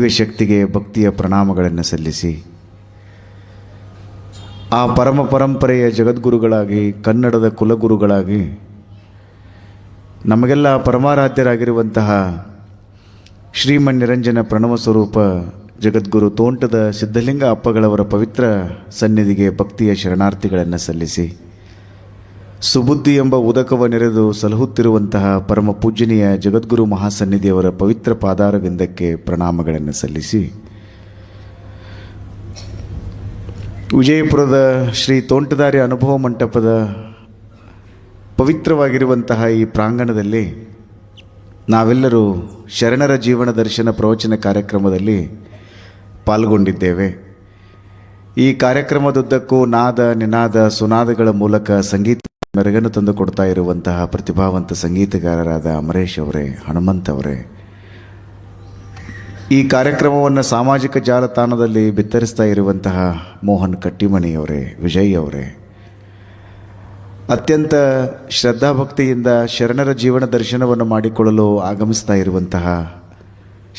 ದಿವ್ಯ ಶಕ್ತಿಗೆ ಭಕ್ತಿಯ ಪ್ರಣಾಮಗಳನ್ನು ಸಲ್ಲಿಸಿ, ಆ ಪರಮ ಪರಂಪರೆಯ ಜಗದ್ಗುರುಗಳಾಗಿ, ಕನ್ನಡದ ಕುಲಗುರುಗಳಾಗಿ, ನಮಗೆಲ್ಲ ಪರಮಾರಾಧ್ಯರಾಗಿರುವಂತಹ ಶ್ರೀಮನ್ನಿರಂಜನ ಪ್ರಣವ ಸ್ವರೂಪ ಜಗದ್ಗುರು ತೋಂಟದ ಸಿದ್ಧಲಿಂಗ ಅಪ್ಪಗಳವರ ಪವಿತ್ರ ಸನ್ನಿಧಿಗೆ ಭಕ್ತಿಯ ಶರಣಾರ್ಥಿಗಳನ್ನು ಸಲ್ಲಿಸಿ, ಸುಬುದ್ಧಿ ಎಂಬ ಉದಕವ ನೆರೆದು ಸಲಹುತ್ತಿರುವಂತಹ ಪರಮ ಪೂಜನೀಯ ಜಗದ್ಗುರು ಮಹಾಸನ್ನಿಧಿಯವರ ಪವಿತ್ರ ಪಾದಾರವಿಂದಕ್ಕೆ ಪ್ರಣಾಮಗಳನ್ನು ಸಲ್ಲಿಸಿ, ವಿಜಯಪುರದ ಶ್ರೀ ತೋಂಟದಾರ್ಯ ಅನುಭವ ಮಂಟಪದ ಪವಿತ್ರವಾಗಿರುವಂತಹ ಈ ಪ್ರಾಂಗಣದಲ್ಲಿ ನಾವೆಲ್ಲರೂ ಶರಣರ ಜೀವನ ದರ್ಶನ ಪ್ರವಚನ ಕಾರ್ಯಕ್ರಮದಲ್ಲಿ ಪಾಲ್ಗೊಂಡಿದ್ದೇವೆ. ಈ ಕಾರ್ಯಕ್ರಮದುದ್ದಕ್ಕೂ ನಾದ, ನಿನಾದ, ಸುನಾದಗಳ ಮೂಲಕ ಸಂಗೀತ ಮೆರಗನ್ನು ತಂದುಕೊಡ್ತಾ ಇರುವಂತಹ ಪ್ರತಿಭಾವಂತ ಸಂಗೀತಗಾರರಾದ ಅಮರೇಶ್ ಅವರೇ, ಹನುಮಂತ್ ಅವರೇ, ಈ ಕಾರ್ಯಕ್ರಮವನ್ನು ಸಾಮಾಜಿಕ ಜಾಲತಾಣದಲ್ಲಿ ಬಿತ್ತರಿಸ್ತಾ ಇರುವಂತಹ ಮೋಹನ್ ಕಟ್ಟಿಮಣಿಯವರೇ, ವಿಜಯ್ ಅವರೇ, ಅತ್ಯಂತ ಶ್ರದ್ಧಾಭಕ್ತಿಯಿಂದ ಶರಣರ ಜೀವನ ದರ್ಶನವನ್ನು ಮಾಡಿಕೊಳ್ಳಲು ಆಗಮಿಸ್ತಾ ಇರುವಂತಹ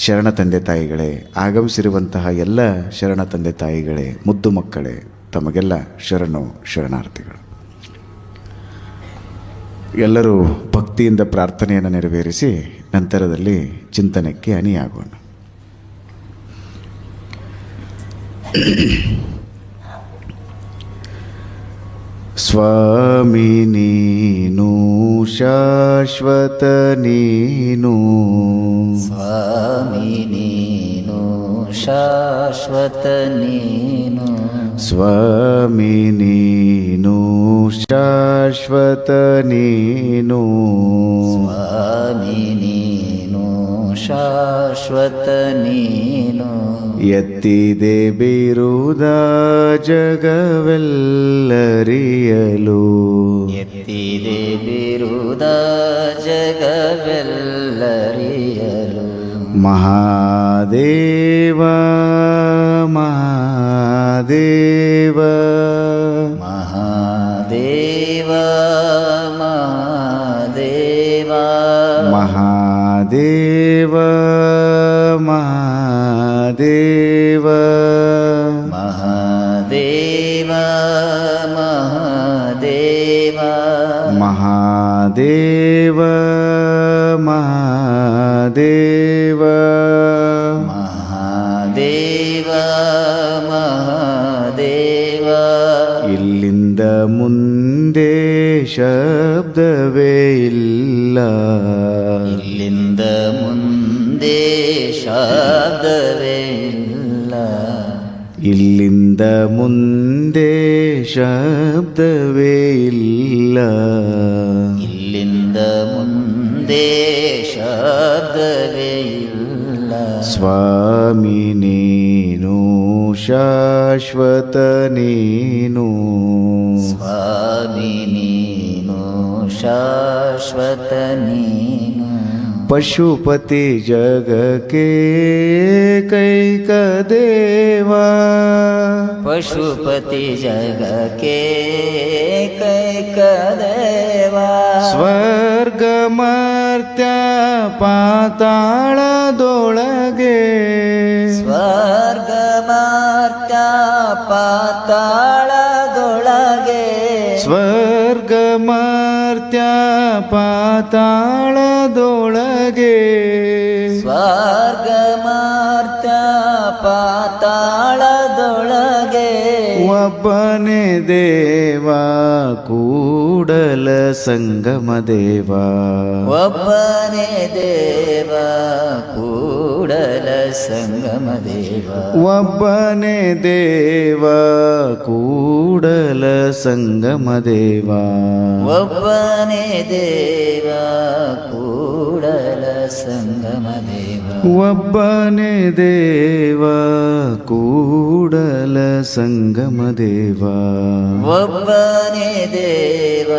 ಶರಣ ತಂದೆ ತಾಯಿಗಳೇ, ಆಗಮಿಸಿರುವಂತಹ ಎಲ್ಲ ಶರಣ ತಂದೆ ತಾಯಿಗಳೇ, ಮುದ್ದು ಮಕ್ಕಳೇ, ತಮಗೆಲ್ಲ ಶರಣಾರ್ಥಿಗಳು. ಎಲ್ಲರೂ ಭಕ್ತಿಯಿಂದ ಪ್ರಾರ್ಥನೆಯನ್ನು ನೆರವೇರಿಸಿ ನಂತರದಲ್ಲಿ ಚಿಂತನಕ್ಕೆ ಅಣಿಯಾಗೋಣ. ಸ್ವಾಮಿ ನೀನು ಶಾಶ್ವತ ನೀನು, ಸ್ವಾಮಿ ನೀನು ಶಾಶ್ವತ ನೀನು, ಸ್ವಾಮಿ ನೀನು ಶಾಶ್ವತ ನೀನು, ಸ್ವಾಮಿ ನೀನು ಶಾಶ್ವತ ನೀನು. ಎತ್ತಿದೆ ಬಿರುದ ಜಗವೆಲ್ಲರಿಯಲು, ಎತ್ತಿದೆ ಬಿರುದ ಜಗವೆಲ್ಲರಿಯಲು. ಮಹಾದೇವ ಮಹಾದೇವ ಮಹಾದೇವ ಮಹಾದೇವ ಮಹಾದೇವ ಮಹಾದೇವ ಮಹಾದೇವ ಮಹಾದೇವ ಮಹಾದೇವ ಮಹಾದೇವ ಮಹಾದೇವ ಮಹಾದೇವ. ಇಲ್ಲಿಂದ ಮುಂದೆ ಶಬ್ದವೇ ಇಲ್ಲ, ಇಲ್ಲಿಂದ ಮುಂದೆ ಶಬ್ದವೇ ಇಲ್ಲ, ಇಲ್ಲಿಂದ ಮುಂದೆ ಶಬ್ದವೇ ಇಲ್ಲ, ಇಲ್ಲಿಂದ ಮುಂದೆ ಶಬ್ದವೇ ಇಲ್ಲ. ಸ್ವಾಮಿ ನೀನು ಶಾಶ್ವತ ನೀನು, ಸ್ವಾಮಿ ನೀನು ಶಾಶ್ವತ ನೀನು. ಪಶುಪತಿ ಜಗಕ್ಕೆ ಕೈಕ ದೇವ, ಪಶುಪತಿ ಜಗಕ್ಕೆ ಕೈಕ ದೇವ. ಸ್ವರ್ಗ ಮರ್ತ್ಯ ಪಾತಾಳದೊಳಗೆ, ಸ್ವರ್ಗ ಮರ್ತ್ಯ ಪಾತಾಳದೊಳಗೆ, ಸ್ವರ್ಗ ಮರ್ತ್ಯ ಪಾತಾಳದೊಳಗೆ, ಸ್ವರ್ಗ ಮರ್ತ್ಯ ಪಾತಾಳದೊಳಗೆ. ಒಬ್ಬನೇ ದೇವ ಕೂಡಲ ಸಂಗಮ ದೇವ, ಒಬ್ಬನೇ ದೇವ ಕೂಡಲ ಸಂಗಮ ದೇವ, ಒಬ್ಬನೇ ದೇವ ಕೂಡಲ ಸಂಗಮ ದೇವ, ಒಬ್ಬನೇ ದೇವ ಕೂಡಲ ಸಂಗಮ ದೇವ, ಒಬ್ಬನೇ ದೇವ ಕೂಡಲ ಸಂಗಮ ದೇವ, ಒಬ್ಬನೇ ದೇವ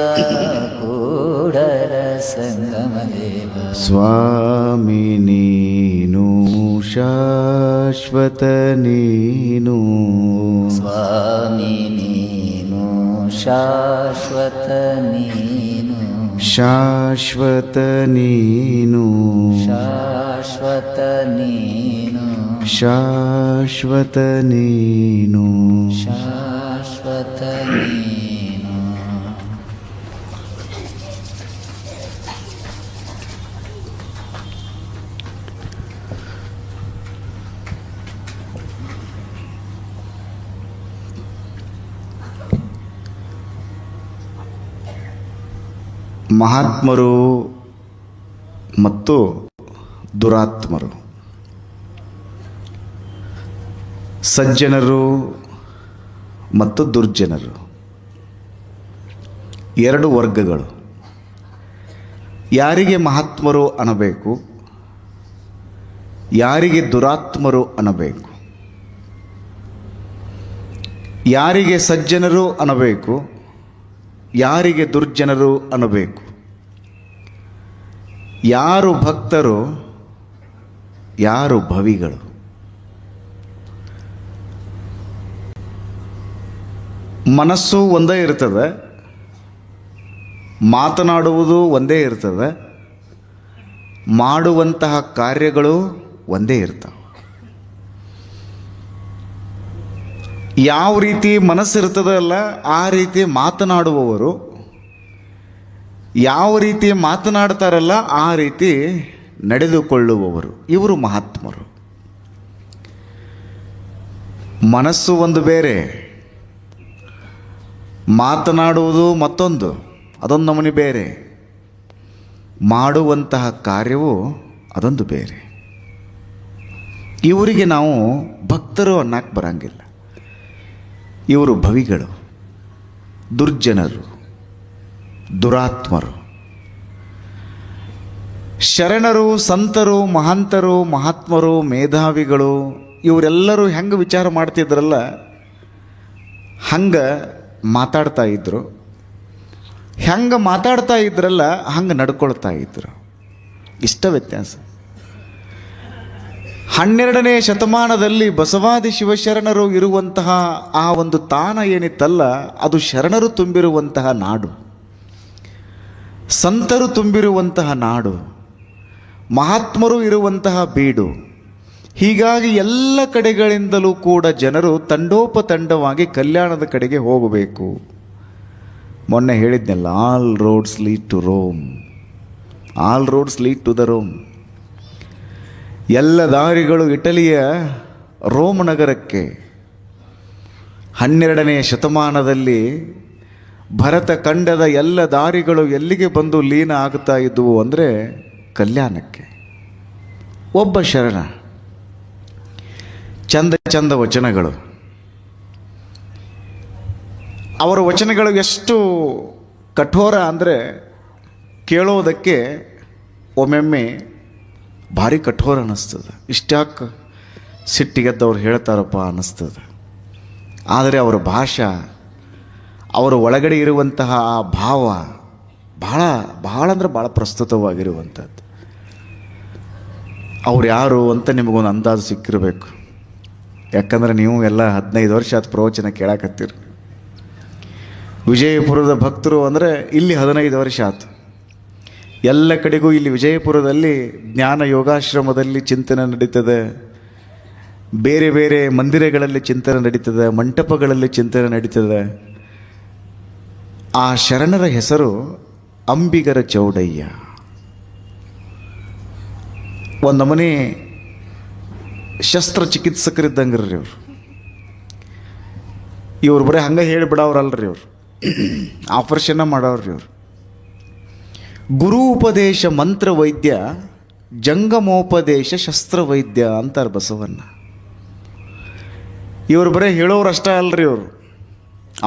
ಕೂಡಲ ಸಂಗಮ ದೇವ. ಸ್ವಾಮಿ ನೀನು ಶಾಶ್ವತ ನೀನು, ಸ್ವಾಮಿ ನೀನು ಶಾಶ್ವತ ನೀನು, ಶಾಶ್ವತ ನೀನು, ಶಾಶ್ವತ ನೀನು. ಶಾಶ್ವತ ನೀನು. ಶಾಶ್ವತ ನೀನು. ಮಹಾತ್ಮರು ಮತ್ತು ದುರಾತ್ಮರು, ಸಜ್ಜನರು ಮತ್ತು ದುರ್ಜನರು, ಎರಡು ವರ್ಗಗಳು. ಯಾರಿಗೆ ಮಹಾತ್ಮರು ಅನ್ನಬೇಕು, ಯಾರಿಗೆ ದುರಾತ್ಮರು ಅನ್ನಬೇಕು, ಯಾರಿಗೆ ಸಜ್ಜನರು ಅನ್ನಬೇಕು, ಯಾರಿಗೆ ದುರ್ಜನರು ಅನ್ನಬೇಕು, ಯಾರು ಭಕ್ತರು, ಯಾರು ಭವಿಗಳು. ಮನಸ್ಸು ಒಂದೇ ಇರ್ತದೆ, ಮಾತನಾಡುವುದು ಒಂದೇ ಇರ್ತದೆ, ಮಾಡುವಂತಹ ಕಾರ್ಯಗಳು ಒಂದೇ ಇರ್ತವೆ. ಯಾವ ರೀತಿ ಮನಸ್ಸಿರ್ತದಲ್ಲ ಆ ರೀತಿ ಮಾತನಾಡುವವರು, ಯಾವ ರೀತಿ ಮಾತನಾಡ್ತಾರಲ್ಲ ಆ ರೀತಿ ನಡೆದುಕೊಳ್ಳುವವರು, ಇವರು ಮಹಾತ್ಮರು. ಮನಸ್ಸು ಒಂದು ಬೇರೆ, ಮಾತನಾಡುವುದು ಮತ್ತೊಂದು, ಅದೊಂದು ನಮೂನೆ ಬೇರೆ, ಮಾಡುವಂತಹ ಕಾರ್ಯವು ಅದೊಂದು ಬೇರೆ. ಇವರಿಗೆ ನಾವು ಭಕ್ತರು ಅನ್ನಕ್ಕೆ ಬರಂಗಿಲ್ಲ. ಇವರು ಭವಿಗಳು, ದುರ್ಜನರು, ದುರಾತ್ಮರು. ಶರಣರು, ಸಂತರು, ಮಹಾಂತರು, ಮಹಾತ್ಮರು, ಮೇಧಾವಿಗಳು ಇವರೆಲ್ಲರೂ ಹೆಂಗೆ ವಿಚಾರ ಮಾಡ್ತಿದ್ರಲ್ಲ ಹಂಗೆ ಮಾತಾಡ್ತಾ ಇದ್ರು, ಹೆಂಗೆ ಮಾತಾಡ್ತಾ ಇದ್ರಲ್ಲ ಹಂಗೆ ನಡ್ಕೊಳ್ತಾ ಇದ್ರು. ಇಷ್ಟ ವ್ಯತ್ಯಾಸ. 12ನೇ ಶತಮಾನದಲ್ಲಿ ಬಸವಾದಿ ಶಿವಶರಣರು ಇರುವಂತಹ ಆ ಒಂದು ತಾಣ ಏನಿತ್ತಲ್ಲ ಅದು ಶರಣರು ತುಂಬಿರುವಂತಹ ನಾಡು, ಸಂತರು ತುಂಬಿರುವಂತಹ ನಾಡು, ಮಹಾತ್ಮರು ಇರುವಂತಹ ಬೀಡು. ಹೀಗಾಗಿ ಎಲ್ಲ ಕಡೆಗಳಿಂದಲೂ ಕೂಡ ಜನರು ತಂಡೋಪತಂಡವಾಗಿ ಕಲ್ಯಾಣದ ಕಡೆಗೆ ಹೋಗಬೇಕು. ಮೊನ್ನೆ ಹೇಳಿದ್ನಲ್ಲ, all roads lead to Rome, all roads lead to the Rome. ಎಲ್ಲ ದಾರಿಗಳು ಇಟಲಿಯ ರೋಮ್ ನಗರಕ್ಕೆ. 12ನೇ ಶತಮಾನದಲ್ಲಿ ಭರತ ಖಂಡದ ಎಲ್ಲ ದಾರಿಗಳು ಎಲ್ಲಿಗೆ ಬಂದು ಲೀನ ಆಗ್ತಾ ಇದ್ವು ಅಂದರೆ ಕಲ್ಯಾಣಕ್ಕೆ. ಒಬ್ಬ ಶರಣ, ಚಂದ ಚಂದ ವಚನಗಳು. ಅವರ ವಚನಗಳು ಎಷ್ಟು ಕಠೋರ ಅಂದರೆ ಕೇಳೋದಕ್ಕೆ ಒಮ್ಮೊಮ್ಮೆ ಭಾರಿ ಕಠೋರ ಅನ್ನಿಸ್ತದೆ. ಇಷ್ಟ್ಯಾಕೆ ಸಿಟ್ಟಿಗೆದ್ದವ್ರು ಹೇಳ್ತಾರಪ್ಪ ಅನ್ನಿಸ್ತದೆ. ಆದರೆ ಅವರ ಭಾಷಾ, ಅವರ ಒಳಗಡೆ ಇರುವಂತಹ ಆ ಭಾವ ಭಾಳ ಭಾಳ ಅಂದರೆ ಭಾಳ ಪ್ರಸ್ತುತವಾಗಿರುವಂಥದ್ದು. ಅವ್ರು ಯಾರು ಅಂತ ನಿಮಗೊಂದು ಅಂದಾಜು ಸಿಕ್ಕಿರಬೇಕು. ಯಾಕಂದರೆ ನೀವು ಎಲ್ಲ 15 ವರ್ಷ ಆದ ಪ್ರವಚನ ಕೇಳಾಕತ್ತೀರಿ. ವಿಜಯಪುರದ ಭಕ್ತರು ಅಂದರೆ ಇಲ್ಲಿ 15 ವರ್ಷ ಆಯ್ತು. ಎಲ್ಲ ಕಡೆಗೂ ಇಲ್ಲಿ ವಿಜಯಪುರದಲ್ಲಿ ಜ್ಞಾನ ಯೋಗಾಶ್ರಮದಲ್ಲಿ ಚಿಂತನೆ ನಡೀತದೆ, ಬೇರೆ ಬೇರೆ ಮಂದಿರಗಳಲ್ಲಿ ಚಿಂತನೆ ನಡೀತದೆ, ಮಂಟಪಗಳಲ್ಲಿ ಚಿಂತನೆ ನಡೀತದೆ. ಆ ಶರಣರ ಹೆಸರು ಅಂಬಿಗರ ಚೌಡಯ್ಯ. ಒಂದು ನಮೂನಿ ಶಸ್ತ್ರಚಿಕಿತ್ಸಕರಿದ್ದಂಗ್ರಿ ಇವರು. ಇವ್ರು ಬರೀ ಹಂಗೆ ಹೇಳಿಬಿಡವ್ರಲ್ರಿ, ಇವರು ಆಪರೇಷನ್ನ ಮಾಡವ್ರಿ. ಇವರು ಗುರು ಉಪದೇಶ ಮಂತ್ರ ವೈದ್ಯ, ಜಂಗಮೋಪದೇಶ ಶಸ್ತ್ರವೈದ್ಯ ಅಂತಾರೆ ಬಸವಣ್ಣ. ಇವರು ಬರೀ ಹೇಳೋರು ಅಷ್ಟೇ ಅಲ್ರಿ, ಇವರು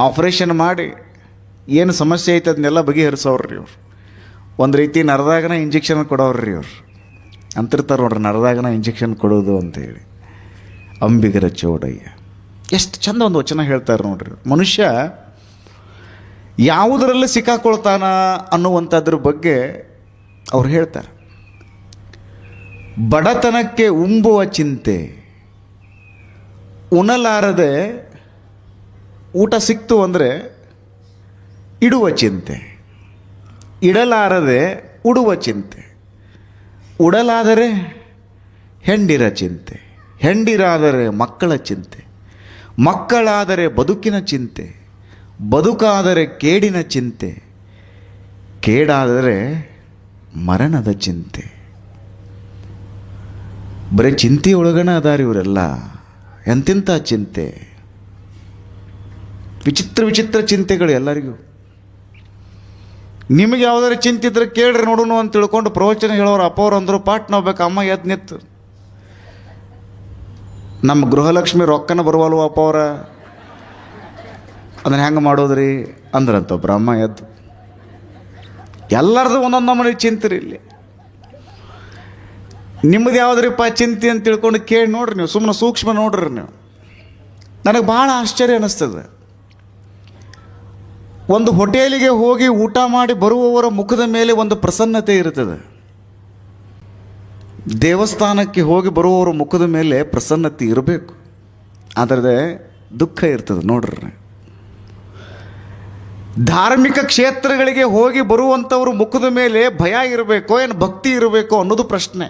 ಆಪ್ರೇಷನ್ ಮಾಡಿ ಏನು ಸಮಸ್ಯೆ ಐತೆ ಅದನ್ನೆಲ್ಲ ಬಗೆಹರಿಸೋರ್ರಿ. ಇವರು ಒಂದು ರೀತಿ ನರದಾಗನ ಇಂಜೆಕ್ಷನ್ ಕೊಡೋರ್ರಿ. ಇವರು ಅಂತಿರ್ತಾರೆ ನೋಡ್ರಿ, ನರದಾಗನ ಇಂಜೆಕ್ಷನ್ ಕೊಡೋದು ಅಂತೇಳಿ. ಅಂಬಿಗರ ಚೌಡಯ್ಯ ಎಷ್ಟು ಚಂದ ಒಂದು ವಚನ ಹೇಳ್ತಾರೆ ನೋಡ್ರಿ. ಮನುಷ್ಯ ಯಾವುದರಲ್ಲಿ ಸಿಕ್ಕಾಕೊಳ್ತಾನ ಅನ್ನುವಂಥದ್ರ ಬಗ್ಗೆ ಅವ್ರು ಹೇಳ್ತಾರೆ. ಬಡತನಕ್ಕೆ ಉಂಬುವ ಚಿಂತೆ, ಉಣಲಾರದೆ ಊಟ ಸಿಕ್ತು ಅಂದರೆ ಇಡುವ ಚಿಂತೆ, ಇಡಲಾರದೆ ಉಡುವ ಚಿಂತೆ, ಉಡಲಾದರೆ ಹೆಂಡಿರ ಚಿಂತೆ, ಹೆಂಡಿರಾದರೆ ಮಕ್ಕಳ ಚಿಂತೆ, ಮಕ್ಕಳಾದರೆ ಬದುಕಿನ ಚಿಂತೆ, ಬದುಕಾದರೆ ಕೇಡಿನ ಚಿಂತೆ, ಕೇಡಾದರೆ ಮರಣದ ಚಿಂತೆ. ಬರೀ ಚಿಂತೆಯೊಳಗನ ಅದಾರ ಇವರೆಲ್ಲ. ಎಂತೆಂಥ ಚಿಂತೆ, ವಿಚಿತ್ರ ವಿಚಿತ್ರ ಚಿಂತೆಗಳು ಎಲ್ಲರಿಗೂ. ನಿಮಗೆ ಯಾವುದಾದ್ರು ಚಿಂತೆ ಇದ್ರೆ ಕೇಳ್ರಿ ನೋಡೋಣ ಅಂತ ತಿಳ್ಕೊಂಡು ಪ್ರವಚನ ಹೇಳೋರು ಅಪ್ಪವ್ರು ಅಂದರು. ಪಾಟ್ ನಾವು ಬೇಕು ಅಮ್ಮ ಎದ್ದು ನಿತ್ತು, ನಮ್ಮ ಗೃಹಲಕ್ಷ್ಮಿ ರೊಕ್ಕನ ಬರುವಲ್ವ ಅಪ್ಪವ್ರ, ಅದನ್ನು ಹೆಂಗೆ ಮಾಡೋದ್ರಿ ಅಂದ್ರಂತ ಬ್ರಹ್ಮ ಎದ್ದು. ಎಲ್ಲರದು ಒಂದೊಂದು ನಮ್ಮನೆ ಚಿಂತೆ ರೀ ಇಲ್ಲಿ. ನಿಮ್ಮದು ಯಾವುದ್ರಿಪ್ಪ ಚಿಂತೆ ಅಂತ ತಿಳ್ಕೊಂಡು ಕೇಳಿ ನೋಡ್ರಿ ನೀವು, ಸುಮ್ಮನೆ ಸೂಕ್ಷ್ಮ ನೋಡ್ರಿ ನೀವು. ನನಗೆ ಭಾಳ ಆಶ್ಚರ್ಯ ಅನ್ನಿಸ್ತದೆ. ಒಂದು ಹೋಟೆಲಿಗೆ ಹೋಗಿ ಊಟ ಮಾಡಿ ಬರುವವರ ಮುಖದ ಮೇಲೆ ಒಂದು ಪ್ರಸನ್ನತೆ ಇರ್ತದೆ. ದೇವಸ್ಥಾನಕ್ಕೆ ಹೋಗಿ ಬರುವವರ ಮುಖದ ಮೇಲೆ ಪ್ರಸನ್ನತೆ ಇರಬೇಕು, ಆದರೆ ದುಃಖ ಇರ್ತದೆ ನೋಡ್ರಿ. ಧಾರ್ಮಿಕ ಕ್ಷೇತ್ರಗಳಿಗೆ ಹೋಗಿ ಬರುವಂಥವ್ರ ಮುಖದ ಮೇಲೆ ಭಯ ಇರಬೇಕೋ ಏನು ಭಕ್ತಿ ಇರಬೇಕೋ ಅನ್ನೋದು ಪ್ರಶ್ನೆ.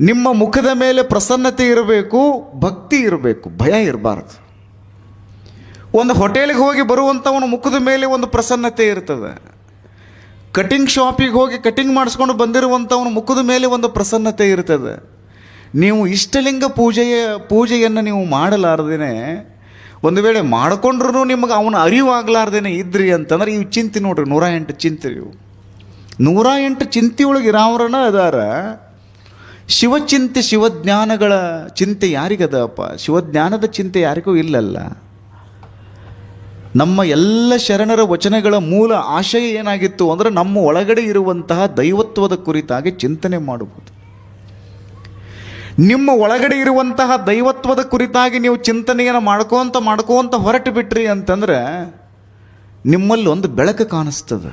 ನಿಮ್ಮ ಮುಖದ ಮೇಲೆ ಪ್ರಸನ್ನತೆ ಇರಬೇಕು, ಭಕ್ತಿ ಇರಬೇಕು, ಭಯ ಇರಬಾರ್ದು. ಒಂದು ಹೋಟೆಲಿಗೆ ಹೋಗಿ ಬರುವಂಥವನ ಮುಖದ ಮೇಲೆ ಒಂದು ಪ್ರಸನ್ನತೆ ಇರ್ತದೆ. ಕಟಿಂಗ್ ಶಾಪಿಗೆ ಹೋಗಿ ಕಟಿಂಗ್ ಮಾಡಿಸ್ಕೊಂಡು ಬಂದಿರುವಂಥವನ ಮುಖದ ಮೇಲೆ ಒಂದು ಪ್ರಸನ್ನತೆ ಇರ್ತದೆ. ನೀವು ಇಷ್ಟಲಿಂಗ ಪೂಜೆಯನ್ನು ನೀವು ಮಾಡಲಾರ್ದೇನೆ, ಒಂದು ವೇಳೆ ಮಾಡಿಕೊಂಡ್ರೂ ನಿಮಗೆ ಅವನ ಅರಿವಾಗಲಾರ್ದೇನೆ ಇದ್ರಿ ಅಂತಂದ್ರೆ ಇವು ಚಿಂತೆ ನೋಡ್ರಿ. 108 ಚಿಂತೆ ಇವು. 108 ಚಿಂತೆಯೊಳಗೆ ಇರೋರನ್ನ ಅದಾರ. ಶಿವಚಿಂತೆ ಶಿವಜ್ಞಾನಗಳ ಚಿಂತೆ ಯಾರಿಗದಪ್ಪ? ಶಿವಜ್ಞಾನದ ಚಿಂತೆ ಯಾರಿಗೂ ಇಲ್ಲಲ್ಲ. ನಮ್ಮ ಎಲ್ಲ ಶರಣರ ವಚನಗಳ ಮೂಲ ಆಶಯ ಏನಾಗಿತ್ತು ಅಂದರೆ ನಮ್ಮ ಒಳಗಡೆ ಇರುವಂತಹ ದೈವತ್ವದ ಕುರಿತಾಗಿ ಚಿಂತನೆ ಮಾಡುವುದು. ನಿಮ್ಮ ಒಳಗಡೆ ಇರುವಂತಹ ದೈವತ್ವದ ಕುರಿತಾಗಿ ನೀವು ಚಿಂತನೆಯನ್ನು ಮಾಡ್ಕೋಂತ ಹೊರಟು ಬಿಟ್ರಿ ಅಂತಂದ್ರೆ ನಿಮ್ಮಲ್ಲಿ ಒಂದು ಬೆಳಕು ಕಾಣಿಸ್ತದೆ.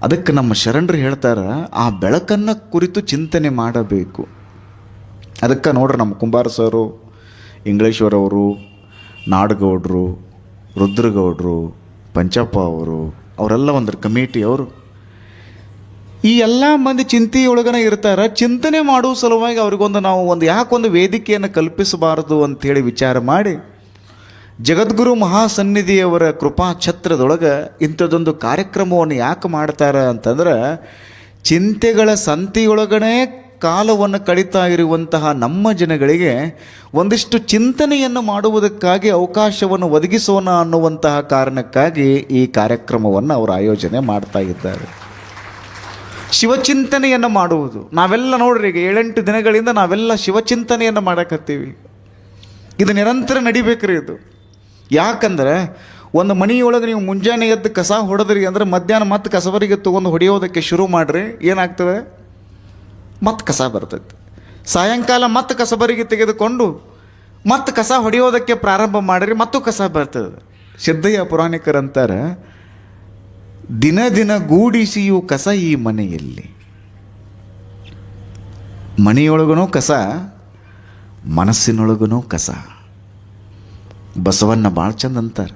ಅದಕ್ಕೆ ನಮ್ಮ ಶರಣರು ಹೇಳ್ತಾರೆ, ಆ ಬೆಳಕನ್ನು ಕುರಿತು ಚಿಂತನೆ ಮಾಡಬೇಕು. ಅದಕ್ಕೆ ನೋಡ್ರಿ, ನಮ್ಮ ಕುಂಬಾರ ಸರು, ಇಂಗ್ಲೇಶ್ವರವರು, ನಾಡಗೌಡರು, ರುದ್ರಗೌಡರು, ಪಂಚಪ್ಪ ಅವರೆಲ್ಲ ಒಂದು ಕಮಿಟಿಯವರು, ಈ ಎಲ್ಲ ಮಂದಿ ಚಿಂತೆಯೊಳಗನ ಇರ್ತಾರೆ. ಚಿಂತನೆ ಮಾಡುವ ಸಲುವಾಗಿ ಅವ್ರಿಗೊಂದು ನಾವು ಯಾಕೊಂದು ವೇದಿಕೆಯನ್ನು ಕಲ್ಪಿಸಬಾರದು ಅಂಥೇಳಿ ವಿಚಾರ ಮಾಡಿ ಜಗದ್ಗುರು ಮಹಾಸನ್ನಿಧಿಯವರ ಕೃಪಾ ಛತ್ರದೊಳಗೆ ಇಂಥದ್ದೊಂದು ಕಾರ್ಯಕ್ರಮವನ್ನು ಯಾಕೆ ಮಾಡ್ತಾರೆ ಅಂತಂದ್ರೆ, ಚಿಂತೆಗಳ ಸಂತೆಯೊಳಗನೆ ಕಾಲವನ್ನು ಕಳೀತಾ ಇರುವಂತಹ ನಮ್ಮ ಜನಗಳಿಗೆ ಒಂದಿಷ್ಟು ಚಿಂತನೆಯನ್ನು ಮಾಡುವುದಕ್ಕಾಗಿ ಅವಕಾಶವನ್ನು ಒದಗಿಸೋಣ ಅನ್ನುವಂತಹ ಕಾರಣಕ್ಕಾಗಿ ಈ ಕಾರ್ಯಕ್ರಮವನ್ನು ಅವರು ಆಯೋಜನೆ ಮಾಡ್ತಾ ಇದ್ದಾರೆ. ಶಿವಚಿಂತನೆಯನ್ನು ಮಾಡುವುದು. ನಾವೆಲ್ಲ ನೋಡ್ರಿ, ಈಗ 7-8 ದಿನಗಳಿಂದ ನಾವೆಲ್ಲ ಶಿವಚಿಂತನೆಯನ್ನು ಮಾಡಕತ್ತೀವಿ. ಇದು ನಿರಂತರ ನಡಿಬೇಕ್ರಿ ಇದು. ಯಾಕಂದ್ರೆ ಒಂದು ಮನೆಯೊಳಗೆ ನೀವು ಮುಂಜಾನೆ ಎದ್ದು ಕಸ ಹೊಡೆದ್ರಿ ಅಂದ್ರೆ ಮಧ್ಯಾಹ್ನ ಮತ್ತೆ ಕಸಬರಿಗೆ ತೊಗೊಂಡು ಹೊಡೆಯೋದಕ್ಕೆ ಶುರು ಮಾಡ್ರಿ, ಏನಾಗ್ತದೆ? ಮತ್ತೆ ಕಸ ಬರ್ತೈತೆ. ಸಾಯಂಕಾಲ ಮತ್ತೆ ಕಸಬರಿಗೆ ತೆಗೆದುಕೊಂಡು ಮತ್ತೆ ಕಸ ಹೊಡೆಯೋದಕ್ಕೆ ಪ್ರಾರಂಭ ಮಾಡಿರಿ, ಮತ್ತು ಕಸ ಬರ್ತದೆ. ಸಿದ್ದಯ್ಯ ಪುರಾಣಿಕರಂತಾರೆ, ದಿನ ದಿನ ಗೂಡಿಸಿಯೂ ಕಸ ಈ ಮನೆಯಲ್ಲಿ. ಮನೆಯೊಳಗೂ ಕಸ, ಮನಸ್ಸಿನೊಳಗೂ ಕಸ. ಬಸವಣ್ಣ ಭಾಳ ಚಂದ ಅಂತಾರೆ,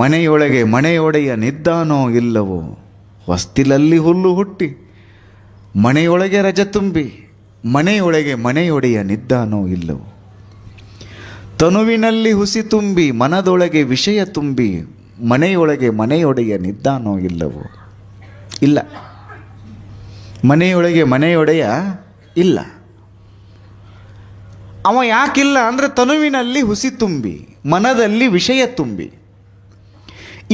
ಮನೆಯೊಡೆಯ ನಿದ್ದಾನೋ ಇಲ್ಲವೋ, ಹೊಸ್ತಿಲಲ್ಲಿ ಹುಲ್ಲು ಹುಟ್ಟಿ ಮನೆಯೊಳಗೆ ರಜ ತುಂಬಿ, ಮನೆಯೊಡೆಯ ನಿದ್ದಾನೋ ಇಲ್ಲವೋ. ತನುವಿನಲ್ಲಿ ಹುಸಿ ತುಂಬಿ ಮನದೊಳಗೆ ವಿಷಯ ತುಂಬಿ, ಮನೆಯೊಡೆಯ ನಿದ್ದಾನೋ ಇಲ್ಲವೋ. ಇಲ್ಲ, ಮನೆಯೊಡೆಯ ಇಲ್ಲ. ಅವ ಯಾಕಿಲ್ಲ ಅಂದರೆ ತನುವಿನಲ್ಲಿ ಹುಸಿ ತುಂಬಿ ಮನದಲ್ಲಿ ವಿಷಯ ತುಂಬಿ.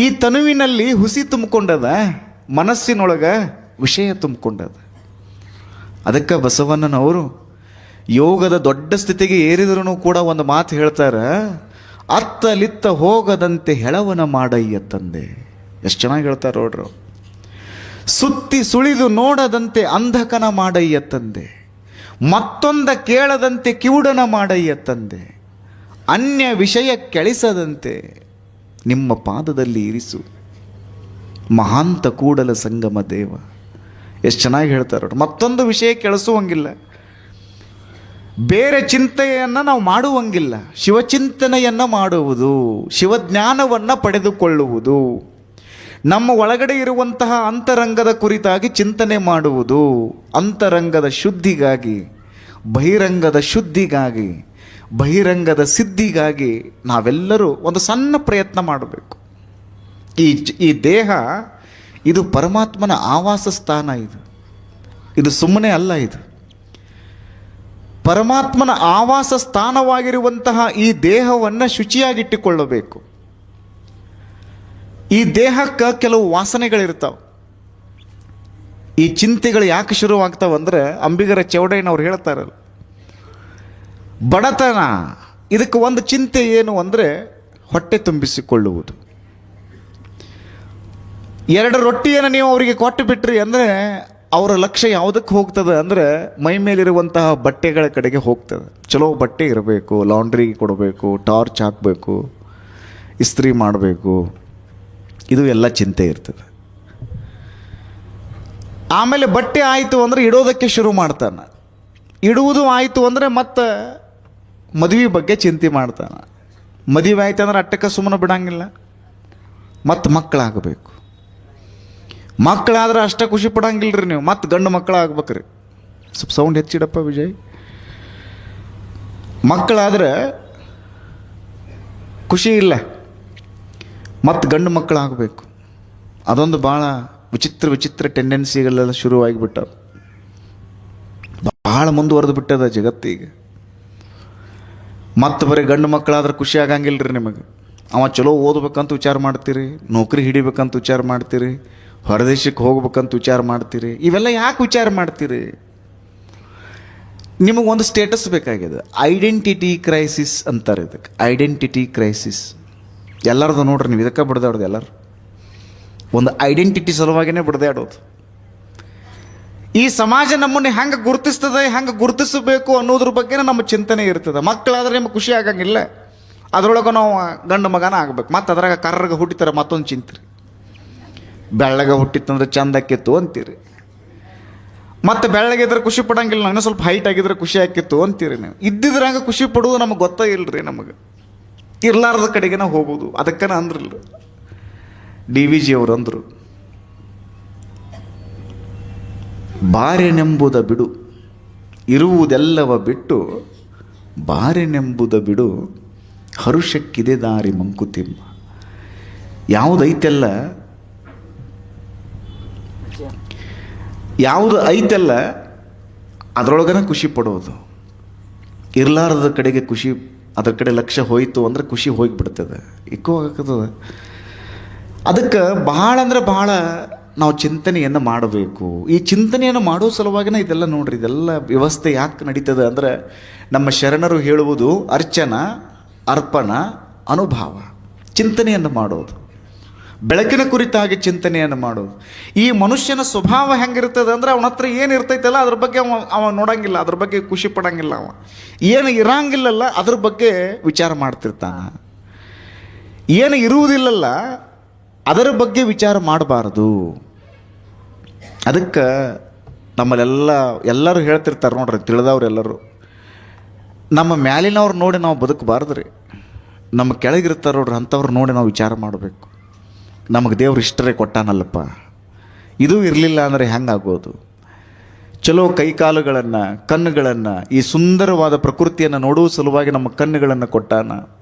ಈ ತನುವಿನಲ್ಲಿ ಹುಸಿ ತುಂಬಿಕೊಂಡದ, ಮನಸ್ಸಿನೊಳಗೆ ವಿಷಯ ತುಂಬಿಕೊಂಡದ. ಅದಕ್ಕೆ ಬಸವಣ್ಣನವರು ಯೋಗದ ದೊಡ್ಡ ಸ್ಥಿತಿಗೆ ಏರಿದರೂ ಕೂಡ ಒಂದು ಮಾತು ಹೇಳ್ತಾರೆ, ಅತ್ತಲಿತ್ತ ಹೋಗದಂತೆ ಹೆಳವನ ಮಾಡಯ್ಯ ತಂದೆ. ಎಷ್ಟು ಚೆನ್ನಾಗಿ ಹೇಳ್ತಾರೆ ನೋಡ್ರು. ಸುತ್ತಿ ಸುಳಿದು ನೋಡದಂತೆ ಅಂಧಕನ ಮಾಡಯ್ಯ ತಂದೆ, ಮತ್ತೊಂದ ಕೇಳದಂತೆ ಕಿವುಡನ ಮಾಡಯ್ಯ ತಂದೆ, ಅನ್ಯ ವಿಷಯ ಕೆಳಿಸದಂತೆ ನಿಮ್ಮ ಪಾದದಲ್ಲಿ ಇರಿಸು ಮಹಾಂತ ಕೂಡಲ ಸಂಗಮ ದೇವ. ಎಷ್ಟು ಚೆನ್ನಾಗಿ ಹೇಳ್ತಾರೆ. ಮತ್ತೊಂದು ವಿಷಯ ಕೆಳಿಸುವಂಗಿಲ್ಲ, ಬೇರೆ ಚಿಂತೆಯನ್ನು ನಾವು ಮಾಡುವಂಗಿಲ್ಲ. ಶಿವಚಿಂತನೆಯನ್ನು ಮಾಡುವುದು, ಶಿವಜ್ಞಾನವನ್ನು ಪಡೆದುಕೊಳ್ಳುವುದು, ನಮ್ಮ ಒಳಗಡೆ ಇರುವಂತಹ ಅಂತರಂಗದ ಕುರಿತಾಗಿ ಚಿಂತನೆ ಮಾಡುವುದು, ಅಂತರಂಗದ ಶುದ್ಧಿಗಾಗಿ, ಬಹಿರಂಗದ ಶುದ್ಧಿಗಾಗಿ, ಬಹಿರಂಗದ ಸಿದ್ಧಿಗಾಗಿ ನಾವೆಲ್ಲರೂ ಒಂದು ಸಣ್ಣ ಪ್ರಯತ್ನ ಮಾಡಬೇಕು. ಈ ದೇಹ ಇದು ಪರಮಾತ್ಮನ ಆವಾಸ ಸ್ಥಾನ. ಇದು ಸುಮ್ಮನೆ ಅಲ್ಲ. ಇದು ಪರಮಾತ್ಮನ ಆವಾಸ ಸ್ಥಾನವಾಗಿರುವಂತಹ ಈ ದೇಹವನ್ನು ಶುಚಿಯಾಗಿಟ್ಟುಕೊಳ್ಳಬೇಕು. ಈ ದೇಹಕ್ಕೆ ಕೆಲವು ವಾಸನೆಗಳಿರ್ತಾವೆ. ಈ ಚಿಂತೆಗಳು ಯಾಕೆ ಶುರುವಾಗ್ತಾವಂದ್ರೆ, ಅಂಬಿಗರ ಚೌಡಯ್ಯನವ್ರು ಹೇಳ್ತಾರಲ್ಲ, ಬಡತನ ಇದಕ್ಕೆ ಒಂದು ಚಿಂತೆ ಏನು ಅಂದರೆ ಹೊಟ್ಟೆ ತುಂಬಿಸಿಕೊಳ್ಳುವುದು. 2 ರೊಟ್ಟಿಯನ್ನು ನೀವು ಅವರಿಗೆ ಕೊಟ್ಟು ಬಿಟ್ರಿ ಅಂದರೆ ಅವರ ಲಕ್ಷ್ಯ ಯಾವುದಕ್ಕೆ ಹೋಗ್ತದೆ ಅಂದರೆ ಮೈ ಮೇಲಿರುವಂತಹ ಬಟ್ಟೆಗಳ ಕಡೆಗೆ ಹೋಗ್ತದೆ. ಚಲೋ ಬಟ್ಟೆ ಇರಬೇಕು, ಲಾಂಡ್ರಿಗೆ ಕೊಡಬೇಕು, ಟಾರ್ಚ್ ಹಾಕಬೇಕು, ಇಸ್ತ್ರಿ ಮಾಡಬೇಕು, ಇದು ಎಲ್ಲ ಚಿಂತೆ ಇರ್ತದೆ. ಆಮೇಲೆ ಬಟ್ಟೆ ಆಯಿತು ಅಂದರೆ ಇಡೋದಕ್ಕೆ ಶುರು ಮಾಡ್ತಾನೆ. ಇಡುವುದು ಆಯಿತು ಅಂದರೆ ಮತ್ತೆ ಮದುವೆ ಬಗ್ಗೆ ಚಿಂತೆ ಮಾಡ್ತಾನೆ. ಮದುವೆ ಆಯ್ತು ಅಂದ್ರೆ ಅಟ್ಟಕ್ಕೆ ಸುಮ್ಮನೆ ಬಿಡಂಗಿಲ್ಲ, ಮತ್ತು ಮಕ್ಕಳಾಗಬೇಕು. ಮಕ್ಕಳಾದ್ರೆ ಅಷ್ಟೇ ಖುಷಿ ಪಡಂಗಿಲ್ರಿ ನೀವು, ಮತ್ತು ಗಂಡು ಮಕ್ಕಳಾಗ್ಬೇಕ್ರಿ. ಸ್ವಲ್ಪ ಸೌಂಡ್ ಹೆಚ್ಚಿಡಪ್ಪ ವಿಜಯ್. ಮಕ್ಕಳಾದ್ರೆ ಖುಷಿ ಇಲ್ಲ, ಮತ್ತು ಗಂಡು ಮಕ್ಕಳಾಗಬೇಕು. ಅದೊಂದು ಭಾಳ ವಿಚಿತ್ರ ಟೆಂಡೆನ್ಸಿಗಳೆಲ್ಲ ಶುರುವಾಗಿಬಿಟ್ಟವು. ಭಾಳ ಮುಂದುವರೆದು ಬಿಟ್ಟದ ಜಗತ್ತೀಗ. ಮತ್ತು ಬರೀ ಗಂಡು ಮಕ್ಕಳಾದ್ರೆ ಖುಷಿ ಆಗಂಗಿಲ್ಲ ರೀ ನಿಮಗೆ. ಅವ ಚಲೋ ಓದ್ಬೇಕಂತ ವಿಚಾರ ಮಾಡ್ತೀರಿ, ನೌಕರಿ ಹಿಡಿಬೇಕಂತ ವಿಚಾರ ಮಾಡ್ತೀರಿ, ಹೊರದೇಶಕ್ಕೆ ಹೋಗ್ಬೇಕಂತ ವಿಚಾರ ಮಾಡ್ತೀರಿ. ಇವೆಲ್ಲ ಯಾಕೆ ವಿಚಾರ ಮಾಡ್ತೀರಿ? ನಿಮಗೊಂದು ಸ್ಟೇಟಸ್ ಬೇಕಾಗಿದೆ. ಐಡೆಂಟಿಟಿ ಕ್ರೈಸಿಸ್ ಅಂತಾರೆ ಇದಕ್ಕೆ. ಐಡೆಂಟಿಟಿ ಕ್ರೈಸಿಸ್ ಎಲ್ಲರದು ನೋಡ್ರಿ. ನೀವು ಇದಕ್ಕೆ ಬಿಡ್ದಾಡೋದು. ಎಲ್ಲರೂ ಒಂದು ಐಡೆಂಟಿಟಿ ಸಲುವಾಗಿಯೇ ಬಿಡ್ದಾಡೋದು. ಈ ಸಮಾಜ ನಮ್ಮನ್ನು ಹೆಂಗೆ ಗುರುತಿಸ್ತದೆ, ಹೆಂಗೆ ಗುರುತಿಸಬೇಕು ಅನ್ನೋದ್ರ ಬಗ್ಗೆ ನಮ್ಮ ಚಿಂತನೆ ಇರ್ತದೆ. ಮಕ್ಕಳಾದ್ರೆ ನಿಮಗೆ ಖುಷಿ ಆಗಂಗಿಲ್ಲ, ಅದರೊಳಗೆ ನಾವು ಗಂಡು ಮಗನ ಆಗ್ಬೇಕು. ಮತ್ತು ಅದ್ರಾಗ ಕರ್ರಗೆ ಹುಟ್ಟಿತಾರೆ ಮತ್ತೊಂದು ಚಿಂತ್ರಿ. ಬೆಳ್ಳಗೆ ಹುಟ್ಟಿತ್ತಂದ್ರೆ ಚಂದಕ್ಕಿತ್ತು ಅಂತೀರಿ, ಮತ್ತು ಬೆಳ್ಳಗಿದ್ರೆ ಖುಷಿ ಪಡಂಗಿಲ್ಲ, ಇನ್ನೂ ಸ್ವಲ್ಪ ಹೈಟ್ ಆಗಿದ್ರೆ ಖುಷಿ ಆಕಿತ್ತು ಅಂತೀರಿ. ನೀವು ಇದ್ದಿದ್ರಾಗ ಖುಷಿ ಪಡುವುದು ನಮಗೆ ಗೊತ್ತೇ ಇಲ್ಲರಿ. ನಮಗೆ ಇರ್ಲಾರ್ದ ಕಡೆಗೆ ನಾವು ಹೋಗೋದು. ಅದಕ್ಕೆ ಅಂದ್ರಲ್ಲ DVG ಅವರು ಅಂದರು, ಬಾರೆನೆಂಬುದ ಬಿಡು, ಇರುವುದೆಲ್ಲವ ಬಿಟ್ಟು ಬಾರೆನೆಂಬುದ ಬಿಡು, ಹರುಷಕ್ಕಿದೆ ದಾರಿ ಮಂಕುತಿಮ್ಮ. ಯಾವುದು ಐತೆಲ್ಲ ಅದರೊಳಗನ ಖುಷಿ ಪಡೋದು. ಇರಲಾರದ ಕಡೆಗೆ ಖುಷಿ, ಅದ್ರ ಕಡೆ ಲಕ್ಷ್ಯ ಹೋಯಿತು ಅಂದರೆ ಖುಷಿ ಹೋಗಿಬಿಡ್ತದೆ, ಇಕ್ಕೋ ಆಗ್ತದೆ. ಅದಕ್ಕೆ ಬಹಳ ಅಂದ್ರೆ ಬಹಳ ನಾವು ಚಿಂತನೆಯನ್ನು ಮಾಡಬೇಕು. ಈ ಚಿಂತನೆಯನ್ನು ಮಾಡೋ ಸಲುವಾಗಿನ ಇದೆಲ್ಲ ನೋಡ್ರಿ. ಇದೆಲ್ಲ ವ್ಯವಸ್ಥೆ ಯಾಕೆ ನಡೀತದೆ ಅಂದರೆ, ನಮ್ಮ ಶರಣರು ಹೇಳುವುದು ಅರ್ಚನ, ಅರ್ಪಣ, ಅನುಭವ. ಚಿಂತನೆಯನ್ನು ಮಾಡೋದು, ಬೆಳಕಿನ ಕುರಿತಾಗಿ ಚಿಂತನೆಯನ್ನು ಮಾಡೋದು. ಈ ಮನುಷ್ಯನ ಸ್ವಭಾವ ಹೆಂಗಿರ್ತದೆ ಅಂದರೆ, ಅವನ ಹತ್ರ ಏನು ಇರ್ತೈತಲ್ಲ ಅದ್ರ ಬಗ್ಗೆ ಅವ ನೋಡಂಗಿಲ್ಲ, ಅದ್ರ ಬಗ್ಗೆ ಖುಷಿ ಪಡಂಗಿಲ್ಲ. ಅವ ಏನು ಇರಂಗಿಲ್ಲಲ್ಲ ಅದ್ರ ಬಗ್ಗೆ ವಿಚಾರ ಮಾಡ್ತಿರ್ತಾನೆ. ಏನು ಇರುವುದಿಲ್ಲಲ್ಲ ಅದರ ಬಗ್ಗೆ ವಿಚಾರ ಮಾಡಬಾರ್ದು. ಅದಕ್ಕೆ ಎಲ್ಲರೂ ಹೇಳ್ತಿರ್ತಾರೆ ನೋಡ್ರಿ, ತಿಳಿದವ್ರೆಲ್ಲರೂ, ನಮ್ಮ ಮ್ಯಾಲಿನವ್ರು ನೋಡಿ ನಾವು ಬದುಕಬಾರ್ದು ರೀ. ನಮ್ಮ ಕೆಳಗಿರ್ತಾರೆ ನೋಡ್ರಿ, ಅಂಥವ್ರು ನೋಡಿ ನಾವು ವಿಚಾರ ಮಾಡಬೇಕು. ನಮಗೆ ದೇವ್ರು ಇಷ್ಟರೇ ಕೊಟ್ಟಾನಲ್ಲಪ್ಪ, ಇದು ಇರಲಿಲ್ಲ ಅಂದರೆ ಹೆಂಗಾಗೋದು? ಚಲೋ ಕೈಕಾಲುಗಳನ್ನು, ಕಣ್ಣುಗಳನ್ನು, ಈ ಸುಂದರವಾದ ಪ್ರಕೃತಿಯನ್ನು ನೋಡುವ ಸಲುವಾಗಿ ನಮ್ಮ ಕಣ್ಣುಗಳನ್ನು ಕೊಟ್ಟಾನ.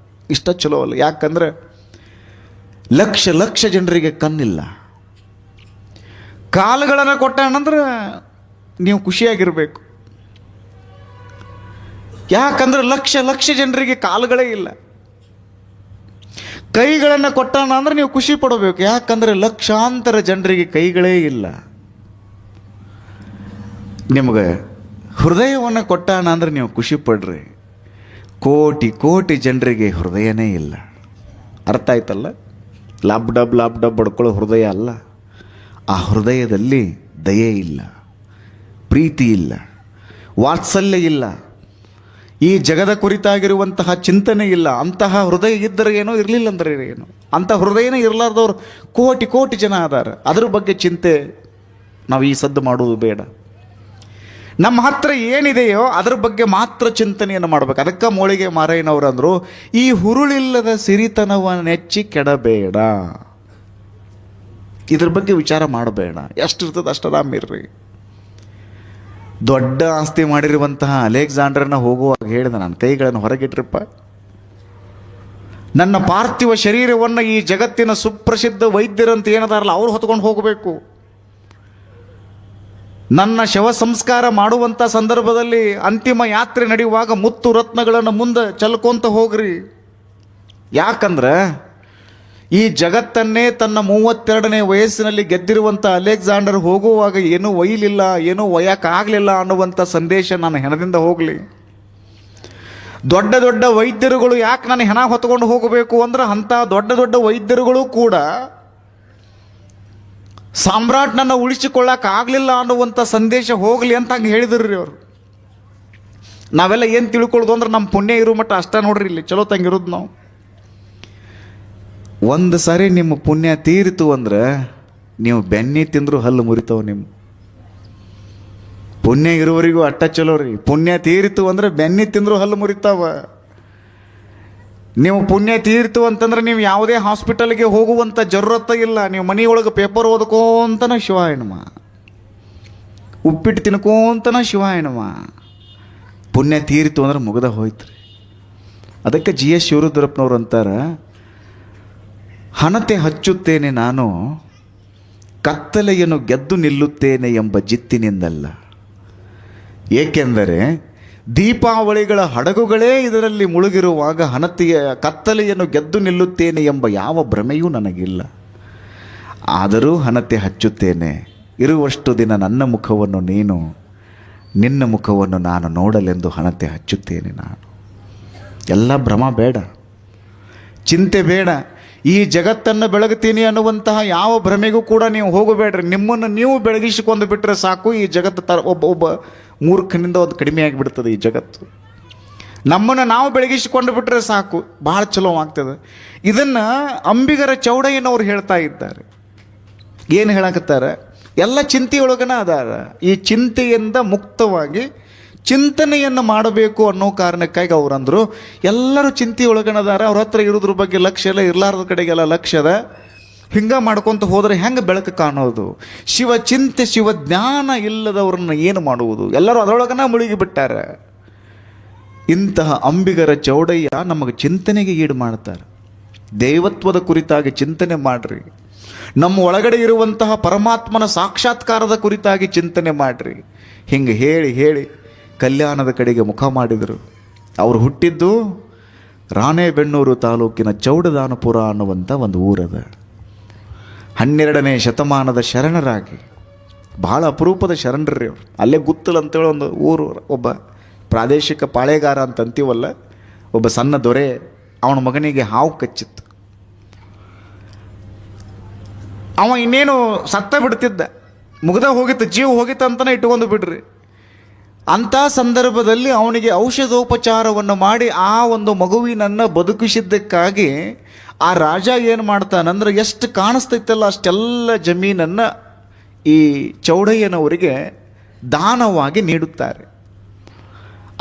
ಇಷ್ಟ ಚಲೋ ಅಲ್ಲ. ಯಾಕಂದರೆ ಲಕ್ಷ ಜನರಿಗೆ ಕಣ್ಣಿಲ್ಲ. ಕಾಲುಗಳನ್ನು ಕೊಟ್ಟಾನಂದ್ರೆ ನೀವು ಖುಷಿಯಾಗಿರಬೇಕು. ಯಾಕಂದ್ರೆ ಲಕ್ಷ ಜನರಿಗೆ ಕಾಲುಗಳೇ ಇಲ್ಲ. ಕೈಗಳನ್ನು ಕೊಟ್ಟಾನ ಅಂದ್ರೆ ನೀವು ಖುಷಿ ಪಡಬೇಕು. ಯಾಕಂದ್ರೆ ಲಕ್ಷಾಂತರ ಜನರಿಗೆ ಕೈಗಳೇ ಇಲ್ಲ. ನಿಮಗೆ ಹೃದಯವನ್ನು ಕೊಟ್ಟಾನ ಅಂದ್ರೆ ನೀವು ಖುಷಿ ಪಡ್ರಿ. ಕೋಟಿ ಜನರಿಗೆ ಹೃದಯನೇ ಇಲ್ಲ. ಅರ್ಥ ಆಯ್ತಲ್ಲ? ಲಾಬ್ ಡಬ್ ಬಡ್ಕೊಳ್ಳೋ ಹೃದಯ ಅಲ್ಲ. ಆ ಹೃದಯದಲ್ಲಿ ದಯೆ ಇಲ್ಲ, ಪ್ರೀತಿ ಇಲ್ಲ, ವಾತ್ಸಲ್ಯ ಇಲ್ಲ, ಈ ಜಗದ ಕುರಿತಾಗಿರುವಂತಹ ಚಿಂತನೆ ಇಲ್ಲ. ಅಂತಹ ಹೃದಯ ಇದ್ದರೆ ಏನೋ, ಇರಲಿಲ್ಲ ಅಂದರೆ ಏನು. ಅಂಥ ಹೃದಯನೇ ಇರಲಾರ್ದವ್ರು ಕೋಟಿ ಜನ ಅದಾರ. ಅದ್ರ ಬಗ್ಗೆ ಚಿಂತೆ ನಾವು ಈ ಸದ್ದು ಮಾಡೋದು ಬೇಡ. ನಮ್ಮ ಹತ್ರ ಏನಿದೆಯೋ ಅದ್ರ ಬಗ್ಗೆ ಮಾತ್ರ ಚಿಂತನೆಯನ್ನು ಮಾಡಬೇಕು. ಅದಕ್ಕೆ ಮೋಳಿಗೆ ಮಾರಯ್ಯನವರು ಅಂದರು, ಈ ಹುರುಳಿಲ್ಲದ ಸಿರಿತನವನ್ನು ನೆಚ್ಚಿ ಕೆಡಬೇಡ. ಇದ್ರ ಬಗ್ಗೆ ವಿಚಾರ ಮಾಡಬೇಡ. ಎಷ್ಟಿರ್ತದೆ ಅಷ್ಟು ಆರಾಮಿರ್ರಿ. ದೊಡ್ಡ ಆಸ್ತಿ ಮಾಡಿರುವಂತಹ ಅಲೆಕ್ಸಾಂಡರ್ನ ಹೋಗುವಾಗ ಹೇಳಿದ, ನನ್ನ ಕೈಗಳನ್ನು ಹೊರಗಿಟ್ರಪ್ಪ, ನನ್ನ ಪಾರ್ಥಿವ ಶರೀರವನ್ನು ಈ ಜಗತ್ತಿನ ಸುಪ್ರಸಿದ್ಧ ವೈದ್ಯರಂತ ಏನದಾರಲ್ಲ ಅವ್ರು ಹೊತ್ಕೊಂಡು ಹೋಗಬೇಕು. ನನ್ನ ಶವ ಸಂಸ್ಕಾರ ಮಾಡುವಂಥ ಸಂದರ್ಭದಲ್ಲಿ ಅಂತಿಮ ಯಾತ್ರೆ ನಡೆಯುವಾಗ ಮುತ್ತು ರತ್ನಗಳನ್ನು ಮುಂದೆ ಚಲ್ಕೊಂತ ಹೋಗ್ರಿ. ಯಾಕಂದ್ರೆ ಈ ಜಗತ್ತನ್ನೇ ತನ್ನ 32ನೇ ವಯಸ್ಸಿನಲ್ಲಿ ಗೆದ್ದಿರುವಂಥ ಅಲೆಕ್ಸಾಂಡರ್ ಹೋಗುವಾಗ ಏನೂ ಒಯ್ಯಲಿಲ್ಲ, ಏನೂ ಒಯ್ಯಕ್ಕಾಗಲಿಲ್ಲ ಅನ್ನುವಂಥ ಸಂದೇಶ ನನ್ನ ಹೆಣದಿಂದ ಹೋಗಲಿ. ದೊಡ್ಡ ದೊಡ್ಡ ವೈದ್ಯರುಗಳು ಯಾಕೆ ನಾನು ಹೆಣ ಹೊತ್ಕೊಂಡು ಹೋಗಬೇಕು ಅಂದ್ರೆ, ಅಂಥ ದೊಡ್ಡ ದೊಡ್ಡ ವೈದ್ಯರುಗಳು ಕೂಡ ಸಾಮ್ರಾಟ್ನನ್ನು ಉಳಿಸಿಕೊಳ್ಳಕ್ಕಾಗಲಿಲ್ಲ ಅನ್ನುವಂಥ ಸಂದೇಶ ಹೋಗಲಿ ಅಂತ ಹಂಗೆ ಹೇಳಿದ್ರಿ ಅವರು. ನಾವೆಲ್ಲ ಏನು ತಿಳ್ಕೊಳ್ಳೋದು ಅಂದ್ರೆ ನಮ್ಮ ಪುಣ್ಯ ಇರೋ ಮಟ್ಟ ಅಷ್ಟ ನೋಡ್ರಿ, ಇಲ್ಲಿ ಚಲೋ ತಂಗಿರೋದು ನಾವು. ಒಂದು ಸಾರಿ ನಿಮ್ಮ ಪುಣ್ಯ ತೀರಿತು ಅಂದ್ರೆ ನೀವು ಬೆನ್ನಿ ತಿಂದರೂ ಹಲ್ಲು ಮುರಿತಾವ. ನಿಮ್ಮ ಪುಣ್ಯ ಇರುವವರಿಗೂ ಅಟ್ಟ ಚಲೋ ರೀ. ಪುಣ್ಯ ತೀರಿತು ಅಂದ್ರೆ ಬೆನ್ನಿ ತಿಂದರೂ ಹಲ್ಲು ಮುರಿತಾವ. ನೀವು ಪುಣ್ಯ ತೀರ್ತು ಅಂತಂದ್ರೆ ನೀವು ಯಾವುದೇ ಹಾಸ್ಪಿಟಲ್ಗೆ ಹೋಗುವಂಥ ಜरूरत ಇಲ್ಲ. ನೀವು ಮನೆಯೊಳಗೆ ಪೇಪರ್ ಓದ್ಕೋಂತನ ಶಿವಾಯಣಮ, ಉಪ್ಪಿಟ್ಟು ತಿನ್ಕೋಂತನ ಶಿವಾಯಣಮ. ಪುಣ್ಯ ತೀರಿತು ಅಂದ್ರೆ ಮುಗ್ದ ಹೋಯ್ತು ರೀ. ಅದಕ್ಕೆ GS ಶಿವರುದ್ರಪ್ಪನವ್ರು ಅಂತಾರೆ, ಹಣತೆ ಹಚ್ಚುತ್ತೇನೆ ನಾನು, ಕತ್ತಲೆಯನ್ನು ಗೆದ್ದು ನಿಲ್ಲುತ್ತೇನೆ ಎಂಬ ಜಿತ್ತಿನಿಂದಲ್ಲ. ಏಕೆಂದರೆ ದೀಪಾವಳಿಗಳ ಹಡಗುಗಳೇ ಇದರಲ್ಲಿ ಮುಳುಗಿರುವಾಗ ಹಣತೆಯ ಕತ್ತಲೆಯನ್ನು ಗೆದ್ದು ನಿಲ್ಲುತ್ತೇನೆ ಎಂಬ ಯಾವ ಭ್ರಮೆಯೂ ನನಗಿಲ್ಲ. ಆದರೂ ಹಣತೆ ಹಚ್ಚುತ್ತೇನೆ, ಇರುವಷ್ಟು ದಿನ ನನ್ನ ಮುಖವನ್ನು ನೀನು, ನಿನ್ನ ಮುಖವನ್ನು ನಾನು ನೋಡಲೆಂದು ಹಣತೆ ಹಚ್ಚುತ್ತೇನೆ ನಾನು. ಎಲ್ಲ ಭ್ರಮ ಬೇಡ, ಚಿಂತೆ ಬೇಡ. ಈ ಜಗತ್ತನ್ನು ಬೆಳಗ್ತೀನಿ ಅನ್ನುವಂತಹ ಯಾವ ಭ್ರಮೆಗೂ ಕೂಡ ನೀವು ಹೋಗಬೇಡ್ರಿ. ನಿಮ್ಮನ್ನು ನೀವು ಬೆಳಗಿಸಿಕೊಂಡು ಬಿಟ್ಟರೆ ಸಾಕು. ಈ ಜಗತ್ತು ಒಬ್ಬ ಮೂರ್ಖನಿಂದ ಒಂದು ಕಡಿಮೆ ಆಗಿಬಿಡ್ತದೆ ಈ ಜಗತ್ತು. ನಮ್ಮನ್ನು ನಾವು ಬೆಳಗಿಸಿಕೊಂಡು ಬಿಟ್ಟರೆ ಸಾಕು, ಭಾಳ ಚಲೋ ಆಗ್ತದೆ. ಇದನ್ನು ಅಂಬಿಗರ ಚೌಡಯ್ಯನವ್ರು ಹೇಳ್ತಾ ಇದ್ದಾರೆ. ಏನು ಹೇಳಕತ್ತಾರೆ? ಎಲ್ಲ ಚಿಂತೆಯೊಳಗನ ಅದಾರ. ಈ ಚಿಂತೆಯಿಂದ ಮುಕ್ತವಾಗಿ ಚಿಂತನೆಯನ್ನು ಮಾಡಬೇಕು ಅನ್ನೋ ಕಾರಣಕ್ಕಾಗಿ ಅವರಂದರು ಎಲ್ಲರೂ ಚಿಂತೆಯೊಳಗನದಾರ. ಅವ್ರ ಹತ್ರ ಇರೋದ್ರ ಬಗ್ಗೆ ಲಕ್ಷ್ಯ ಇಲ್ಲ, ಇರ್ಲಾರ್ದ ಕಡೆಗೆಲ್ಲ ಲಕ್ಷ್ಯ ಅದ. ಹಿಂಗೆ ಮಾಡ್ಕೊತ ಹೋದರೆ ಹೆಂಗೆ ಬೆಳಕು ಕಾಣೋದು? ಶಿವ ಚಿಂತೆ ಶಿವ ಜ್ಞಾನ ಇಲ್ಲದವ್ರನ್ನ ಏನು ಮಾಡುವುದು? ಎಲ್ಲರೂ ಅದರೊಳಗನ ಮುಳುಗಿ ಬಿಟ್ಟಾರೆ. ಇಂತಹ ಅಂಬಿಗರ ಚೌಡಯ್ಯ ನಮಗೆ ಚಿಂತನೆಗೆ ಈಡು ಮಾಡ್ತಾರೆ. ದೈವತ್ವದ ಕುರಿತಾಗಿ ಚಿಂತನೆ ಮಾಡ್ರಿ. ನಮ್ಮ ಒಳಗಡೆ ಇರುವಂತಹ ಪರಮಾತ್ಮನ ಸಾಕ್ಷಾತ್ಕಾರದ ಕುರಿತಾಗಿ ಚಿಂತನೆ ಮಾಡ್ರಿ. ಹಿಂಗೆ ಹೇಳಿ ಹೇಳಿ ಕಲ್ಯಾಣದ ಕಡೆಗೆ ಮುಖ ಮಾಡಿದರು. ಅವರು ಹುಟ್ಟಿದ್ದು ರಾಣೆಬೆನ್ನೂರು ತಾಲೂಕಿನ ಚೌಡದಾನಪುರ ಅನ್ನುವಂಥ ಒಂದು ಊರದ. 12ನೇ ಶತಮಾನದ ಶರಣರಾಗಿ, ಭಾಳ ಅಪರೂಪದ ಶರಣರ್ರಿ ಅವರು. ಅಲ್ಲೇ ಗುತ್ತಲು ಅಂತೇಳಿ ಒಂದು ಊರು, ಒಬ್ಬ ಪ್ರಾದೇಶಿಕ ಪಾಳೆಗಾರ ಅಂತ ಅಂತೀವಲ್ಲ, ಒಬ್ಬ ಸಣ್ಣ ದೊರೆ, ಅವನ ಮಗನಿಗೆ ಹಾವು ಕಚ್ಚಿತ್ತು. ಅವ ಇನ್ನೇನು ಸತ್ತ ಬಿಡ್ತಿದ್ದ, ಮುಗ್ದ ಹೋಗಿತ್ತು, ಜೀವ ಹೋಗಿತ್ತು ಅಂತಲೇ ಇಟ್ಕೊಂಡು ಬಿಡ್ರಿ. ಅಂಥ ಸಂದರ್ಭದಲ್ಲಿ ಅವನಿಗೆ ಔಷಧೋಪಚಾರವನ್ನು ಮಾಡಿ ಆ ಒಂದು ಮಗುವಿನನ್ನು ಬದುಕಿಸಿದ್ದಕ್ಕಾಗಿ ಆ ರಾಜ ಏನು ಮಾಡ್ತಾನಂದ್ರೆ, ಎಷ್ಟು ಕಾಣಿಸ್ತೈತಲ್ಲ ಅಷ್ಟೆಲ್ಲ ಜಮೀನನ್ನು ಈ ಚೌಡಯ್ಯನವರಿಗೆ ದಾನವಾಗಿ ನೀಡುತ್ತಾರೆ.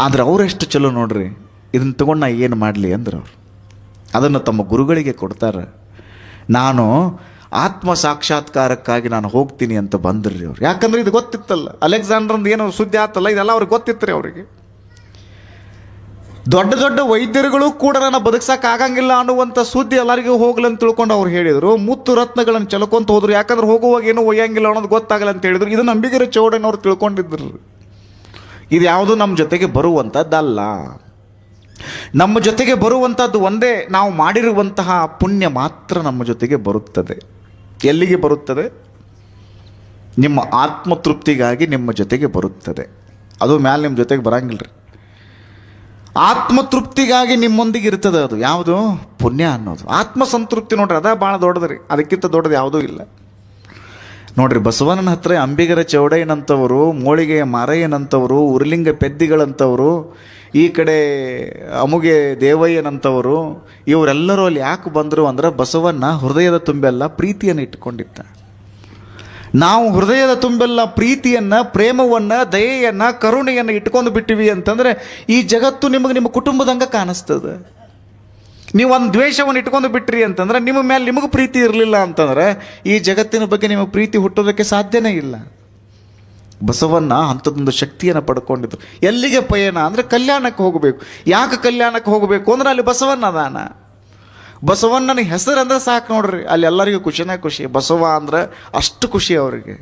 ಆದರೆ ಅವರೆಷ್ಟು ಚಲೋ ನೋಡ್ರಿ, ಇದನ್ನು ತಗೊಂಡು ನಾ ಏನು ಮಾಡಲಿ ಅಂದ್ರೆ ಅವರು ಅದನ್ನು ತಮ್ಮ ಗುರುಗಳಿಗೆ ಕೊಡ್ತಾರೆ. ನಾನು ಆತ್ಮ ಸಾಕ್ಷಾತ್ಕಾರಕ್ಕಾಗಿ ನಾನು ಹೋಗ್ತೀನಿ ಅಂತ ಬಂದ್ರಿ ಅವ್ರು. ಯಾಕಂದ್ರೆ ಇದು ಗೊತ್ತಿತ್ತಲ್ಲ, ಅಲೆಕ್ಸಾಂಡ್ರಂದು ಏನೋ ಸುದ್ದಿ ಆತಲ್ಲ, ಇದೆಲ್ಲ ಅವ್ರಿಗೆ ಗೊತ್ತಿತ್ತು ರೀ. ಅವರಿಗೆ ದೊಡ್ಡ ದೊಡ್ಡ ವೈದ್ಯರುಗಳು ಕೂಡ ನಾನು ಬದುಕ್ಸಕ್ಕಾಗಂಗಿಲ್ಲ ಅನ್ನುವಂಥ ಸುದ್ದಿ ಎಲ್ಲರಿಗೂ ಹೋಗ್ಲಿ ಅಂತ ತಿಳ್ಕೊಂಡು ಅವ್ರು ಹೇಳಿದರು. ಮುತ್ತು ರತ್ನಗಳನ್ನು ಚಲ್ಕೊಂತ ಹೋದ್ರು. ಯಾಕಂದ್ರೆ ಹೋಗುವಾಗ ಏನೂ ಒಯ್ಯಂಗಿಲ್ಲ ಅನ್ನೋದು ಗೊತ್ತಾಗಲ್ಲ ಅಂತ ಹೇಳಿದ್ರು. ಇದನ್ನು ಅಂಬಿಗರ ಚೌಡಯ್ಯನವ್ರು ತಿಳ್ಕೊಂಡಿದ್ರು. ಇದು ಯಾವುದು ನಮ್ಮ ಜೊತೆಗೆ ಬರುವಂಥದ್ದಲ್ಲ. ನಮ್ಮ ಜೊತೆಗೆ ಬರುವಂಥದ್ದು ಒಂದೇ, ನಾವು ಮಾಡಿರುವಂತಹ ಪುಣ್ಯ ಮಾತ್ರ ನಮ್ಮ ಜೊತೆಗೆ ಬರುತ್ತದೆ. ಎಲ್ಲಿಗೆ ಬರುತ್ತದೆ? ನಿಮ್ಮ ಆತ್ಮತೃಪ್ತಿಗಾಗಿ ನಿಮ್ಮ ಜೊತೆಗೆ ಬರುತ್ತದೆ. ಅದು ಮ್ಯಾಲೆ ನಿಮ್ಮ ಜೊತೆಗೆ ಬರಂಗಿಲ್ಲ ರೀ. ಆತ್ಮತೃಪ್ತಿಗಾಗಿ ನಿಮ್ಮೊಂದಿಗೆ ಇರ್ತದೆ. ಅದು ಯಾವುದು? ಪುಣ್ಯ ಅನ್ನೋದು. ಆತ್ಮಸಂತೃಪ್ತಿ ನೋಡ್ರಿ, ಅದ ಭಾಳ ದೊಡ್ಡದು ರೀ. ಅದಕ್ಕಿಂತ ದೊಡ್ಡದು ಯಾವುದೂ ಇಲ್ಲ ನೋಡ್ರಿ. ಬಸವಣ್ಣನ ಹತ್ರ ಅಂಬಿಗರ ಚೌಡಯ್ಯನಂಥವರು, ಮೋಳಿಗೆಯ ಮಾರಯ್ಯನಂಥವರು, ಉರ್ಲಿಂಗ ಪೆದ್ದಿಗಳಂಥವರು, ಈ ಕಡೆ ಅಮುಗೆ ದೇವಯ್ಯನಂಥವರು, ಇವರೆಲ್ಲರೂ ಅಲ್ಲಿ ಯಾಕೆ ಬಂದರು ಅಂದ್ರೆ, ಬಸವಣ್ಣ ಹೃದಯದ ತುಂಬೆಲ್ಲ ಪ್ರೀತಿಯನ್ನು ಇಟ್ಟುಕೊಂಡಿದ್ದ. ನಾವು ಹೃದಯದ ತುಂಬೆಲ್ಲ ಪ್ರೀತಿಯನ್ನು, ಪ್ರೇಮವನ್ನು, ದಯೆಯನ್ನು, ಕರುಣೆಯನ್ನು ಇಟ್ಕೊಂಡು ಬಿಟ್ಟಿವಿ ಅಂತಂದರೆ ಈ ಜಗತ್ತು ನಿಮಗೆ ನಿಮ್ಮ ಕುಟುಂಬದಂಗೆ ಕಾಣಿಸ್ತದೆ. ನೀವು ಒಂದು ದ್ವೇಷವನ್ನು ಇಟ್ಕೊಂಡು ಬಿಟ್ರಿ ಅಂತಂದ್ರೆ, ನಿಮ್ಮ ಮೇಲೆ ನಿಮಗೆ ಪ್ರೀತಿ ಇರಲಿಲ್ಲ ಅಂತಂದ್ರೆ ಈ ಜಗತ್ತಿನ ಬಗ್ಗೆ ನಿಮಗೆ ಪ್ರೀತಿ ಹುಟ್ಟೋದಕ್ಕೆ ಸಾಧ್ಯನೇ ಇಲ್ಲ. ಬಸವಣ್ಣ ಅಂಥದ್ದೊಂದು ಶಕ್ತಿಯನ್ನು ಪಡ್ಕೊಂಡಿದ್ರು. ಎಲ್ಲಿಗೆ ಪಯಣ ಅಂದರೆ ಕಲ್ಯಾಣಕ್ಕೆ ಹೋಗಬೇಕು. ಯಾಕೆ ಕಲ್ಯಾಣಕ್ಕೆ ಹೋಗಬೇಕು ಅಂದ್ರೆ ಅಲ್ಲಿ ಬಸವಣ್ಣ ಅದಾನ. ಬಸವಣ್ಣನ ಹೆಸರು ಅಂದ್ರೆ ಸಾಕು ನೋಡ್ರಿ, ಅಲ್ಲಿ ಎಲ್ಲರಿಗೂ ಖುಷಿನೇ ಖುಷಿ. ಬಸವ ಅಂದ್ರೆ ಅಷ್ಟು ಖುಷಿ ಅವರಿಗೆ.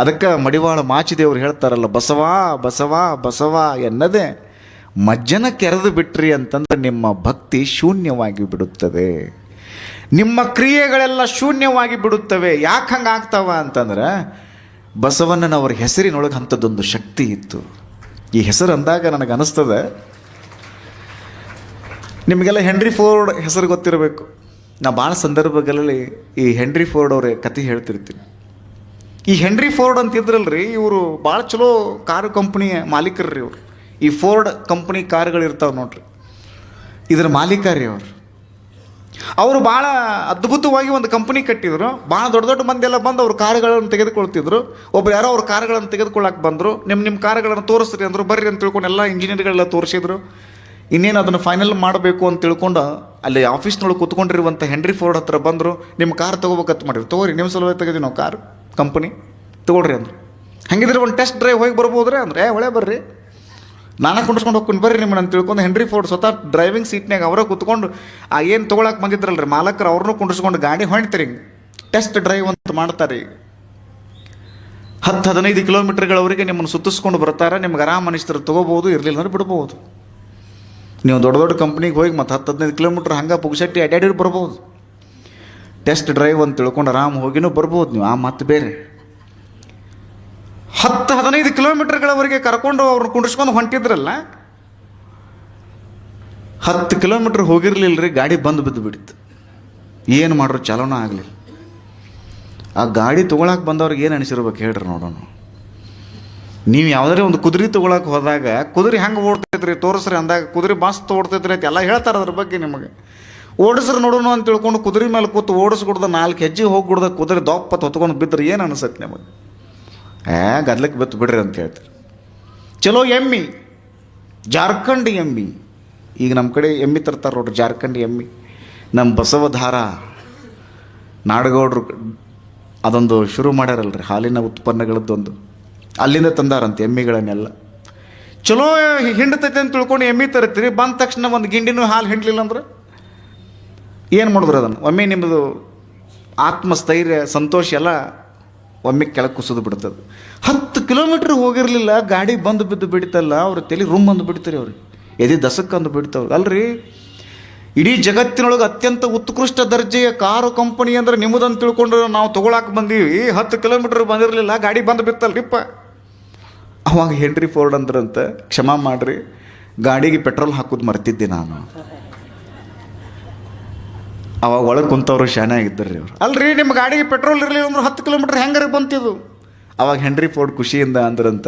ಅದಕ್ಕೆ ಮಡಿವಾಳ ಮಾಚಿದೇವ್ರು ಹೇಳ್ತಾರಲ್ಲ, ಬಸವ ಬಸವ ಬಸವ ಎನ್ನದೆ ಮಜ್ಜನ ಕೆರೆದು ಬಿಟ್ರಿ ಅಂತಂದ್ರೆ ನಿಮ್ಮ ಭಕ್ತಿ ಶೂನ್ಯವಾಗಿ ಬಿಡುತ್ತದೆ, ನಿಮ್ಮ ಕ್ರಿಯೆಗಳೆಲ್ಲ ಶೂನ್ಯವಾಗಿ ಬಿಡುತ್ತವೆ. ಯಾಕೆ ಹಂಗೆ ಆಗ್ತಾವ ಅಂತಂದ್ರೆ ಬಸವಣ್ಣನವರ ಹೆಸರಿನೊಳಗೆ ಅಂಥದ್ದೊಂದು ಶಕ್ತಿ ಇತ್ತು. ಈ ಹೆಸರು ಅಂದಾಗ ನನಗೆ ಅನಿಸ್ತದೆ, ನಿಮಗೆಲ್ಲ ಹೆನ್ರಿ ಫೋರ್ಡ್ ಹೆಸರು ಗೊತ್ತಿರಬೇಕು. ನಾ ಭಾಳ ಸಂದರ್ಭಗಳಲ್ಲಿ ಈ ಹೆನ್ರಿ ಫೋರ್ಡ್ ಅವರ ಕತೆ ಹೇಳ್ತಿರ್ತೀನಿ. ಈ ಹೆನ್ರಿ ಫೋರ್ಡ್ ಅಂತಿದ್ರಲ್ರಿ, ಇವರು ಭಾಳ ಚಲೋ ಕಾರು ಕಂಪ್ನಿಯ ಮಾಲೀಕರ್ರಿ ಇವರು. ಈ ಫೋರ್ಡ್ ಕಂಪ್ನಿ ಕಾರುಗಳು ಇರ್ತಾವೆ ನೋಡ್ರಿ, ಇದರ ಮಾಲೀಕ ರೀ ಅವರು ಭಾಳ ಅದ್ಭುತವಾಗಿ ಒಂದು ಕಂಪ್ನಿ ಕಟ್ಟಿದ್ರು. ಭಾಳ ದೊಡ್ಡ ದೊಡ್ಡ ಮಂದಿ ಎಲ್ಲ ಬಂದು ಅವ್ರ ಕಾರುಗಳನ್ನು ತೆಗೆದುಕೊಳ್ತಿದ್ರು. ಒಬ್ರು ಯಾರೋ ಅವ್ರ ಕಾರುಗಳನ್ನು ತೆಗೆದುಕೊಳ್ಳಕ್ಕೆ ಬಂದರು. ನಿಮ್ಮ ಕಾರುಗಳನ್ನು ತೋರಿಸ್ರಿ ಅಂದರು. ಬರ್ರಿ ಅಂತ ತಿಳ್ಕೊಂಡು ಎಲ್ಲ ಇಂಜಿನಿಯರ್ಗಳೆಲ್ಲ ತೋರಿಸಿದ್ರು. ಇನ್ನೇನು ಅದನ್ನು ಫೈನಲ್ ಮಾಡಬೇಕು ಅಂತ ತಿಳ್ಕೊಂಡು ಅಲ್ಲಿ ಆಫೀಸ್ನೊಳಗೆ ಕೂತ್ಕೊಂಡಿರುವಂಥ ಹೆನ್ರಿ ಫೋರ್ಡ್ ಹತ್ರ ಬಂದರು. ನಿಮ್ಮ ಕಾರ್ ತೊಗೋಬೇಕಂತ ಮಾಡಿರಿ, ತೊಗೋರಿ, ನಿಮ್ಮ ಸಲುವಾಗಿ ತೆಗೆದಿವಿ ನಾವು ಕಾರು ಕಂಪ್ನಿ, ತೊಗೊಳ್ರಿ ಅಂದರು. ಹಾಗಿದ್ರೆ ಒಂದು ಟೆಸ್ಟ್ ಡ್ರೈವ್ ಹೋಗಿ ಬರ್ಬೋದ್ರಿ ಅಂದರೆ, ಒಳ್ಳೆ ಬರ್ರಿ, ನಾನೇ ಕುಂಡಿಸ್ಕೊಂಡು ಹೋಗ್ಕೊಂಡು ಬರ್ರಿ ನಿಮ್ಮನ್ನು ಅಂತ ತಿಳ್ಕೊಂಡು ಹೆನ್ರಿ ಫೋರ್ಡ್ ಸ್ವತಃ ಡ್ರೈವಿಂಗ್ ಸೀಟ್ನಾಗ ಅವರೇ ಕೂತ್ಕೊಂಡು ಆ ಏನು ತೊಗೊಳಕ್ಕೆ ಬಂದಿದ್ರಲ್ರಿ ಮಾಲಕರು, ಅವ್ರನ್ನೂ ಕುಂಡಿಸ್ಕೊಂಡು ಗಾಡಿ ಹೊಣ್ತೀರಿ, ಟೆಸ್ಟ್ ಡ್ರೈವ್ ಅಂತ ಮಾಡ್ತಾರೆ. 10-15 ಕಿಲೋಮೀಟರ್ಗಳವರೆಗೆ ನಿಮ್ಮನ್ನು ಸುತ್ತಿಸ್ಕೊಂಡು ಬರ್ತಾರೆ. ನಿಮ್ಗೆ ಆರಾಮ ಅನಿಸ್ತಾರೆ ತೊಗೋಬೋದು, ಇರಲಿಲ್ಲ ಅಂದ್ರೆ ಬಿಡ್ಬೋದು. ನೀವು ದೊಡ್ಡ ದೊಡ್ಡ ಕಂಪ್ನಿಗೆ ಹೋಗಿ ಮತ್ತು 10-15 ಕಿಲೋಮೀಟ್ರ್ ಹಂಗೆ ಪುಗ್ಸಟ್ಟಿ ಅಡ್ಯಾಡಿರು ಬರ್ಬೋದು. ಟೆಸ್ಟ್ ಡ್ರೈವ್ ಅಂತ ತಿಳ್ಕೊಂಡು ಆರಾಮ ಹೋಗಿನೂ ಬರ್ಬೋದು ನೀವು. ಆ ಮಾತು ಬೇರೆ. 10-15 ಕಿಲೋಮೀಟರ್ಗಳವರೆಗೆ ಕರ್ಕೊಂಡು ಅವ್ರನ್ನ ಕುಂಡಿಸ್ಕೊಂಡು ಹೊಂಟಿದ್ರಲ್ಲ, 10 ಕಿಲೋಮೀಟ್ರ್ ಹೋಗಿರ್ಲಿಲ್ಲ ರೀ, ಗಾಡಿ ಬಂದು ಬಿದ್ದು ಬಿಡಿತ್ತು. ಏನು ಮಾಡ್ರು ಚಾಲೋನ ಆಗಲಿಲ್ಲ. ಆ ಗಾಡಿ ತೊಗೊಳಕ್ಕೆ ಬಂದವ್ರಿಗೆ ಏನು ಅನಿಸಿರ್ಬೇಕು ಹೇಳ್ರಿ ನೋಡೋಣ. ನೀವು ಯಾವುದಾದ್ರೂ ಒಂದು ಕುದುರೆ ತೊಗೊಳಕ್ಕೆ ಹೋದಾಗ ಕುದುರೆ ಹೆಂಗೆ ಓಡ್ತೈತ್ರಿ ತೋರಿಸ್ರಿ ಅಂದಾಗ, ಕುದುರೆ ಮಸ್ತ್ ಓಡ್ತೈತ್ರಿ ಅಂತ ಎಲ್ಲ ಹೇಳ್ತಾರೆ ಅದ್ರ ಬಗ್ಗೆ ನಿಮಗೆ. ಓಡಿಸ್ರಿ ನೋಡೋಣ ಅಂತ ತಿಳ್ಕೊಂಡು ಕುದುರೆ ಮೇಲೆ ಕೂತು ಓಡಿಸ್ಕೊಡ್ದ 4 ಹೆಜ್ಜೆ ಹೋಗ್ಬಿಡ್ದ ಕುದುರೆ ದೊಪ್ಪತ್ತು ಹೊತ್ಕೊಂಡು ಬಿದ್ದರೆ ಏನು ಅನಿಸತ್ತೆ ನಿಮಗೆ? ಗದ್ಲಕ್ಕೆ ಬಿತ್ತು ಬಿಡ್ರಿ ಅಂತ ಹೇಳ್ತಾರೆ. ಚಲೋ ಎಮ್ಮಿ, ಜಾರ್ಖಂಡ್ ಎಮ್ಮಿ. ಈಗ ನಮ್ಮ ಕಡೆ ಎಮ್ಮಿ ತರ್ತಾರೆ ನೋಡ್ರಿ, ಜಾರ್ಖಂಡ್ ಎಮ್ಮಿ. ನಮ್ಮ ಬಸವಧಾರ ನಾಡಗೌಡರು ಅದೊಂದು ಶುರು ಮಾಡ್ಯಾರಲ್ರಿ, ಹಾಲಿನ ಉತ್ಪನ್ನಗಳದ್ದೊಂದು, ಅಲ್ಲಿಂದ ತಂದಾರಂತೆ ಎಮ್ಮಿಗಳನ್ನೆಲ್ಲ. ಚಲೋ ಹಿಂಡ್ತೈತೆ ಅಂತ ತಿಳ್ಕೊಂಡು ಎಮ್ಮಿ ತರ್ತೀರಿ, ಬಂದ ತಕ್ಷಣ ಒಂದು ಗಿಂಡಿನೂ ಹಾಲು ಹಿಂಡಲಿಲ್ಲ ಅಂದ್ರೆ ಏನು ಮಾಡಿದ್ರು ಅದನ್ನು? ಒಮ್ಮೆ ನಿಮ್ಮದು ಆತ್ಮಸ್ಥೈರ್ಯ ಸಂತೋಷ ಎಲ್ಲ ಒಮ್ಮೆ ಕೆಳಗೆ ಕುಸಿದು ಬಿಡ್ತದೆ. 10 ಕಿಲೋಮೀಟ್ರ್ ಹೋಗಿರಲಿಲ್ಲ, ಗಾಡಿ ಬಂದು ಬಿದ್ದು ಬಿಡ್ತಲ್ಲ, ಅವ್ರ ತಲೆ ರೂಮ್ ಬಂದು ಬಿಡ್ತಾರೆ, ಅವ್ರಿಗೆ ಎದೆ ದಸಕ್ಕೆ ಅಂದು ಬಿಡ್ತಾವ್ರಿ. ಅಲ್ರಿ, ಇಡೀ ಜಗತ್ತಿನೊಳಗೆ ಅತ್ಯಂತ ಉತ್ಕೃಷ್ಟ ದರ್ಜೆಯ ಕಾರು ಕಂಪನಿ ಅಂದ್ರೆ ನಿಮ್ಮದಂತ ತಿಳ್ಕೊಂಡು ನಾವು ತೊಗೊಳಕ್ಕೆ ಬಂದೀವಿ. 10 ಕಿಲೋಮೀಟ್ರ್ ಬಂದಿರಲಿಲ್ಲ, ಗಾಡಿ ಬಂದು ಬಿತ್ತಲ್ರಿಪ್ಪ. ಅವಾಗ ಹೆನ್ರಿ ಫೋರ್ಡ್ ಅಂದ್ರಂತ, ಕ್ಷಮಾ ಮಾಡ್ರಿ, ಗಾಡಿಗೆ ಪೆಟ್ರೋಲ್ ಹಾಕೋದು ಮರ್ತಿದ್ದೆ ನಾನು. ಅವಾಗ ಒಳಗೆ ಕುಂತವ್ರು ಶಾನೆ ಆಗಿದ್ದರ್ರಿ ಅವ್ರು. ಅಲ್ರಿ, ನಿಮ್ಮ ಗಾಡಿಗೆ ಪೆಟ್ರೋಲ್ ಇರಲಿಲ್ಲ ಅಂದ್ರೆ 10 ಕಿಲೋಮೀಟ್ರ್ ಹೆಂಗಾರ ಬಂತಿದ್ದು? ಅವಾಗ ಹೆನ್ರಿ ಫೋರ್ಡ್ ಖುಷಿಯಿಂದ ಅಂದ್ರಂತ,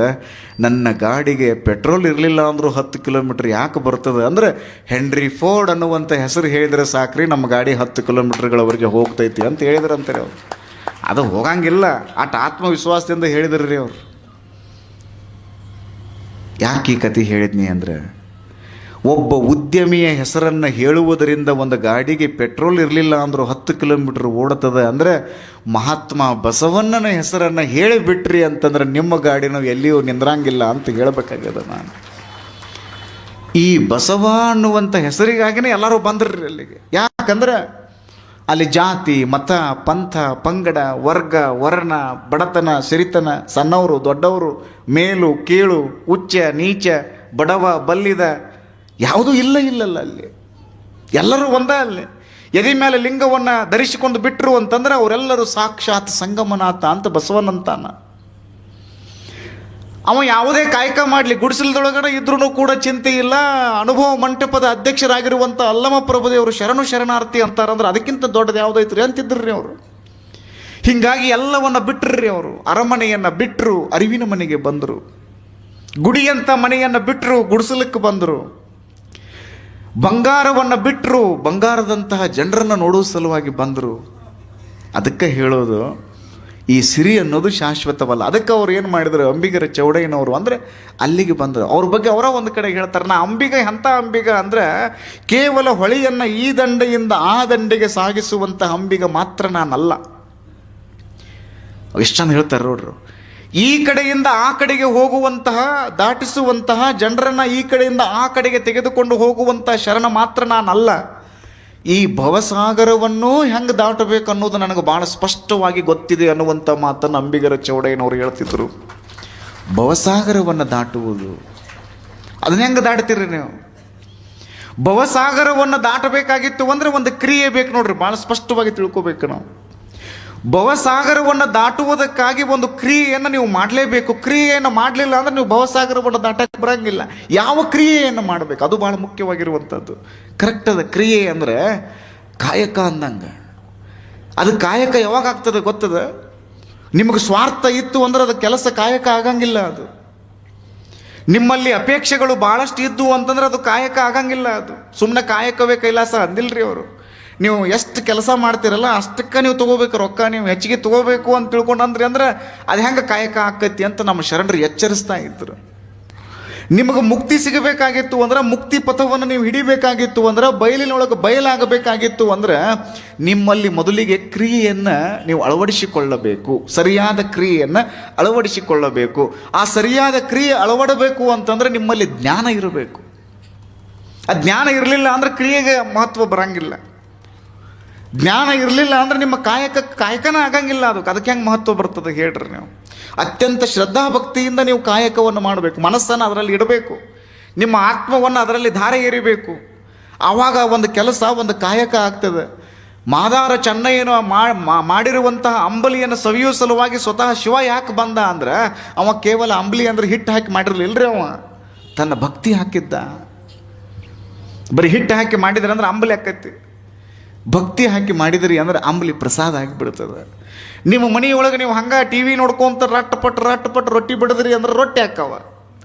ನನ್ನ ಗಾಡಿಗೆ ಪೆಟ್ರೋಲ್ ಇರಲಿಲ್ಲ ಅಂದರೂ 10 ಕಿಲೋಮೀಟ್ರ್ ಯಾಕೆ ಬರ್ತದೆ ಅಂದರೆ ಹೆನ್ರಿ ಫೋರ್ಡ್ ಅನ್ನುವಂಥ ಹೆಸರು ಹೇಳಿದರೆ ಸಾಕ್ರಿ, ನಮ್ಮ ಗಾಡಿ 10 ಕಿಲೋಮೀಟ್ರ್ಗಳವರೆಗೆ ಹೋಗ್ತೈತಿ ಅಂತ ಹೇಳಿದ್ರಂತಾರೆ ಅವ್ರು. ಅದು ಹೋಗಂಗಿಲ್ಲ, ಆಟ ಆತ್ಮವಿಶ್ವಾಸದಿಂದ ಹೇಳಿದ್ರಿ ಅವ್ರು. ಯಾಕೆ ಈ ಕತೆ ಹೇಳಿದ್ನಿ ಅಂದರೆ, ಒಬ್ಬ ಉದ್ಯಮಿಯ ಹೆಸರನ್ನು ಹೇಳುವುದರಿಂದ ಒಂದು ಗಾಡಿಗೆ ಪೆಟ್ರೋಲ್ ಇರಲಿಲ್ಲ ಅಂದರೂ 10 ಕಿಲೋಮೀಟ್ರ್ ಓಡುತ್ತದೆ ಅಂದರೆ, ಮಹಾತ್ಮ ಬಸವಣ್ಣನ ಹೆಸರನ್ನು ಹೇಳಿಬಿಟ್ರಿ ಅಂತಂದ್ರೆ ನಿಮ್ಮ ಗಾಡಿನೂ ಎಲ್ಲಿಯೂ ನಿಂದ್ರಂಗಿಲ್ಲ ಅಂತ ಹೇಳಬೇಕಾಗ್ಯದ ನಾನು. ಈ ಬಸವ ಅನ್ನುವಂಥ ಹೆಸರಿಗಾಗಿನೇ ಎಲ್ಲರೂ ಬಂದ್ರಿ ಅಲ್ಲಿಗೆ. ಯಾಕಂದ್ರೆ ಅಲ್ಲಿ ಜಾತಿ, ಮತ, ಪಂಥ, ಪಂಗಡ, ವರ್ಗ, ವರ್ಣ, ಬಡತನ, ಸಿರಿತನ, ಸಣ್ಣವರು, ದೊಡ್ಡವರು, ಮೇಲು, ಕೀಳು, ಉಚ್ಚ, ನೀಚ, ಬಡವ, ಬಲ್ಲಿದ ಯಾವುದೂ ಇಲ್ಲಲ್ಲ ಅಲ್ಲಿ. ಎಲ್ಲರೂ ಒಂದೇ ಅಲ್ಲಿ. ಎದೆ ಮೇಲೆ ಲಿಂಗವನ್ನು ಧರಿಸಿಕೊಂಡು ಬಿಟ್ಟರು ಅಂತಂದ್ರೆ ಅವರೆಲ್ಲರೂ ಸಾಕ್ಷಾತ್ ಸಂಗಮನಾಥ ಅಂತ ಬಸವನಂತಾನ. ಅವ ಯಾವುದೇ ಕಾಯಕ ಮಾಡಲಿ, ಗುಡಿಸಲದೊಳಗಡೆ ಇದ್ರೂ ಕೂಡ ಚಿಂತೆ ಇಲ್ಲ. ಅನುಭವ ಮಂಟಪದ ಅಧ್ಯಕ್ಷರಾಗಿರುವಂಥ ಅಲ್ಲಮ ಪ್ರಭುದೇವರು ಶರಣಾರ್ಥಿ ಅಂತಾರಂದ್ರೆ ಅದಕ್ಕಿಂತ ದೊಡ್ಡದು ಯಾವುದೈತ್ರಿ ಅಂತಿದ್ರಿ ಅವರು. ಹೀಗಾಗಿ ಎಲ್ಲವನ್ನ ಬಿಟ್ಟರ್ರಿ ಅವರು. ಅರಮನೆಯನ್ನು ಬಿಟ್ಟರು, ಅರಿವಿನ ಮನೆಗೆ ಬಂದರು. ಗುಡಿಯಂಥ ಮನೆಯನ್ನು ಬಿಟ್ಟರು, ಗುಡಿಸಲಕ್ಕೆ ಬಂದರು. ಬಂಗಾರವನ್ನು ಬಿಟ್ಟರು, ಬಂಗಾರದಂತಹ ಜನರನ್ನು ನೋಡುವ ಸಲುವಾಗಿ ಬಂದರು. ಅದಕ್ಕೆ ಹೇಳೋದು, ಈ ಸಿರಿ ಅನ್ನೋದು ಶಾಶ್ವತವಲ್ಲ. ಅದಕ್ಕೆ ಅವ್ರು ಏನು ಮಾಡಿದ್ರು, ಅಂಬಿಗರ ಚೌಡಯ್ಯನವರು ಅಂದರೆ ಅಲ್ಲಿಗೆ ಬಂದರು. ಅವ್ರ ಬಗ್ಗೆ ಅವರ ಒಂದು ಕಡೆ ಹೇಳ್ತಾರೆ, ನಾ ಅಂಬಿಗ ಎಂಥ ಅಂಬಿಗ ಅಂದರೆ ಕೇವಲ ಹೊಳೆಯನ್ನು ಈ ದಂಡೆಯಿಂದ ಆ ದಂಡೆಗೆ ಸಾಗಿಸುವಂಥ ಅಂಬಿಗ ಮಾತ್ರ ನಾನಲ್ಲ. ಎಷ್ಟು ಚಂದ ಹೇಳ್ತಾರೆ ನೋಡ್ರು. ಈ ಕಡೆಯಿಂದ ಆ ಕಡೆಗೆ ಹೋಗುವಂತಹ, ದಾಟಿಸುವಂತಹ, ಜನರನ್ನ ಈ ಕಡೆಯಿಂದ ಆ ಕಡೆಗೆ ತೆಗೆದುಕೊಂಡು ಹೋಗುವಂತಹ ಶರಣ ಮಾತ್ರ ನಾನಲ್ಲ. ಈ ಭವಸಾಗರವನ್ನು ಹೆಂಗೆ ದಾಟಬೇಕು ಅನ್ನೋದು ನನಗೆ ಭಾಳ ಸ್ಪಷ್ಟವಾಗಿ ಗೊತ್ತಿದೆ ಅನ್ನುವಂಥ ಮಾತನ್ನು ಅಂಬಿಗರ ಚೌಡಯ್ಯನವರು ಹೇಳ್ತಿದ್ರು. ಭವಸಾಗರವನ್ನು ದಾಟುವುದು, ಅದನ್ನ ಹೆಂಗೆ ದಾಟ್ತೀರಿ ನೀವು? ಭವಸಾಗರವನ್ನು ದಾಟಬೇಕಾಗಿತ್ತು ಅಂದರೆ ಒಂದು ಕ್ರಿಯೆ ಬೇಕು ನೋಡ್ರಿ, ಭಾಳ ಸ್ಪಷ್ಟವಾಗಿ ತಿಳ್ಕೊಬೇಕು ನಾವು. ಭವಸಾಗರವನ್ನು ದಾಟುವುದಕ್ಕಾಗಿ ಒಂದು ಕ್ರಿಯೆಯನ್ನು ನೀವು ಮಾಡಲೇಬೇಕು. ಕ್ರಿಯೆಯನ್ನು ಮಾಡಲಿಲ್ಲ ಅಂದರೆ ನೀವು ಭವಸಾಗರವನ್ನು ದಾಟಕ್ಕೆ ಬರಂಗಿಲ್ಲ. ಯಾವ ಕ್ರಿಯೆಯನ್ನು ಮಾಡಬೇಕು ಅದು ಭಾಳ ಮುಖ್ಯವಾಗಿರುವಂಥದ್ದು. ಕರೆಕ್ಟ್ ಅದ. ಕ್ರಿಯೆ ಅಂದರೆ ಕಾಯಕ ಅಂದಂಗೆ. ಅದು ಕಾಯಕ ಯಾವಾಗ ಆಗ್ತದೆ ಗೊತ್ತದ? ನಿಮಗೆ ಸ್ವಾರ್ಥ ಇತ್ತು ಅಂದ್ರೆ ಅದು ಕೆಲಸ ಕಾಯಕ ಆಗಂಗಿಲ್ಲ. ಅದು ನಿಮ್ಮಲ್ಲಿ ಅಪೇಕ್ಷೆಗಳು ಭಾಳಷ್ಟು ಇದ್ದು ಅಂತಂದ್ರೆ ಅದು ಕಾಯಕ ಆಗಂಗಿಲ್ಲ. ಅದು ಸುಮ್ಮನೆ ಕಾಯಕವೇ ಕೈಲಾಸ ಅಂದಿಲ್ರಿ ಅವರು. ನೀವು ಎಷ್ಟು ಕೆಲಸ ಮಾಡ್ತೀರಲ್ಲ ಅಷ್ಟಕ್ಕೆ ನೀವು ತೊಗೋಬೇಕು ರೊಕ್ಕ, ನೀವು ಹೆಚ್ಚಿಗೆ ತೊಗೋಬೇಕು ಅಂತ ತಿಳ್ಕೊಂಡ್ರಿ ಅಂದ್ರೆ ಅದು ಹೆಂಗೆ ಕಾಯಕ ಆಕೈತಿ ಅಂತ ನಮ್ಮ ಶರಣರು ಎಚ್ಚರಿಸ್ತಾ ಇದ್ರು. ನಿಮಗೆ ಮುಕ್ತಿ ಸಿಗಬೇಕಾಗಿತ್ತು ಅಂದ್ರೆ, ಮುಕ್ತಿ ಪಥವನ್ನು ನೀವು ಹಿಡಿಬೇಕಾಗಿತ್ತು ಅಂದ್ರೆ, ಬಯಲಿನೊಳಗೆ ಬಯಲಾಗಬೇಕಾಗಿತ್ತು ಅಂದ್ರೆ ನಿಮ್ಮಲ್ಲಿ ಮೊದಲಿಗೆ ಕ್ರಿಯೆಯನ್ನು ನೀವು ಅಳವಡಿಸಿಕೊಳ್ಳಬೇಕು. ಸರಿಯಾದ ಕ್ರಿಯೆಯನ್ನು ಅಳವಡಿಸಿಕೊಳ್ಳಬೇಕು. ಆ ಸರಿಯಾದ ಕ್ರಿಯೆ ಅಳವಡಬೇಕು ಅಂತಂದ್ರೆ ನಿಮ್ಮಲ್ಲಿ ಜ್ಞಾನ ಇರಬೇಕು. ಆ ಜ್ಞಾನ ಇರಲಿಲ್ಲ ಅಂದ್ರೆ ಕ್ರಿಯೆಗೆ ಮಹತ್ವ ಬರಂಗಿಲ್ಲ. ಜ್ಞಾನ ಇರಲಿಲ್ಲ ಅಂದ್ರೆ ನಿಮ್ಮ ಕಾಯಕನ ಆಗಂಗಿಲ್ಲ. ಅದಕ್ಕೆ ಹೆಂಗೆ ಮಹತ್ವ ಬರ್ತದೆ ಹೇಳ್ರಿ ನೀವು? ಅತ್ಯಂತ ಶ್ರದ್ಧಾಭಕ್ತಿಯಿಂದ ನೀವು ಕಾಯಕವನ್ನು ಮಾಡಬೇಕು. ಮನಸ್ಸನ್ನು ಅದರಲ್ಲಿ ಇಡಬೇಕು. ನಿಮ್ಮ ಆತ್ಮವನ್ನು ಅದರಲ್ಲಿ ಧಾರೆ ಎರಿಬೇಕು. ಆವಾಗ ಒಂದು ಕೆಲಸ, ಒಂದು ಕಾಯಕ ಆಗ್ತದೆ. ಮಾದಾರ ಚೆನ್ನಯ್ಯನು ಮಾಡಿರುವಂತಹ ಅಂಬಲಿಯನ್ನು ಸವಿಯುವ ಸಲುವಾಗಿ ಸ್ವತಃ ಶಿವ ಯಾಕೆ ಬಂದ ಅಂದ್ರೆ, ಅವ ಕೇವಲ ಅಂಬಲಿ ಅಂದ್ರೆ ಹಿಟ್ಟು ಹಾಕಿ ಮಾಡಿರಲಿಲ್ಲರಿ, ಅವ ತನ್ನ ಭಕ್ತಿ ಹಾಕಿದ್ದ. ಬರೀ ಹಿಟ್ಟು ಹಾಕಿ ಮಾಡಿದ್ರೆ ಅಂದ್ರೆ ಅಂಬಲಿ ಆಕೈತಿ. ಭಕ್ತಿ ಹಾಕಿ ಮಾಡಿದ್ರಿ ಅಂದ್ರೆ ಅಂಬಲಿ ಪ್ರಸಾದ ಆಗಿಬಿಡ್ತದೆ. ನಿಮ್ಮ ಮನೆಯೊಳಗೆ ನೀವು ಹಂಗೆ ಟಿ ವಿ ನೋಡ್ಕೊಂತ ರಟ್ಟಪಟ್ಟು ರೊಟ್ಟಿ ಬಿಡದ್ರಿ ಅಂದ್ರೆ ರೊಟ್ಟಿ ಹಾಕವ.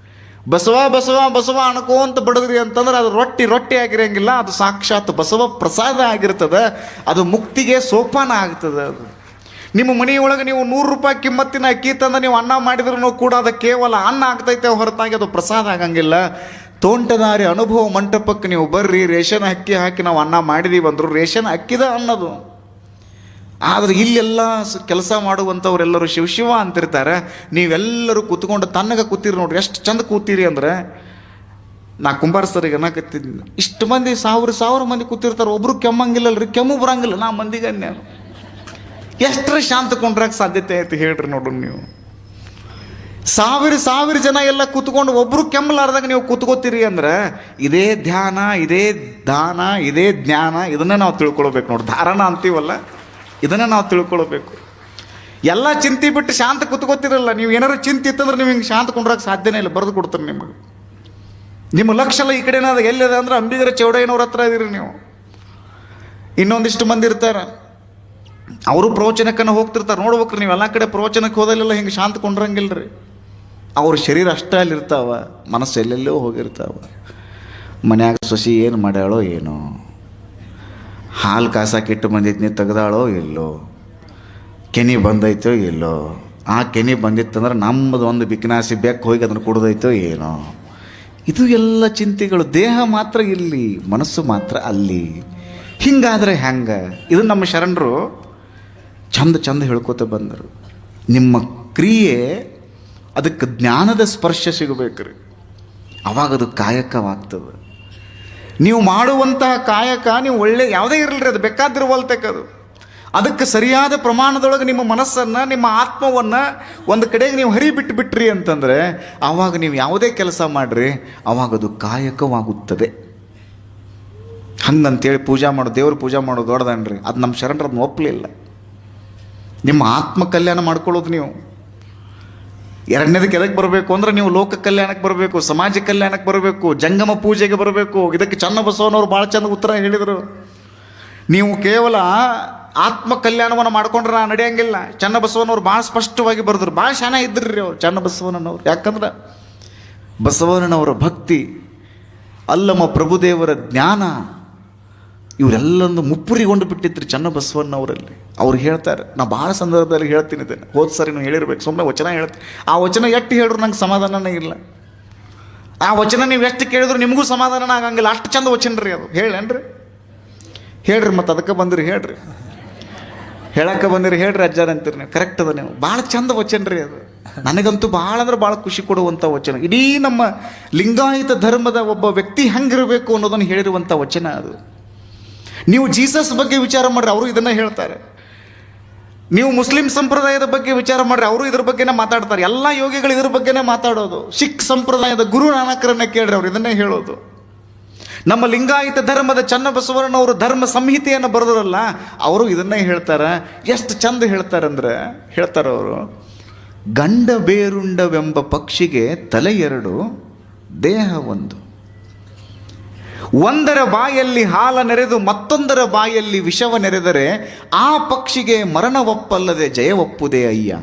ಬಸವ ಬಸವ ಬಸವ ಅನ್ಕೋಂತ ಬಿಡದ್ರಿ ಅಂತಂದ್ರೆ ಅದು ರೊಟ್ಟಿ ಆಗಿರಂಗಿಲ್ಲ. ಅದು ಸಾಕ್ಷಾತ್ ಬಸವ ಪ್ರಸಾದ ಆಗಿರ್ತದೆ. ಅದು ಮುಕ್ತಿಗೆ ಸೋಪಾನ ಆಗ್ತದೆ. ಅದು ನಿಮ್ಮ ಮನೆಯೊಳಗೆ ನೀವು 100 ರೂಪಾಯಿ ಕಿಮ್ಮತ್ತಿನ ಅಕ್ಕಿ ತಂದು ನೀವು ಅನ್ನ ಮಾಡಿದ್ರೂ ಕೂಡ ಅದು ಕೇವಲ ಅನ್ನ ಆಗ್ತೈತೆ ಹೊರತಾಗಿ ಅದು ಪ್ರಸಾದ ಆಗಂಗಿಲ್ಲ. ತೋಂಟದಾರಿ ಅನುಭವ ಮಂಟಪಕ್ಕೆ ನೀವು ಬರ್ರಿ, ರೇಷನ್ ಅಕ್ಕಿ ಹಾಕಿ ನಾವು ಅನ್ನ ಮಾಡಿದೀವಿ ಅಂದರು ರೇಷನ್ ಅಕ್ಕಿದ ಅನ್ನೋದು. ಆದರೆ ಇಲ್ಲೆಲ್ಲ ಕೆಲಸ ಮಾಡುವಂಥವರೆಲ್ಲರೂ ಶಿವ ಅಂತಿರ್ತಾರೆ. ನೀವೆಲ್ಲರೂ ಕೂತ್ಕೊಂಡು ತನ್ನಗೆ ಕೂತೀರಿ ನೋಡ್ರಿ, ಎಷ್ಟು ಚಂದ ಕೂತೀರಿ ಅಂದ್ರೆ, ನಾ ಕುಂಬಾರಸರಿಗೆ ಅನ್ನಕತ್ತಿದ್ದೀನಿ, ಇಷ್ಟು ಮಂದಿ ಸಾವಿರ ಮಂದಿ ಕೂತಿರ್ತಾರೆ, ಒಬ್ರು ಕೆಮ್ಮಂಗಿಲ್ಲಲ್ರಿ, ಕೆಮ್ಮು ಬರಂಗಿಲ್ಲ. ನಾ ಮಂದಿಗೆ ಅನ್ಯಾರ ಎಷ್ಟರ ಶಾಂತ ಕೊಂಡ್ರಾಗ ಸಾಧ್ಯತೆ ಐತಿ ಹೇಳ್ರಿ ನೋಡ್ರಿ ನೀವು. ಸಾವಿರ ಜನ ಎಲ್ಲ ಕೂತ್ಕೊಂಡು ಒಬ್ರು ಕೆಮ್ಮಲಾರ್ದಾಗ ನೀವು ಕೂತ್ಕೋತೀರಿ ಅಂದ್ರೆ ಇದೇ ಧ್ಯಾನ, ಇದೇ ದಾನ, ಇದೇ ಜ್ಞಾನ. ಇದನ್ನೇ ನಾವು ತಿಳ್ಕೊಳ್ಬೇಕು ನೋಡಿ. ಧಾರಣ ಅಂತೀವಲ್ಲ, ಇದನ್ನೇ ನಾವು ತಿಳ್ಕೊಳ್ಬೇಕು. ಎಲ್ಲ ಚಿಂತೆ ಬಿಟ್ಟು ಶಾಂತ ಕೂತ್ಕೋತಿರಲ್ಲ ನೀವು. ಏನಾರು ಚಿಂತೆ ಇತ್ತಂದ್ರೆ ನೀವು ಹಿಂಗೆ ಶಾಂತ ಕೊಂಡ್ರಾಗ ಸಾಧ್ಯನೇ ಇಲ್ಲ. ಬರೆದು ಕೊಡ್ತಾರೆ ನಿಮಗೆ. ನಿಮ್ಮ ಲಕ್ಷ ಎಲ್ಲ ಈ ಕಡೆನಾದ ಎಲ್ಲಿದೆ ಅಂದ್ರೆ ಅಂಬಿಗರ ಚೌಡಯ್ಯನವ್ರ ಹತ್ರ ಇದೀರಿ ನೀವು. ಇನ್ನೊಂದಿಷ್ಟು ಮಂದಿ ಇರ್ತಾರೆ, ಅವರು ಪ್ರವಚನಕ್ಕನ್ನು ಹೋಗ್ತಿರ್ತಾರೆ. ನೋಡ್ಬೇಕ್ರಿ ನೀವು, ಎಲ್ಲ ಕಡೆ ಪ್ರವಚನಕ್ಕೆ ಹೋದಲ್ಲೆಲ್ಲ ಹಿಂಗೆ ಶಾಂತ ಕೊಂಡ್ರಂಗಿಲ್ರಿ. ಅವ್ರ ಶರೀರ ಅಷ್ಟೇ ಅಲ್ಲಿರ್ತಾವ, ಮನಸ್ಸು ಎಲ್ಲೆಲ್ಲೋ ಹೋಗಿರ್ತಾವ. ಮನ್ಯಾಗ ಸೊಸಿ ಏನು ಮಾಡ್ಯಾಳೋ ಏನೋ, ಹಾಲು ಕಾಸಾಕಿಟ್ಟು ಬಂದಿದ್ನಿ ತೆಗ್ದಾಳೋ ಇಲ್ಲೋ, ಕೆನಿ ಬಂದೈತೋ ಇಲ್ಲೋ. ಆ ಕೆನಿ ಬಂದಿತ್ತಂದ್ರೆ ನಮ್ಮದು ಒಂದು ಬಿಕ್ನಾಸಿ ಬೆಕ್ಕು ಹೋಗಿ ಅದನ್ನು ಕುಡ್ದೈತೋ ಏನೋ. ಇದು ಎಲ್ಲ ಚಿಂತೆಗಳು. ದೇಹ ಮಾತ್ರ ಇಲ್ಲಿ, ಮನಸ್ಸು ಮಾತ್ರ ಅಲ್ಲಿ. ಹಿಂಗಾದ್ರೆ ಹೆಂಗೆ? ಇದು ನಮ್ಮ ಶರಣರು ಚಂದ ಹೇಳ್ಕೋತ ಬಂದರು. ನಿಮ್ಮ ಕ್ರಿಯೆ ಅದಕ್ಕೆ ಜ್ಞಾನದ ಸ್ಪರ್ಶ ಸಿಗಬೇಕ್ರಿ, ಅವಾಗ ಅದು ಕಾಯಕವಾಗ್ತದೆ. ನೀವು ಮಾಡುವಂತಹ ಕಾಯಕ ನೀವು ಒಳ್ಳೆ ಯಾವುದೇ ಇರಲ್ರಿ, ಅದು ಬೇಕಾದಿರುವಲ್ತಕ್ಕದು. ಅದಕ್ಕೆ ಸರಿಯಾದ ಪ್ರಮಾಣದೊಳಗೆ ನಿಮ್ಮ ಮನಸ್ಸನ್ನು, ನಿಮ್ಮ ಆತ್ಮವನ್ನು ಒಂದು ಕಡೆಗೆ ನೀವು ಬಿಟ್ರಿ ಅಂತಂದರೆ ಆವಾಗ ನೀವು ಯಾವುದೇ ಕೆಲಸ ಮಾಡಿರಿ ಆವಾಗ ಅದು ಕಾಯಕವಾಗುತ್ತದೆ. ಹಂಗಂತೇಳಿ ದೇವ್ರ ಪೂಜೆ ಮಾಡೋದು ದೊಡ್ಡದನ್ರಿ. ಅದು ನಮ್ಮ ಶರಣರು ಅದನ್ನ ಒಪ್ಪಲಿಲ್ಲ. ನಿಮ್ಮ ಆತ್ಮ ಕಲ್ಯಾಣ ಮಾಡ್ಕೊಳ್ಳೋದು ನೀವು. ಎರಡನೇದಕ್ಕೆ ಎದಕ್ಕೆ ಬರಬೇಕು ಅಂದ್ರೆ ನೀವು ಲೋಕ ಕಲ್ಯಾಣಕ್ಕೆ ಬರಬೇಕು, ಸಮಾಜ ಕಲ್ಯಾಣಕ್ಕೆ ಬರಬೇಕು, ಜಂಗಮ ಪೂಜೆಗೆ ಬರಬೇಕು. ಇದಕ್ಕೆ ಚನ್ನಬಸವನವರು ಭಾಳ ಚಂದ ಉತ್ತರ ಹೇಳಿದರು. ನೀವು ಕೇವಲ ಆತ್ಮ ಕಲ್ಯಾಣವನ್ನು ಮಾಡ್ಕೊಂಡ್ರೆ ನಾ ನಡೆಯಂಗಿಲ್ಲ. ಚನ್ನಬಸವನವ್ರು ಭಾಳ ಸ್ಪಷ್ಟವಾಗಿ ಬರೆದ್ರು. ಭಾಳ ಶಾನ ಇದ್ರಿ ಅವ್ರು ಚನ್ನಬಸವನವ್ರು. ಯಾಕಂದ್ರೆ ಬಸವಣ್ಣನವರ ಭಕ್ತಿ, ಅಲ್ಲಮ ಪ್ರಭುದೇವರ ಜ್ಞಾನ, ಇವರೆಲ್ಲೊಂದು ಮುಪ್ಪುರಿಗೊಂಡು ಬಿಟ್ಟಿದ್ರು ಚನ್ನಬಸವಣ್ಣವರಲ್ಲಿ. ಅವ್ರು ಹೇಳ್ತಾರೆ, ನಾ ಭಾಳ ಸಂದರ್ಭದಲ್ಲಿ ಹೇಳ್ತೀನಿ ಇದನ್ನು, ಹೋದ ಸರಿ ನೀವು ಹೇಳಿರ್ಬೇಕು, ಸುಮ್ಮನೆ ವಚನ ಹೇಳ್ತೀನಿ. ಆ ವಚನ ಎಷ್ಟು ಹೇಳಿದ್ರು ನಂಗೆ ಸಮಾಧಾನನೇ ಇಲ್ಲ. ಆ ವಚನ ನೀವು ಎಷ್ಟು ಕೇಳಿದ್ರು ನಿಮಗೂ ಸಮಾಧಾನ ಆಗಂಗಿಲ್ಲ. ಅಷ್ಟು ಚಂದ ವಚನ ರೀ ಅದು. ಹೇಳ್ರಿ ಮತ್ತು ಅದಕ್ಕೆ ಬಂದ್ರಿ ಹೇಳ್ರಿ. ಹೇಳಕ್ಕೆ ಬಂದಿರಿ ಹೇಳ್ರಿ ಅಜ್ಜಾರ ಅಂತೀರಿ ನೀವು. ಕರೆಕ್ಟ್ ಅದ ನೀವು. ಭಾಳ ಚಂದ ವಚನ ರೀ ಅದು. ನನಗಂತೂ ಭಾಳ ಅಂದ್ರೆ ಭಾಳ ಖುಷಿ ಕೊಡುವಂಥ ವಚನ. ಇಡೀ ನಮ್ಮ ಲಿಂಗಾಯತ ಧರ್ಮದ ಒಬ್ಬ ವ್ಯಕ್ತಿ ಹೆಂಗಿರಬೇಕು ಅನ್ನೋದನ್ನು ಹೇಳಿರುವಂಥ ವಚನ ಅದು. ನೀವು ಜೀಸಸ್ ಬಗ್ಗೆ ವಿಚಾರ ಮಾಡ್ರಿ, ಅವರು ಇದನ್ನು ಹೇಳ್ತಾರೆ. ನೀವು ಮುಸ್ಲಿಂ ಸಂಪ್ರದಾಯದ ಬಗ್ಗೆ ವಿಚಾರ ಮಾಡ್ರಿ, ಅವರು ಇದ್ರ ಬಗ್ಗೆನೇ ಮಾತಾಡ್ತಾರೆ. ಎಲ್ಲ ಯೋಗಿಗಳು ಇದ್ರ ಬಗ್ಗೆನೇ ಮಾತಾಡೋದು. ಸಿಖ್ ಸಂಪ್ರದಾಯದ ಗುರು ನಾನಕರನ್ನ ಕೇಳ್ರಿ, ಅವ್ರು ಇದನ್ನೇ ಹೇಳೋದು. ನಮ್ಮ ಲಿಂಗಾಯತ ಧರ್ಮದ ಚನ್ನಬಸವಣ್ಣವರು ಧರ್ಮ ಸಂಹಿತೆಯನ್ನು ಬರೆದ್ರಲ್ಲ, ಅವರು ಇದನ್ನೇ ಹೇಳ್ತಾರೆ. ಎಷ್ಟು ಚಂದ ಹೇಳ್ತಾರಂದ್ರೆ, ಹೇಳ್ತಾರೆ ಗಂಡ ಬೇರುಂಡವೆಂಬ ಪಕ್ಷಿಗೆ ತಲೆ ಎರಡು, ದೇಹ ಒಂದು. ಒಂದರ ಬಾಯಲ್ಲಿ ಹಾಲ ನೆರೆದು ಮತ್ತೊಂದರ ಬಾಯಲ್ಲಿ ವಿಷವ ನೆರೆದರೆ ಆ ಪಕ್ಷಿಗೆ ಮರಣವಪ್ಪಲ್ಲದೆ ಜಯವಪ್ಪುದೇ ಅಯ್ಯ.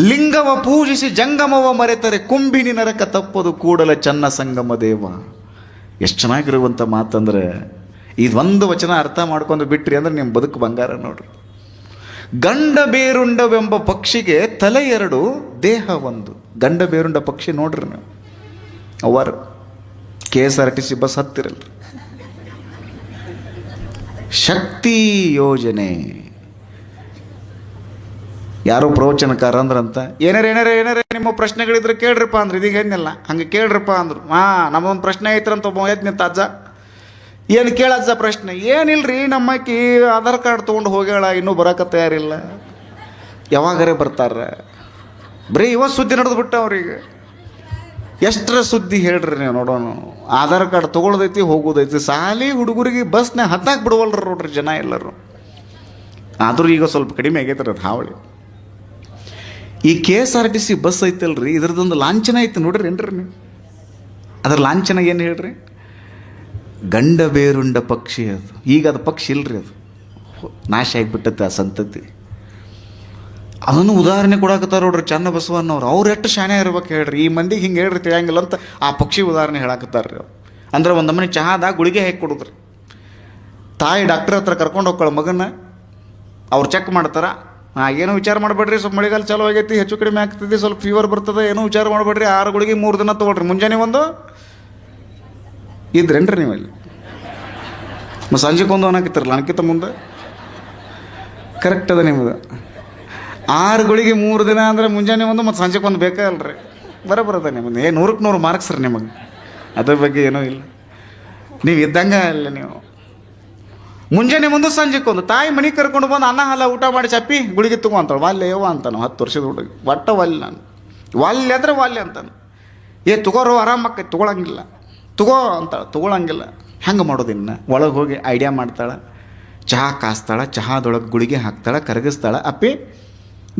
ಲಿಂಗವ ಪೂಜಿಸಿ ಜಂಗಮವ ಮರೆತರೆ ಕುಂಭಿನಿ ನರಕ ತಪ್ಪದು ಕೂಡಲ ಚನ್ನ ಸಂಗಮ ದೇವ. ಎಷ್ಟು ಚೆನ್ನಾಗಿರುವಂಥ ಮಾತಂದ್ರೆ, ಇದೊಂದು ವಚನ ಅರ್ಥ ಮಾಡ್ಕೊಂಡು ಬಿಟ್ರಿ ಅಂದ್ರೆ ನಿಮ್ಮ ಬದುಕು ಬಂಗಾರ ನೋಡ್ರಿ. ಗಂಡ ಬೇರುಂಡವೆಂಬ ಪಕ್ಷಿಗೆ ತಲೆ ಎರಡು, ದೇಹ ಒಂದು. ಗಂಡ ಬೇರುಂಡ ಪಕ್ಷಿ ನೋಡ್ರಿ ನೀವು. ಅವರು KSRTC ಬಸ್ ಹತ್ತಿರಲ್ಲ, ಶಕ್ತಿ ಯೋಜನೆ ಯಾರೋ ಪ್ರವಚನಕಾರ ಅಂದ್ರಂತ, ಏನಾರ ನಿಮ್ಮ ಪ್ರಶ್ನೆಗಳಿದ್ರೆ ಕೇಳ್ರಿಪ್ಪ ಅಂದ್ರೆ, ಇದೀಗ ಏನಿಲ್ಲ ಹಂಗೆ ಕೇಳ್ರಿಪ್ಪ ಅಂದ್ರು. ನಮ್ಮೊಂದು ಪ್ರಶ್ನೆ ಐತ್ರಂತ ಒಬ್ಬ ಎದ್ದು ನಿಂತ ಅಜ್ಜ. ಏನು ಕೇಳಜ್ಜ ಪ್ರಶ್ನೆ? ಏನಿಲ್ರಿ, ನಮ್ಮಕ್ಕಿ ಆಧಾರ್ ಕಾರ್ಡ್ ತೊಗೊಂಡು ಹೋಗ್ಯಾಳ, ಇನ್ನೂ ಬರೋಕೆ ತಯಾರಿಲ್ಲ, ಯಾವಾಗರೇ ಬರ್ತಾರ. ಬರೀ ಇವತ್ತು ಸುದ್ದಿ ನಡೆದು ಬಿಟ್ಟ ಅವ್ರಿಗೆ. ಎಷ್ಟರ ಸುದ್ದಿ ಹೇಳ್ರಿ ನೀವು ನೋಡೋಣ. ಆಧಾರ್ ಕಾರ್ಡ್ ತೊಗೊಳ್ದೈತಿ, ಹೋಗೋದೈತಿ. ಸಾಲಿ ಹುಡುಗರಿಗೆ ಬಸ್ನ ಹತ್ತಾಕ್ ಬಿಡುವಲ್ರ ನೋಡ್ರಿ ಜನ ಎಲ್ಲರೂ. ಆದರೂ ಈಗ ಸ್ವಲ್ಪ ಕಡಿಮೆ ಆಗೈತ್ರಿ ಅದು ಹಾವಳಿ. ಈ KSRTC ಬಸ್ ಐತಲ್ರಿ, ಇದ್ರದ್ದೊಂದು ಲಾಂಛನ ಐತೆ ನೋಡ್ರಿ ಏನ್ರಿ ನೀವು. ಅದ್ರ ಲಾಂಛನ ಏನು ಹೇಳ್ರಿ? ಗಂಡ ಬೇರುಂಡ ಪಕ್ಷಿ ಅದು. ಈಗ ಅದು ಪಕ್ಷಿ ಇಲ್ರಿ, ಅದು ನಾಶ ಆಗಿಬಿಟ್ಟತ್ತೆ ಆ ಸಂತತಿ. ಅದನ್ನು ಉದಾಹರಣೆ ಕೊಡಾಕತ್ತಾರ ನೋಡ್ರಿ ಚನ್ನಬಸವಣ್ಣವ್ರು. ಅವ್ರು ಎಷ್ಟು ಶಾಣೆ ಇರ್ಬೇಕು ಹೇಳ್ರಿ. ಈ ಮಂದಿಗೆ ಹಿಂಗೆ ಹೇಳ್ರಿ ತಿಳಿಯಂಗಿಲ್ಲ ಅಂತ ಆ ಪಕ್ಷಿ ಉದಾಹರಣೆ ಹೇಳಾಕತ್ತಾರ್ರಿ ಅವ್ರು. ಅಂದ್ರೆ ಒಂದು ನಮ್ಮನೆ ಚಹಾದಾಗ ಗುಳಿಗೆ ಹಾಕಿ ಕೊಡುದ್ರಿ. ತಾಯಿ ಡಾಕ್ಟರ್ ಹತ್ರ ಕರ್ಕೊಂಡು ಹೋಗ್ಕೊಳ್ಳೋ ಮಗನ, ಅವ್ರು ಚೆಕ್ ಮಾಡ್ತಾರ. ಏನೂ ವಿಚಾರ ಮಾಡಬೇಡ್ರಿ, ಸ್ವಲ್ಪ ಮಳೆಗಾಲ ಚಾಲೂ ಆಗೈತಿ, ಹೆಚ್ಚು ಕಡಿಮೆ ಆಗ್ತದೆ, ಸ್ವಲ್ಪ ಫೀವರ್ ಬರ್ತದೆ, ಏನೂ ವಿಚಾರ ಮಾಡಬೇಡ್ರಿ, 6 ಗುಳಿಗೆ 3 ದಿನ ತೊಗೊಳ್ರಿ, ಮುಂಜಾನೆ ಒಂದು ಇದ್ರೇನ್ರಿ ನೀವು ಅಲ್ಲಿ ಸಂಜೆಗೊಂದು ಅನ್ನಕಿತ್ತಿರಲ್ಲ ನನಗಿಂತ ಮುಂದೆ. ಕರೆಕ್ಟ್ ಅದ ನಿಮ್ಮದು. 6 ಗುಳಿಗೆ 3 ದಿನ ಅಂದರೆ ಮುಂಜಾನೆ ಒಂದು ಮತ್ತು ಸಂಜೆಗೆ ಒಂದು ಬೇಕಾಗಲ್ರಿ. ಬರೋಬರದ ನಿಮ್ಮದು. 100ಕ್ಕೆ 100 ಮಾರ್ಕ್ಸ್ ರೀ ನಿಮಗೆ. ಅದ್ರ ಬಗ್ಗೆ ಏನೂ ಇಲ್ಲ, ನೀವು ಇದ್ದಂಗೆ ಅಲ್ಲ ನೀವು. ಮುಂಜಾನೆ ಒಂದು ಸಂಜೆಗೆ ಒಂದು. ತಾಯಿ ಮನೆಗೆ ಕರ್ಕೊಂಡು ಬಂದು ಅನ್ನ ಹಾಲ ಊಟ ಮಾಡಿ ಚಪ್ಪಿ ಗುಳಿಗೆ ತಗೋ ಅಂತಾಳೆ. ವಾಲ್ಯ ಯವ್ವ ಅಂತಾನು 10 ವರ್ಷದ ಹುಡುಗಿ. ಒಟ್ಟ ವಾಲ್ಯ ನಾನು. ವಾಲ್ಯ ಅಂದ್ರೆ ವಾಲ್ಯ ಅಂತಾನು. ತಗೋರೋ ಆರಾಮಕ್ಕೆ ತೊಗೊಳಂಗಿಲ್ಲ, ತಗೋ ಅಂತಾಳೆ, ತೊಗೊಳಂಗಿಲ್ಲ. ಹೆಂಗೆ ಮಾಡೋದಿನ್ನ? ಒಳಗೆ ಹೋಗಿ ಐಡಿಯಾ ಮಾಡ್ತಾಳೆ, ಚಹಾ ಕಾಸ್ತಾಳೆ, ಚಹಾದೊಳಗೆ ಗುಳಿಗೆ ಹಾಕ್ತಾಳೆ, ಕರಗಿಸ್ತಾಳೆ. ಅಪ್ಪಿ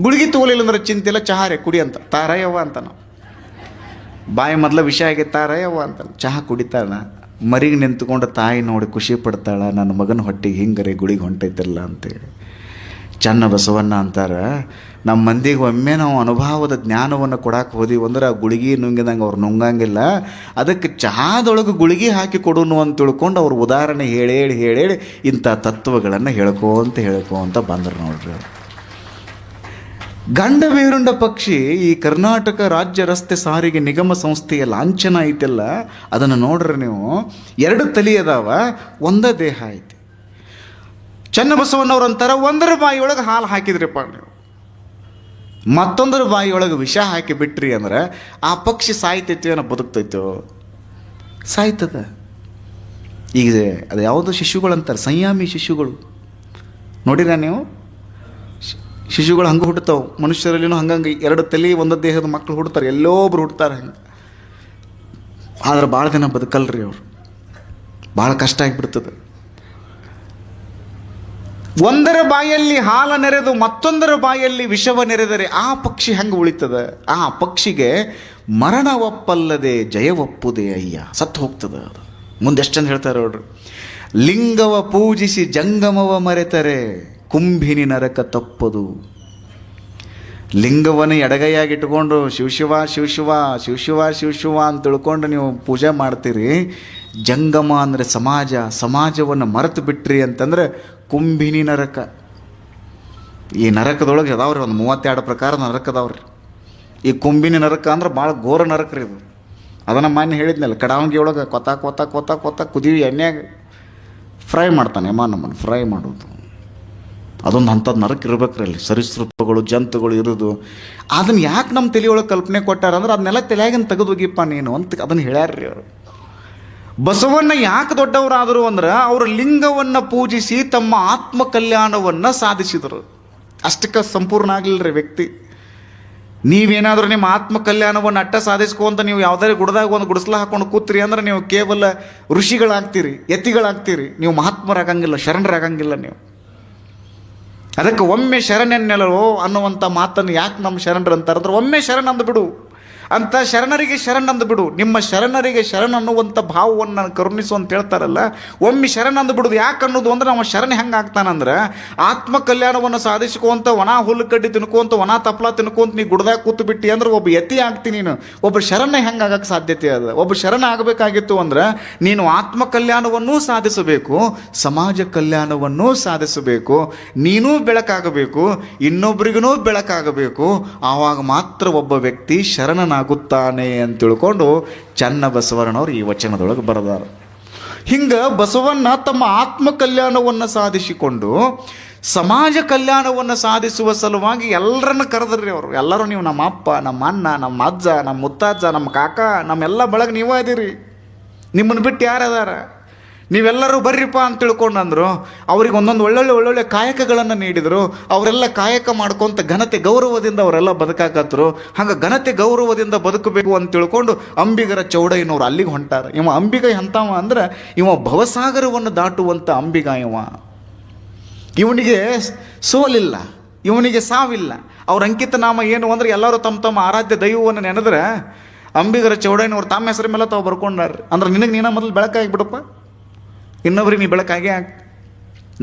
ಗುಳಿಗೆ ತೊಗೊಲಿಲ್ಲ ಅಂದ್ರೆ ಚಿಂತಿಲ್ಲ, ಚಹಾ ರೇ ಕುಡಿ ಅಂತ. ತಾರಯ್ಯವ್ವ ಅಂತ ನಾವು ಬಾಯಿ ಮೊದಲ ವಿಷಯ ಆಗಿ ತಾರಯ್ಯವ್ವ ಅಂತಾನೆ. ಚಹಾ ಕುಡಿತಾಳ. ಮರಿಗೆ ನಿಂತ್ಕೊಂಡು ತಾಯಿ ನೋಡಿ ಖುಷಿ ಪಡ್ತಾಳ, ನನ್ನ ಮಗನ ಹೊಟ್ಟೆಗೆ ಹಿಂಗರೆ ಗುಳಿಗೆ ಹೊಂಟೈತಿಲ್ಲ ಅಂತೇಳಿ. ಚನ್ನಬಸವಣ್ಣ ಅಂತಾರೆ, ನಮ್ಮ ಮಂದಿಗೆ ಒಮ್ಮೆ ನಾವು ಅನುಭವದ ಜ್ಞಾನವನ್ನು ಕೊಡಕ್ಕೆ ಹೋದಿವಿ ಅಂದ್ರೆ ಆ ಗುಳಿಗೆ ನುಂಗಿದಂಗೆ ಅವ್ರು ನುಂಗಂಗಿಲ್ಲ. ಅದಕ್ಕೆ ಚಹಾದೊಳಗೆ ಗುಳಿಗೆ ಹಾಕಿ ಕೊಡೋನು ಅಂತ ತಿಳ್ಕೊಂಡು ಅವ್ರು ಉದಾಹರಣೆ ಹೇಳಿ ಇಂಥ ತತ್ವಗಳನ್ನು ಹೇಳ್ಕೊಂತ ಬಂದರು ನೋಡ್ರಿ. ಗಂಡ ಬೇರುಂಡ ಪಕ್ಷಿ ಈ ಕರ್ನಾಟಕ ರಾಜ್ಯ ರಸ್ತೆ ಸಾರಿಗೆ ನಿಗಮ ಸಂಸ್ಥೆಯ ಲಾಂಛನ ಐತೆಲ್ಲ, ಅದನ್ನು ನೋಡ್ರಿ ನೀವು. 2 ತಲೆ ಅದಾವ, ಒಂದೇ ದೇಹ ಐತಿ. ಚನ್ನಬಸವಣ್ಣವ್ರು ಅಂತಾರೆ, ಒಂದರ ಬಾಯಿಯೊಳಗೆ ಹಾಲು ಹಾಕಿದ್ರಿಪ್ಪ ನೀವು, ಮತ್ತೊಂದರ ಬಾಯಿಯೊಳಗೆ ವಿಷ ಹಾಕಿ ಬಿಟ್ರಿ ಅಂದ್ರೆ ಆ ಪಕ್ಷಿ ಸಾಯ್ತೈತಿ ಏನೋ ಬದುಕ್ತೈತೋ? ಸಾಯ್ತದ. ಈಗ ಅದು ಯಾವುದೋ ಶಿಶುಗಳು ಅಂತಾರೆ, ಸಂಯಾಮಿ ಶಿಶುಗಳು ನೋಡಿರ ನೀವು? ಶಿಶುಗಳು ಹಂಗೆ ಹುಟ್ಟುತ್ತಾವೆ. ಮನುಷ್ಯರಲ್ಲಿನೂ ಹಂಗಂಗೆ 2 ತಲೆ ಒಂದೇ ದೇಹದ ಮಕ್ಕಳು ಹುಡ್ತಾರೆ, ಎಲ್ಲೋ ಒಬ್ರು ಹುಡ್ತಾರೆ ಹಂಗೆ. ಆದ್ರೆ ಭಾಳ ದಿನ ಬದುಕಲ್ರಿ ಅವರು, ಭಾಳ ಕಷ್ಟ ಆಗಿಬಿಡ್ತದೆ. ಒಂದರ ಬಾಯಲ್ಲಿ ಹಾಲ ನೆರೆದು ಮತ್ತೊಂದರ ಬಾಯಲ್ಲಿ ವಿಷವ ನೆರೆದರೆ ಆ ಪಕ್ಷಿ ಹೆಂಗೆ ಉಳಿತದ? ಆ ಪಕ್ಷಿಗೆ ಮರಣ ಒಪ್ಪಲ್ಲದೆ ಜಯವಪ್ಪುದೇ ಅಯ್ಯ. ಸತ್ತು ಹೋಗ್ತದೆ ಅದು. ಮುಂದೆ ಎಷ್ಟು ಚಂದ ಹೇಳ್ತಾರೆ ನೋಡ್ರಿ. ಲಿಂಗವ ಪೂಜಿಸಿ ಜಂಗಮವ ಮರೆತರೆ ಕುಂಭಿನಿ ನರಕ ತಪ್ಪದು. ಲಿಂಗವನ್ನು ಎಡಗೈಯಾಗಿಟ್ಕೊಂಡು ಶಿವ ಅಂತ ತಿಳ್ಕೊಂಡು ನೀವು ಪೂಜೆ ಮಾಡ್ತೀರಿ. ಜಂಗಮ ಅಂದರೆ ಸಮಾಜವನ್ನು ಮರೆತು ಬಿಟ್ರಿ ಅಂತಂದ್ರೆ ಕುಂಭಿನಿ ನರಕ. ಈ ನರಕದೊಳಗೆ ಅದಾವ್ರಿ ಒಂದು 32 ಪ್ರಕಾರ ನರಕ ಅದಾವ್ರಿ. ಈ ಕುಂಭಿನಿ ನರಕ ಅಂದ್ರೆ ಭಾಳ ಘೋರ ನರಕ ರೀ ಇದು. ಅದನ್ನು ಮಾನ್ಯ ಹೇಳಿದ್ನಲ್ಲ, ಕಡಾವಂಗಿ ಒಳಗೆ ಕೊತ್ತ ಕುದಿವಿ ಎಣ್ಣೆಯಾಗ ಫ್ರೈ ಮಾಡ್ತಾನೆ ನಮ್ಮನ್ನು ಫ್ರೈ ಮಾಡೋದು. ಅದೊಂದು ಅಂಥದ್ದು ನರಕ ಇರ್ಬೇಕ್ರಿ ಅಲ್ಲಿ, ಸರೀಸೃಪಗಳು ಜಂತುಗಳು ಇರೋದು. ಅದನ್ನು ಯಾಕೆ ನಮ್ಮ ತಲೆಯೊಳಗೆ ಕಲ್ಪನೆ ಕೊಟ್ಟಾರ ಅಂದ್ರೆ ಅದನ್ನೆಲ್ಲ ತಲೆಯಾಗಿನ ತೆಗೆದೋಗಿಪ್ಪ ನೀನು ಅಂತ ಅದನ್ನು ಹೇಳ್ಯಾರ್ರಿ ಅವರು. ಬಸವಣ್ಣ ಯಾಕೆ ದೊಡ್ಡವರಾದರು ಅಂದ್ರೆ ಅವರು ಲಿಂಗವನ್ನು ಪೂಜಿಸಿ ತಮ್ಮ ಆತ್ಮ ಕಲ್ಯಾಣವನ್ನು ಸಾಧಿಸಿದರು. ಅಷ್ಟಕ್ಕೆ ಸಂಪೂರ್ಣ ಆಗಲಿಲ್ಲ ರೀ ವ್ಯಕ್ತಿ. ನೀವೇನಾದರೂ ನಿಮ್ಮ ಆತ್ಮ ಕಲ್ಯಾಣವನ್ನು ಅಟ್ಟ ಸಾಧಿಸ್ಕೊಂತ ನೀವು ಯಾವುದಾದ್ರು ಗುಡ್ದಾಗ ಒಂದು ಗುಡಿಸ್ಲ ಹಾಕೊಂಡು ಕೂತ್ರಿ ಅಂದ್ರೆ ನೀವು ಕೇವಲ ಋಷಿಗಳಾಗ್ತೀರಿ, ಯತಿಗಳಾಗ್ತೀರಿ, ನೀವು ಮಹಾತ್ಮರಾಗಂಗಿಲ್ಲ, ಶರಣರಾಗಂಗಿಲ್ಲ ನೀವು. ಅದಕ್ಕೆ ಒಮ್ಮೆ ಶರಣೆನ್ನೆಲ್ಲೋ ಅನ್ನುವಂಥ ಮಾತನ್ನು ಯಾಕೆ ನಮ್ಮ ಶರಣರು ಅಂತಾರೆ ಅಂದ್ರೆ ಒಮ್ಮೆ ಶರಣ ಅಂದ್ಬಿಡು ಅಂತ, ಶರಣರಿಗೆ ಶರಣ ಅಂದ್ಬಿಡು. ನಿಮ್ಮ ಶರಣರಿಗೆ ಶರಣ ಅನ್ನುವಂಥ ಭಾವವನ್ನು ಕರುಣಿಸು ಅಂತ ಹೇಳ್ತಾರಲ್ಲ, ಒಮ್ಮೆ ಶರಣ ಅಂದ್ಬಿಡುದು. ಯಾಕೆ ಅನ್ನೋದು ಅಂದ್ರೆ ನಮ್ಮ ಶರಣ ಹೆಂಗೆ ಆಗ್ತಾನಂದ್ರೆ ಆತ್ಮ ಕಲ್ಯಾಣವನ್ನು ಸಾಧಿಸ್ಕೊಂತ ಒಣ ಹುಲ್ಲು ಕಡ್ಡಿ ತಿನ್ಕೊಂತ ಒಣ ತಪ್ಪಲ ತಿನ್ಕೊಂತ ನೀ ಗುಡ್ದಾಗ ಕೂತು ಬಿಟ್ಟು ಅಂದ್ರೆ ಒಬ್ಬ ಯತಿ ಆಗ್ತೀನಿ ನೀನು. ಒಬ್ಬ ಶರಣ ಹೆಂಗೆ ಆಗಕ್ಕೆ ಸಾಧ್ಯತೆ ಅದ? ಒಬ್ಬ ಶರಣ ಆಗಬೇಕಾಗಿತ್ತು ಅಂದ್ರೆ ನೀನು ಆತ್ಮ ಕಲ್ಯಾಣವನ್ನೂ ಸಾಧಿಸಬೇಕು, ಸಮಾಜ ಕಲ್ಯಾಣವನ್ನೂ ಸಾಧಿಸಬೇಕು, ನೀನೂ ಬೆಳಕಾಗಬೇಕು, ಇನ್ನೊಬ್ಬರಿಗೂ ಬೆಳಕಾಗಬೇಕು. ಆವಾಗ ಮಾತ್ರ ಒಬ್ಬ ವ್ಯಕ್ತಿ ಶರಣನಾಗುತ್ತಾನೆ ಅಂತ ತಿಳ್ಕೊಂಡು ಚನ್ನಬಸವಣ್ಣವ್ರು ಈ ವಚನದೊಳಗೆ ಬರೆದಾರ. ಹಿಂಗೆ ಬಸವಣ್ಣ ತಮ್ಮ ಆತ್ಮ ಕಲ್ಯಾಣವನ್ನು ಸಾಧಿಸಿಕೊಂಡು ಸಮಾಜ ಕಲ್ಯಾಣವನ್ನು ಸಾಧಿಸುವ ಸಲುವಾಗಿ ಎಲ್ಲರನ್ನ ಕರೆದ್ರಿ ಅವರು. ಎಲ್ಲರೂ ನೀವು ನಮ್ಮ ಅಪ್ಪ, ನಮ್ಮ ಅಣ್ಣ, ನಮ್ಮ ಅಜ್ಜ, ನಮ್ಮ ಮುತ್ತಜ್ಜ, ನಮ್ಮ ಕಾಕ, ನಮ್ಮೆಲ್ಲ ಬಳಗ ನೀವೇ ಇದೀರಿ, ನಿಮ್ಮನ್ನು ಬಿಟ್ಟು ಯಾರದಾರ, ನೀವೆಲ್ಲರೂ ಬರ್ರಿಪ್ಪ ಅಂತ ತಿಳ್ಕೊಂಡಂದ್ರು. ಅವ್ರಿಗೆ ಒಂದೊಂದು ಒಳ್ಳೊಳ್ಳೆ ಕಾಯಕಗಳನ್ನು ನೀಡಿದರು. ಅವರೆಲ್ಲ ಕಾಯಕ ಮಾಡ್ಕೊಂತ ಘನತೆ ಗೌರವದಿಂದ ಅವರೆಲ್ಲ ಬದುಕಾಕತ್ರು. ಹಂಗೆ ಘನತೆ ಗೌರವದಿಂದ ಬದುಕಬೇಕು ಅಂತ ತಿಳ್ಕೊಂಡು ಅಂಬಿಗರ ಚೌಡಯ್ಯನವ್ರು ಅಲ್ಲಿಗೆ ಹೊಂಟಾರ. ಇವ ಅಂಬಿಗ ಎಂತವ ಅಂದ್ರೆ ಇವ ಭವಸಾಗರವನ್ನು ದಾಟುವಂಥ ಅಂಬಿಗ. ಇವನಿಗೆ ಸೋಲಿಲ್ಲ, ಇವನಿಗೆ ಸಾವಿಲ್ಲ. ಅವ್ರ ಅಂಕಿತ ನಾಮ ಏನು ಅಂದ್ರೆ ಎಲ್ಲರೂ ತಮ್ಮ ತಮ್ಮ ಆರಾಧ್ಯ ದೈವವನ್ನು ನೆನೆದ್ರೆ ಅಂಬಿಗರ ಚೌಡಯ್ಯನವ್ರು ತಮ್ಮ ಹೆಸರ ಮೇಲೆ ತಾವು ಬರ್ಕೊಂಡಾರ್ರಿ. ಅಂದ್ರೆ ನಿನಗೆ ನೀನ ಮೊದಲು ಬೆಳಕಾಗಿಬಿಡಪ್ಪ, ಇನ್ನೊಬ್ರಿಗೆ ನೀ ಬೆಳಕಾಗೇ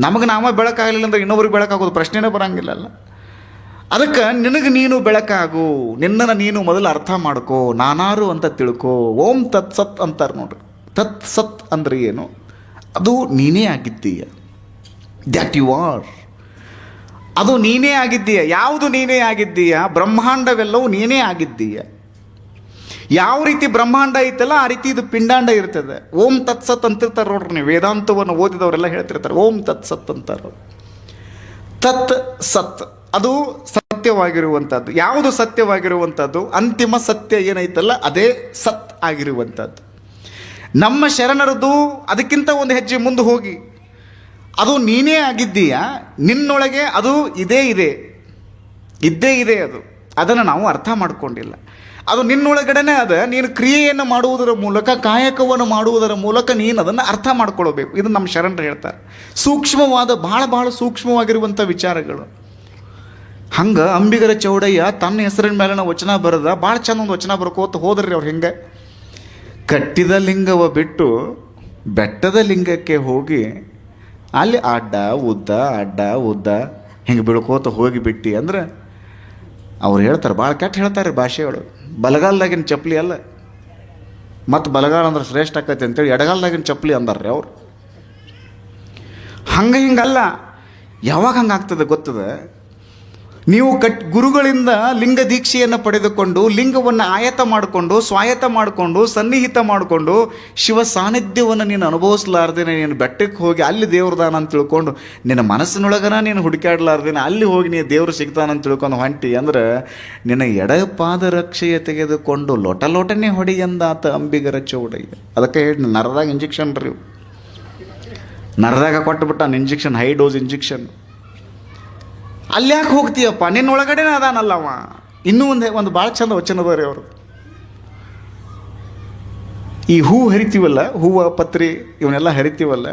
ನಮಗೆ ನಾವ ಬೆಳಕಾಗಲಿಲ್ಲ ಅಂದ್ರೆ ಇನ್ನೊಬ್ರಿಗೆ ಬೆಳಕಾಗೋದು ಪ್ರಶ್ನೆನೇ ಬರಂಗಿಲ್ಲಲ್ಲ. ಅದಕ್ಕೆ ನಿನಗೆ ನೀನು ಬೆಳಕಾಗು, ನಿನ್ನನ್ನು ನೀನು ಮೊದಲು ಅರ್ಥ ಮಾಡ್ಕೋ, ನಾನಾರು ಅಂತ ತಿಳ್ಕೋ. ಓಂ ತತ್ ಸತ್ ಅಂತಾರೆ ನೋಡ್ರಿ. ತತ್ ಸತ್ ಅಂದ್ರೆ ಏನು? ಅದು ನೀನೇ ಆಗಿದ್ದೀಯ, ದ್ಯಾಟ್ ಯು ಆರ್. ಅದು ನೀನೇ ಆಗಿದ್ದೀಯ. ಯಾವುದು ನೀನೇ ಆಗಿದ್ದೀಯ? ಬ್ರಹ್ಮಾಂಡವೆಲ್ಲವೂ ನೀನೇ ಆಗಿದ್ದೀಯ. ಯಾವ ರೀತಿ ಬ್ರಹ್ಮಾಂಡ ಐತಲ್ಲ ಆ ರೀತಿ ಇದು ಪಿಂಡಾಂಡ ಇರ್ತದೆ. ಓಂ ತತ್ಸತ್ ಅಂತಿರ್ತಾರೆ ನೋಡ್ರಿ. ನೀವು ವೇದಾಂತವನ್ನು ಓದಿದವರೆಲ್ಲ ಹೇಳ್ತಿರ್ತಾರೆ ಓಂ ತತ್ಸತ್ ಅಂತಾರೆ. ತತ್ ಸತ್ ಅದು ಸತ್ಯವಾಗಿರುವಂಥದ್ದು. ಯಾವುದು ಸತ್ಯವಾಗಿರುವಂಥದ್ದು? ಅಂತಿಮ ಸತ್ಯ ಏನೈತಲ್ಲ ಅದೇ ಸತ್ ಆಗಿರುವಂಥದ್ದು. ನಮ್ಮ ಶರಣರದು ಅದಕ್ಕಿಂತ ಒಂದು ಹೆಜ್ಜೆ ಮುಂದೆ ಹೋಗಿ ಅದು ನೀನೇ ಆಗಿದ್ದೀಯ, ನಿನ್ನೊಳಗೆ ಅದು ಇದ್ದೇ ಇದೆ. ಅದನ್ನು ನಾವು ಅರ್ಥ ಮಾಡಿಕೊಂಡಿಲ್ಲ. ಅದು ನಿನ್ನೊಳಗಡೆನೇ ಅದ. ನೀನು ಕ್ರಿಯೆಯನ್ನು ಮಾಡುವುದರ ಮೂಲಕ, ಕಾಯಕವನ್ನು ಮಾಡುವುದರ ಮೂಲಕ ನೀನು ಅದನ್ನು ಅರ್ಥ ಮಾಡ್ಕೊಳ್ಬೇಕು. ಇದು ನಮ್ಮ ಶರಣರು ಹೇಳ್ತಾರೆ. ಸೂಕ್ಷ್ಮವಾದ ಬಹಳ ಸೂಕ್ಷ್ಮವಾಗಿರುವಂಥ ವಿಚಾರಗಳು. ಹಂಗೆ ಅಂಬಿಗರ ಚೌಡಯ್ಯ ತನ್ನ ಹೆಸರಿನ ಮೇಲಿನ ವಚನ ಬರೆದ. ಭಾಳ ಚಂದ ಒಂದು ವಚನ ಬರ್ಕೋತ ಹೋದ್ರಿ ಅವ್ರು. ಹೆಂಗೆ ಕಟ್ಟಿದ ಲಿಂಗವ ಬಿಟ್ಟು ಬೆಟ್ಟದ ಲಿಂಗಕ್ಕೆ ಹೋಗಿ ಅಲ್ಲಿ ಅಡ್ಡ ಉದ್ದ ಹಿಂಗೆ ಬೀಳ್ಕೋತ ಹೋಗಿಬಿಟ್ಟು ಅಂದ್ರೆ ಅವ್ರು ಹೇಳ್ತಾರೆ, ಭಾಳ ಕೆಟ್ಟ ಹೇಳ್ತಾರೆ ಭಾಷೆಗಳು. ಬಲಗಾಲದಾಗಿನ ಚಪ್ಪಲಿ ಅಲ್ಲ, ಮತ್ತು ಬಲಗಾಲ ಅಂದ್ರೆ ಶ್ರೇಷ್ಠ ಆಕೈತೆ ಅಂತೇಳಿ ಎಡಗಾಲದಾಗಿನ ಚಪ್ಪಲಿ ಅಂದಾರ್ರಿ ಅವ್ರು. ಹಿಂಗಲ್ಲ. ಯಾವಾಗ ಹಂಗಾಗ್ತದೆ ಗೊತ್ತದ? ನೀವು ಗುರುಗಳಿಂದ ಲಿಂಗ ದೀಕ್ಷೆಯನ್ನು ಪಡೆದುಕೊಂಡು ಲಿಂಗವನ್ನು ಆಯತ ಮಾಡಿಕೊಂಡು ಸ್ವಾಯತ್ತ ಮಾಡಿಕೊಂಡು ಸನ್ನಿಹಿತ ಮಾಡಿಕೊಂಡು ಶಿವ ಸಾನ್ನಿಧ್ಯವನ್ನು ನೀನು ಅನುಭವಿಸಲಾರ್ದೇನೆ ನೀನು ಬೆಟ್ಟಕ್ಕೆ ಹೋಗಿ ಅಲ್ಲಿ ದೇವ್ರದಾನ ಅಂತ ತಿಳ್ಕೊಂಡು ನಿನ್ನ ಮನಸ್ಸಿನೊಳಗನ ನೀನು ಹುಡುಕಾಡ್ಲಾರ್ದೇನೆ ಅಲ್ಲಿ ಹೋಗಿ ನೀನು ದೇವರು ಸಿಗ್ತಾನಂತ ತಿಳ್ಕೊಂಡು ಹೊಂಟಿ ಅಂದ್ರೆ ನಿನ್ನ ಎಡಪಾದ ರಕ್ಷೆಯ ತೆಗೆದುಕೊಂಡು ಲೋಟನೆ ಹೊಡಿ ಎಂದಾತ ಅಂಬಿಗರ ಚೌಡಯ್ಯ. ಅದಕ್ಕೆ ಹೇಳಿ ನರದಾಗ ಇಂಜೆಕ್ಷನ್ ರೀ, ನರದಾಗ ಕೊಟ್ಟುಬಿಟ್ಟ ಇಂಜೆಕ್ಷನ್, ಹೈ ಡೋಸ್ ಇಂಜೆಕ್ಷನ್. ಅಲ್ಲಿ ಯಾಕೆ ಹೋಗ್ತೀಯಪ್ಪ? ನಿನ್ನೊಳಗಡೆನೇ ಅದಾನಲ್ಲವ. ಇನ್ನೂ ಒಂದು ಭಾಳ ಚಂದ ವಚನದ ರೀ ಅವರು. ಈ ಹೂವು ಹರಿತೀವಲ್ಲ, ಹೂವು ಪತ್ರಿ ಇವನ್ನೆಲ್ಲ ಹರಿತೀವಲ್ಲ,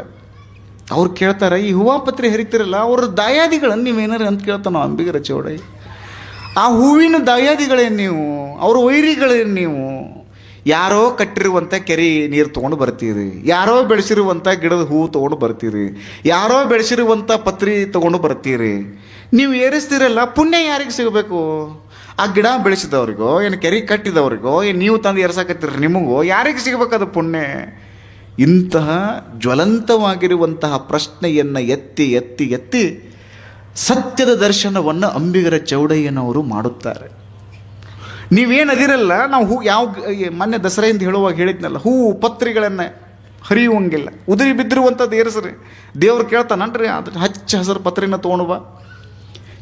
ಅವ್ರು ಕೇಳ್ತಾರೆ, ಈ ಹೂವು ಪತ್ರಿ ಹರಿತಿರಲ್ಲ ಅವ್ರ ದಾಯಾದಿಗಳನ್ನು ನೀವೇನಾರು ಅಂತ ಕೇಳ್ತಾನೆ ಅಂಬಿಗರ ಚೌಡಯ್ಯ. ಆ ಹೂವಿನ ದಾಯಾದಿಗಳೇನು ನೀವು? ಅವ್ರ ವೈರಿಗಳೇನು ನೀವು? ಯಾರೋ ಕಟ್ಟಿರುವಂಥ ಕೆರೆ ನೀರು ತೊಗೊಂಡು ಬರ್ತೀರಿ, ಯಾರೋ ಬೆಳೆಸಿರುವಂಥ ಗಿಡದ ಹೂವು ತೊಗೊಂಡು ಬರ್ತೀರಿ, ಯಾರೋ ಬೆಳೆಸಿರುವಂಥ ಪತ್ರಿ ತೊಗೊಂಡು ಬರ್ತೀರಿ. ನೀವು ಏರಿಸ್ತೀರಲ್ಲ, ಪುಣ್ಯ ಯಾರಿಗೆ ಸಿಗಬೇಕು? ಆ ಗಿಡ ಬೆಳೆಸಿದವ್ರಿಗೋ, ಏನು ಕೆರೆ ಕಟ್ಟಿದವ್ರಿಗೋ, ಏನು ನೀವು ತಂದು ಏರ್ಸಾಕತ್ತೀರಿ ನಿಮಗೋ, ಯಾರಿಗೆ ಸಿಗಬೇಕದು ಪುಣ್ಯ? ಇಂತಹ ಜ್ವಲಂತವಾಗಿರುವಂತಹ ಪ್ರಶ್ನೆಯನ್ನು ಎತ್ತಿ ಎತ್ತಿ ಎತ್ತಿ ಸತ್ಯದ ದರ್ಶನವನ್ನು ಅಂಬಿಗರ ಚೌಡಯ್ಯನವರು ಮಾಡುತ್ತಾರೆ. ನೀವೇನು ಅದಿರಲ್ಲ, ನಾವು ಯಾವ ಮೊನ್ನೆ ದಸರೆಯಿಂದ ಹೇಳುವಾಗ ಹೇಳಿದ್ನಲ್ಲ, ಹೂವು ಪತ್ರಿಗಳನ್ನು ಹರಿಯುವಂಗಿಲ್ಲ. ಉದುರಿ ಬಿದ್ದಿರುವಂಥದ್ದು ಏರಿಸ್ರಿ. ದೇವ್ರು ಕೇಳ್ತಾನನ್ರಿ? ಅದು ಹಚ್ಚ ಹಸಿರು ಪತ್ರಿನ ತೊಗೊಂಡು ಬಾ,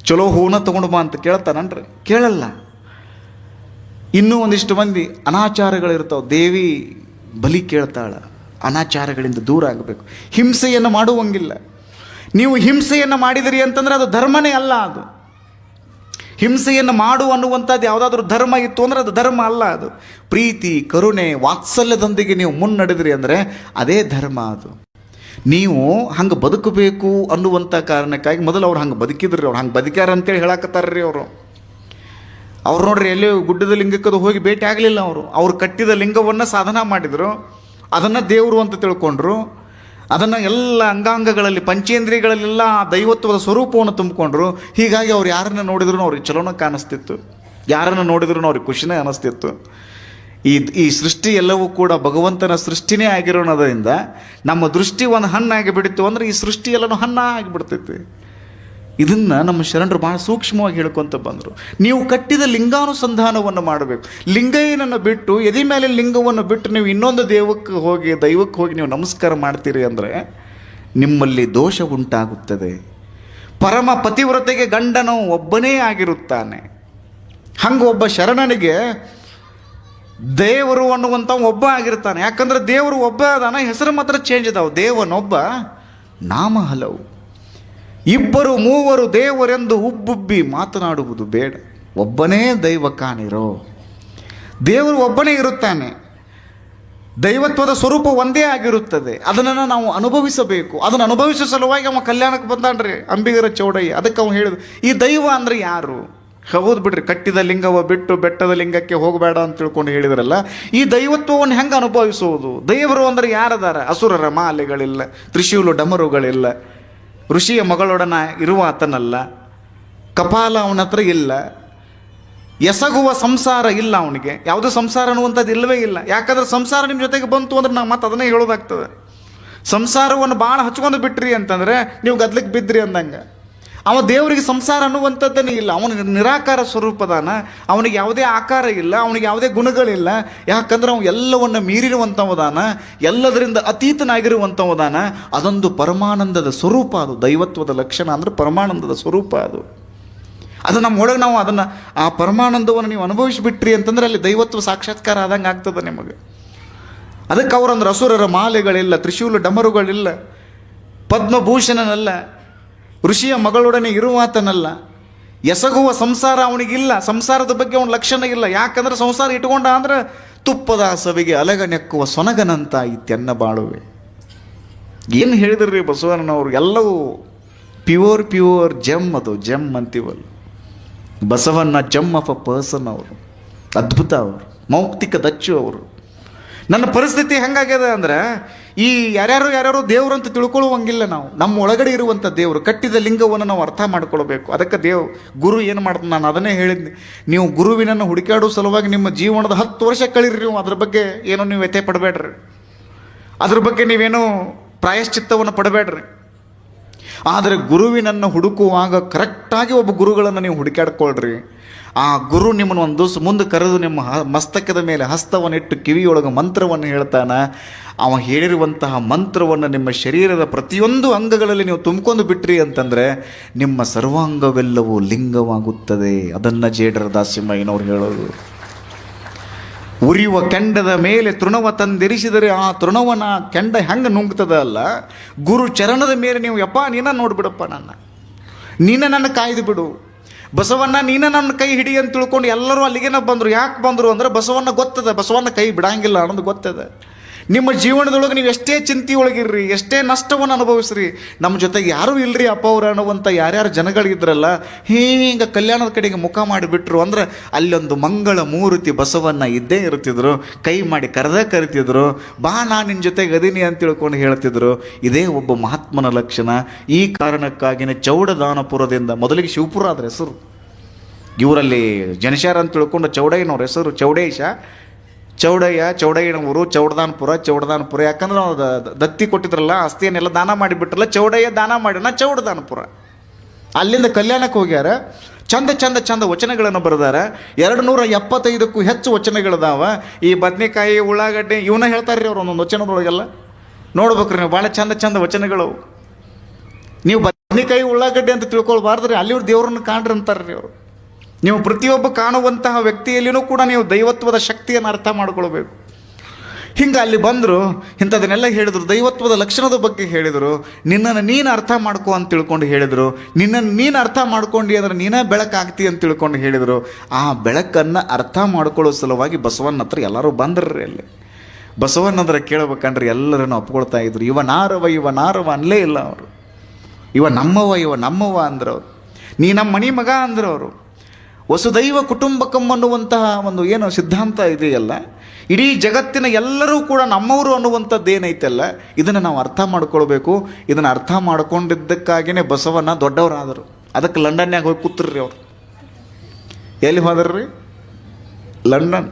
ಚಲೋ ಹೂನ ತೊಗೊಂಡು ಬಾ ಅಂತ ಕೇಳ್ತಾನನ್ರಿ? ಕೇಳಲ್ಲ. ಇನ್ನೂ ಒಂದಿಷ್ಟು ಮಂದಿ ಅನಾಚಾರಗಳಿರ್ತಾವೆ. ದೇವಿ ಬಲಿ ಕೇಳ್ತಾಳ. ಅನಾಚಾರಗಳಿಂದ ದೂರ ಆಗಬೇಕು. ಹಿಂಸೆಯನ್ನು ಮಾಡುವಂಗಿಲ್ಲ. ನೀವು ಹಿಂಸೆಯನ್ನು ಮಾಡಿದಿರಿ ಅಂತಂದರೆ ಅದು ಧರ್ಮನೇ ಅಲ್ಲ. ಅದು ಹಿಂಸೆಯನ್ನು ಮಾಡು ಅನ್ನುವಂಥದ್ದು ಯಾವುದಾದ್ರೂ ಧರ್ಮ ಇತ್ತು ಅಂದರೆ ಅದು ಧರ್ಮ ಅಲ್ಲ. ಅದು ಪ್ರೀತಿ, ಕರುಣೆ, ವಾತ್ಸಲ್ಯದೊಂದಿಗೆ ನೀವು ಮುನ್ನಡೆದ್ರಿ ಅಂದರೆ ಅದೇ ಧರ್ಮ. ಅದು ನೀವು ಹಂಗೆ ಬದುಕಬೇಕು ಅನ್ನುವಂಥ ಕಾರಣಕ್ಕಾಗಿ ಮೊದಲು ಅವ್ರು ಹಂಗೆ ಬದುಕಿದ್ರಿ. ಅವ್ರು ಹಂಗೆ ಬದುಕ್ಯಾರ ಅಂತೇಳಿ ಹೇಳಕತ್ತಾರ್ರಿ ಅವರು. ಅವ್ರು ನೋಡ್ರಿ ಎಲ್ಲಿ ಗುಡ್ಡದ ಲಿಂಗಕ್ಕದು ಹೋಗಿ ಭೇಟಿ ಆಗಲಿಲ್ಲ. ಅವ್ರು ಕಟ್ಟಿದ ಲಿಂಗವನ್ನು ಸಾಧನ ಮಾಡಿದರು. ಅದನ್ನು ದೇವರು ಅಂತ ತಿಳ್ಕೊಂಡ್ರು. ಅದನ್ನು ಎಲ್ಲ ಅಂಗಾಂಗಗಳಲ್ಲಿ, ಪಂಚೇಂದ್ರಿಯಗಳಲ್ಲೆಲ್ಲ ದೈವತ್ವದ ಸ್ವರೂಪವನ್ನು ತುಂಬಿಕೊಂಡ್ರು. ಹೀಗಾಗಿ ಅವ್ರು ಯಾರನ್ನು ನೋಡಿದ್ರು ಅವ್ರಿಗೆ ಚಲೋನ ಕಾಣಿಸ್ತಿತ್ತು, ಯಾರನ್ನು ನೋಡಿದ್ರು ಅವ್ರಿಗೆ ಖುಷಿನೇ ಅನ್ನಿಸ್ತಿತ್ತು. ಈ ಸೃಷ್ಟಿ ಎಲ್ಲವೂ ಕೂಡ ಭಗವಂತನ ಸೃಷ್ಟಿನೇ ಆಗಿರೋಣದಿಂದ ನಮ್ಮ ದೃಷ್ಟಿ ಒಂದು ಹಣ್ಣಾಗಿ ಬಿಡಿತು ಅಂದರೆ ಈ ಸೃಷ್ಟಿ ಎಲ್ಲನೂ ಹಣ್ಣಾಗಿ ಬಿಡ್ತೈತಿ. ಇದನ್ನು ನಮ್ಮ ಶರಣರು ಭಾಳ ಸೂಕ್ಷ್ಮವಾಗಿ ಹೇಳ್ಕೊತ ಬಂದರು. ನೀವು ಕಟ್ಟಿದ ಲಿಂಗಾನುಸಂಧಾನವನ್ನು ಮಾಡಬೇಕು. ಲಿಂಗಯ್ಯನನ್ನು ಬಿಟ್ಟು, ಎದೆ ಮೇಲೆ ಲಿಂಗವನ್ನು ಬಿಟ್ಟು ನೀವು ಇನ್ನೊಂದು ದೈವಕ್ಕೆ ಹೋಗಿ ನೀವು ನಮಸ್ಕಾರ ಮಾಡ್ತೀರಿ ಅಂದರೆ ನಿಮ್ಮಲ್ಲಿ ದೋಷ ಉಂಟಾಗುತ್ತದೆ. ಪರಮ ಪತಿವ್ರತೆಗೆ ಗಂಡನು ಒಬ್ಬನೇ ಆಗಿರುತ್ತಾನೆ. ಹಂಗೆ ಒಬ್ಬ ಶರಣನಿಗೆ ದೇವರು ಅನ್ನುವಂಥ ಒಬ್ಬ ಆಗಿರ್ತಾನೆ. ಯಾಕಂದ್ರೆ ದೇವರು ಒಬ್ಬ ಅದಾನ, ಹೆಸರು ಮಾತ್ರ ಚೇಂಜ್ ಇದಾವೆ. ದೇವನೊಬ್ಬ, ನಾಮ ಹಲವು. ಇಬ್ಬರು ಮೂವರು ದೇವರೆಂದು ಉಬ್ಬುಬ್ಬಿ ಮಾತನಾಡುವುದು ಬೇಡ. ಒಬ್ಬನೇ ದೈವ ಕಾಣಿರೋ. ದೇವರು ಒಬ್ಬನೇ ಇರುತ್ತಾನೆ. ದೈವತ್ವದ ಸ್ವರೂಪ ಒಂದೇ ಆಗಿರುತ್ತದೆ. ಅದನ್ನು ನಾವು ಅನುಭವಿಸಬೇಕು. ಅದನ್ನು ಅನುಭವಿಸೋ ಸಲುವಾಗಿ ಅವ ಕಲ್ಯಾಣಕ್ಕೆ ಬಂದಾನ್ರಿ, ಅಂಬಿಗರ ಚೌಡಯ್ಯ. ಅದಕ್ಕೆ ಅವ ಹೇಳಿದ್ರು, ಈ ದೈವ ಅಂದರೆ ಯಾರು? ಹೌದು ಬಿಡ್ರಿ, ಕಟ್ಟಿದ ಲಿಂಗವ ಬಿಟ್ಟು ಬೆಟ್ಟದ ಲಿಂಗಕ್ಕೆ ಹೋಗಬೇಡ ಅಂತ ತಿಳ್ಕೊಂಡು ಹೇಳಿದ್ರಲ್ಲ. ಈ ದೈವತ್ವವನ್ನು ಹೆಂಗೆ ಅನುಭವಿಸುವುದು? ದೇವರು ಅಂದರೆ ಯಾರದಾರ? ಅಸುರರ ಮಾಲೆಗಳಿಲ್ಲ, ತ್ರಿಶೂಲ ಡಮರುಗಳಿಲ್ಲ, ಋಷಿಯ ಮಗಳೊಡನ ಇರುವ ಆತನಲ್ಲ, ಕಪಾಲ ಅವನ ಹತ್ರ ಇಲ್ಲ, ಎಸಗುವ ಸಂಸಾರ ಇಲ್ಲ ಅವನಿಗೆ. ಯಾವುದೋ ಸಂಸಾರ ಅನ್ನುವಂಥದ್ದು ಇಲ್ಲವೇ ಇಲ್ಲ. ಯಾಕಂದ್ರೆ ಸಂಸಾರ ನಿಮ್ಮ ಜೊತೆಗೆ ಬಂತು ಅಂದ್ರೆ ನಾವು ಮತ್ತೆ ಅದನ್ನೇ ಹೇಳೋದಾಗ್ತದೆ. ಸಂಸಾರವನ್ನು ಭಾಳ ಹಚ್ಕೊಂಡು ಬಿಟ್ರಿ ಅಂತಂದರೆ ನೀವು ಗದ್ಲಿಕ್ಕೆ ಬಿದ್ರಿ ಅಂದಂಗೆ. ಅವ ದೇವರಿಗೆ ಸಂಸಾರ ಅನ್ನುವಂಥದ್ದನ್ನೇ ಇಲ್ಲ. ಅವನ ನಿರಾಕಾರ ಸ್ವರೂಪದಾನ. ಅವನಿಗೆ ಯಾವುದೇ ಆಕಾರ ಇಲ್ಲ, ಅವನಿಗೆ ಯಾವುದೇ ಗುಣಗಳಿಲ್ಲ. ಯಾಕಂದ್ರೆ ಅವನು ಎಲ್ಲವನ್ನು ಮೀರಿರುವಂಥವದಾನ, ಎಲ್ಲದರಿಂದ ಅತೀತನಾಗಿರುವಂಥವದಾನ. ಅದೊಂದು ಪರಮಾನಂದದ ಸ್ವರೂಪ. ಅದು ದೈವತ್ವದ ಲಕ್ಷಣ ಅಂದರೆ ಪರಮಾನಂದದ ಸ್ವರೂಪ. ಅದು ನಮ್ಮೊಳಗೆ ನಾವು ಅದನ್ನು, ಆ ಪರಮಾನಂದವನ್ನು ನೀವು ಅನುಭವಿಸಿಬಿಟ್ರಿ ಅಂತಂದ್ರೆ ಅಲ್ಲಿ ದೈವತ್ವ ಸಾಕ್ಷಾತ್ಕಾರ ಆದಂಗೆ ಆಗ್ತದೆ ನಿಮಗೆ. ಅದಕ್ಕೆ ಅವರಂದ್ರೆ ಅಸುರರ ಮಾಲೆಗಳಿಲ್ಲ, ತ್ರಿಶೂಲ ಡಮರುಗಳಿಲ್ಲ, ಪದ್ಮಭೂಷಣನಲ್ಲ, ಋಷಿಯ ಮಗಳೊಡನೆ ಇರುವಾತನಲ್ಲ, ಎಸಗುವ ಸಂಸಾರ ಅವನಿಗಿಲ್ಲ. ಸಂಸಾರದ ಬಗ್ಗೆ ಅವನ ಲಕ್ಷಣ ಇಲ್ಲ. ಯಾಕಂದ್ರೆ ಸಂಸಾರ ಇಟ್ಕೊಂಡ ಅಂದ್ರೆ ತುಪ್ಪದ ಸವಿಗೆ ಅಲಗನೆಕ್ಕುವ ಸೊನಗನಂತ ಇತ್ಯನ್ನ ಬಾಳುವೆ. ಏನು ಹೇಳಿದ್ರಿ ಬಸವಣ್ಣನವರು? ಎಲ್ಲವೂ ಪ್ಯೂರ್ ಜೆಮ್. ಅದು ಜೆಮ್ ಅಂತೀವಲ್ಲ. Basavanna GeM of a person. ಅವರು ಅದ್ಭುತ. ಅವರು ಮೌಕ್ತಿಕ ದಚ್ಚು. ಅವರು ನನ್ನ ಪರಿಸ್ಥಿತಿ ಹೆಂಗಾಗ್ಯದ ಅಂದ್ರೆ ಈ ಯಾರ್ಯಾರು ದೇವರು ಅಂತ ತಿಳ್ಕೊಳ್ಳುವಂಗಿಲ್ಲ. ನಾವು ನಮ್ಮ ಒಳಗಡೆ ಇರುವಂಥ ದೇವರು, ಕಟ್ಟಿದ ಲಿಂಗವನ್ನು ನಾವು ಅರ್ಥ ಮಾಡ್ಕೊಳ್ಬೇಕು. ಅದಕ್ಕೆ ಗುರು ಏನು ಮಾಡ್ತಾನೆ, ನಾನು ಅದನ್ನೇ ಹೇಳಿದ್ನಿ. ನೀವು ಗುರುವಿನನ್ನು ಹುಡುಕಾಡೋ ಸಲುವಾಗಿ ನಿಮ್ಮ ಜೀವನದ 10 ವರ್ಷ ಕಳೀರಿ. ನೀವು ಅದ್ರ ಬಗ್ಗೆ ಏನೋ ನೀವು ವ್ಯಥೆ ಪಡಬೇಡ್ರಿ. ಅದ್ರ ಬಗ್ಗೆ ನೀವೇನು ಪ್ರಾಯಶ್ಚಿತ್ತವನ್ನು ಪಡಬೇಡ್ರಿ. ಆದರೆ ಗುರುವಿನನ್ನು ಹುಡುಕುವಾಗ ಕರೆಕ್ಟಾಗಿ ಒಬ್ಬ ಗುರುಗಳನ್ನು ನೀವು ಹುಡುಕಾಡ್ಕೊಳ್ರಿ. ಆ ಗುರು ನಿಮ್ಮನ್ನು ಒಂದು ದಿವಸ ಮುಂದೆ ಕರೆದು ನಿಮ್ಮ ಮಸ್ತಕದ ಮೇಲೆ ಹಸ್ತವನ್ನಿಟ್ಟು ಕಿವಿಯೊಳಗೆ ಮಂತ್ರವನ್ನು ಹೇಳ್ತಾನೆ. ಅವ ಹೇಳಿರುವಂತಹ ಮಂತ್ರವನ್ನು ನಿಮ್ಮ ಶರೀರದ ಪ್ರತಿಯೊಂದು ಅಂಗಗಳಲ್ಲಿ ನೀವು ತುಂಬಿಕೊಂಡು ಬಿಟ್ರಿ ಅಂತಂದರೆ ನಿಮ್ಮ ಸರ್ವಾಂಗವೆಲ್ಲವೂ ಲಿಂಗವಾಗುತ್ತದೆ. ಅದನ್ನು ಜೇಡರ ದಾಸಿಮಯ್ಯನವ್ರು ಹೇಳೋದು. ಉರಿಯುವ ಕೆಂಡದ ಮೇಲೆ ತೃಣವ ತಂದಿರಿಸಿದರೆ ಆ ತೃಣವನ ಕೆಂಡ ಹೆಂಗೆ ನುಂಗ್ತದ ಅಲ್ಲ, ಗುರು ಚರಣದ ಮೇಲೆ ನೀವು ಯಪ್ಪ ನೀನ ನೋಡ್ಬಿಡಪ್ಪ, ನನ್ನ ಕಾಯ್ದು ಬಿಡು ಬಸವಣ್ಣ, ನನ್ನ ಕೈ ಹಿಡಿ ಅಂತ ತಿಳ್ಕೊಂಡು ಎಲ್ಲರೂ ಅಲ್ಲಿಗೇನ ಬಂದರು. ಯಾಕೆ ಬಂದರು ಅಂದ್ರೆ ಬಸವಣ್ಣ ಗೊತ್ತದ, ಬಸವಣ್ಣ ಕೈ ಬಿಡಂಗಿಲ್ಲ ಅನ್ನೋದು ಗೊತ್ತದ. ನಿಮ್ಮ ಜೀವನದೊಳಗೆ ನೀವು ಎಷ್ಟೇ ಚಿಂತೆಯೊಳಗಿರ್ರಿ, ಎಷ್ಟೇ ನಷ್ಟವನ್ನು ಅನುಭವಿಸ್ರಿ, ನಮ್ಮ ಜೊತೆಗೆ ಯಾರೂ ಇಲ್ಲರಿ ಅಪ್ಪ ಅವ್ರು ಅನ್ನುವಂಥ ಯಾರ್ಯಾರು ಜನಗಳಿದ್ರಲ್ಲ, ಹಿಂಗೆ ಕಲ್ಯಾಣದ ಕಡೆಗೆ ಮುಖ ಮಾಡಿಬಿಟ್ರು ಅಂದ್ರೆ ಅಲ್ಲೊಂದು ಮಂಗಳ ಮೂರ್ತಿ ಬಸವಣ್ಣ ಇದ್ದೇ ಇರ್ತಿದ್ರು. ಕೈ ಮಾಡಿ ಕರಿತಿದ್ರು, ಬಾ ನಾನು ನಿನ್ನ ಜೊತೆಗೆ ಅದೀನಿ ಅಂತ ತಿಳ್ಕೊಂಡು ಹೇಳ್ತಿದ್ರು. ಇದೇ ಒಬ್ಬ ಮಹಾತ್ಮನ ಲಕ್ಷಣ. ಈ ಕಾರಣಕ್ಕಾಗಿಯೇ ಚೌಡದಾನಪುರದಿಂದ, ಮೊದಲಿಗೆ ಶಿವಪುರ ಆದ್ರೆ ಹೆಸರು, ಇವರಲ್ಲಿ ಜನಶಾರ ಅಂತ ತಿಳ್ಕೊಂಡು ಚೌಡಯ್ಯನವ್ರ ಹೆಸರು ಚೌಡೇಶ. ಚೌಡಯ್ಯನ ಊರು ಚೌಡದಾನಪುರ. ಯಾಕಂದ್ರೆ ನಾವು ದತ್ತಿ ಕೊಟ್ಟಿದ್ರಲ್ಲ, ಆಸ್ತಿಯನ್ನೆಲ್ಲ ದಾನ ಮಾಡಿಬಿಟ್ರಲ್ಲ, ಚೌಡಯ್ಯ ದಾನ ಮಾಡ್ಯಾನ ಚೌಡದಾನಪುರ. ಅಲ್ಲಿಂದ ಕಲ್ಯಾಣಕ್ಕೆ ಹೋಗ್ಯಾರ. ಚಂದ ವಚನಗಳನ್ನು ಬರೆದಾರ. 275ಕ್ಕೂ ಹೆಚ್ಚು ವಚನಗಳಿದಾವ. ಈ ಬದನೆಕಾಯಿ, ಉಳ್ಳಾಗಡ್ಡೆ ಇವನ್ನ ಹೇಳ್ತಾರೆ ರೀ ಅವ್ರು ಒಂದೊಂದು ವಚನದೊಳಗೆಲ್ಲ. ನೋಡ್ಬೇಕ್ರಿ ನೀವು, ಭಾಳ ಚಂದ ಚಂದ ವಚನಗಳು. ನೀವು ಬದ್ನಿಕಾಯಿ ಉಳ್ಳಾಗಡ್ಡೆ ಅಂತ ತಿಳ್ಕೊಳ್ಬಾರ್ದ್ರಿ, ಅಲ್ಲಿವ್ರು ದೇವ್ರನ್ನ ಕಾಣ್ರಿ ಅಂತಾರ್ರಿ ಅವರು. ನೀವು ಪ್ರತಿಯೊಬ್ಬ ಕಾಣುವಂತಹ ವ್ಯಕ್ತಿಯಲ್ಲಿನೂ ಕೂಡ ನೀವು ದೈವತ್ವದ ಶಕ್ತಿಯನ್ನು ಅರ್ಥ ಮಾಡ್ಕೊಳ್ಬೇಕು. ಹಿಂಗೆ ಅಲ್ಲಿ ಬಂದರು, ಇಂಥದನ್ನೆಲ್ಲ ಹೇಳಿದರು, ದೈವತ್ವದ ಲಕ್ಷಣದ ಬಗ್ಗೆ ಹೇಳಿದರು, ನಿನ್ನನ್ನು ನೀನು ಅರ್ಥ ಮಾಡ್ಕೊ ಅಂತ ತಿಳ್ಕೊಂಡು ಹೇಳಿದರು, ನಿನ್ನನ್ನು ನೀನು ಅರ್ಥ ಮಾಡ್ಕೊಂಡು ಅಂದ್ರೆ ನೀನೇ ಬೆಳಕಾಗ್ತಿ ಅಂತ ತಿಳ್ಕೊಂಡು ಹೇಳಿದರು. ಆ ಬೆಳಕನ್ನು ಅರ್ಥ ಮಾಡ್ಕೊಳ್ಳೋ ಸಲುವಾಗಿ ಬಸವಣ್ಣ ಹತ್ರ ಎಲ್ಲರೂ ಬಂದ್ರಿ. ಅಲ್ಲಿ ಬಸವಣ್ಣಂದ್ರೆ ಕೇಳಬೇಕಂದ್ರೆ ಎಲ್ಲರನ್ನು ಅಪ್ಕೊಳ್ತಾ ಇದ್ರು. ಇವನಾರವ ಅನ್ಲೇ ಇಲ್ಲ ಅವರು. ಇವ ನಮ್ಮವ ಅಂದ್ರು ಅವರು. ನೀ ನಮ್ಮ ಮನಿ ಮಗ ಅಂದ್ರು ಅವರು. ವಸುದೈವ ಕುಟುಂಬಕಂ ಅನ್ನುವಂತಹ ಒಂದು ಏನು ಸಿದ್ಧಾಂತ ಇದೆಯಲ್ಲ, ಇಡೀ ಜಗತ್ತಿನ ಎಲ್ಲರೂ ಕೂಡ ನಮ್ಮವರು ಅನ್ನುವಂಥದ್ದು ಏನೈತಲ್ಲ, ಇದನ್ನು ನಾವು ಅರ್ಥ ಮಾಡ್ಕೊಳ್ಬೇಕು. ಇದನ್ನು ಅರ್ಥ ಮಾಡ್ಕೊಂಡಿದ್ದಕ್ಕಾಗಿಯೇ ಬಸವಣ್ಣ ದೊಡ್ಡವರಾದರು. ಅದಕ್ಕೆ ಲಂಡನ್ಯಾಗ ಹೋಗಿ ಕೂತ್ರಿ ಅವರು. ಎಲ್ಲಿ ಹೋದ್ರಿ? ಲಂಡನ್.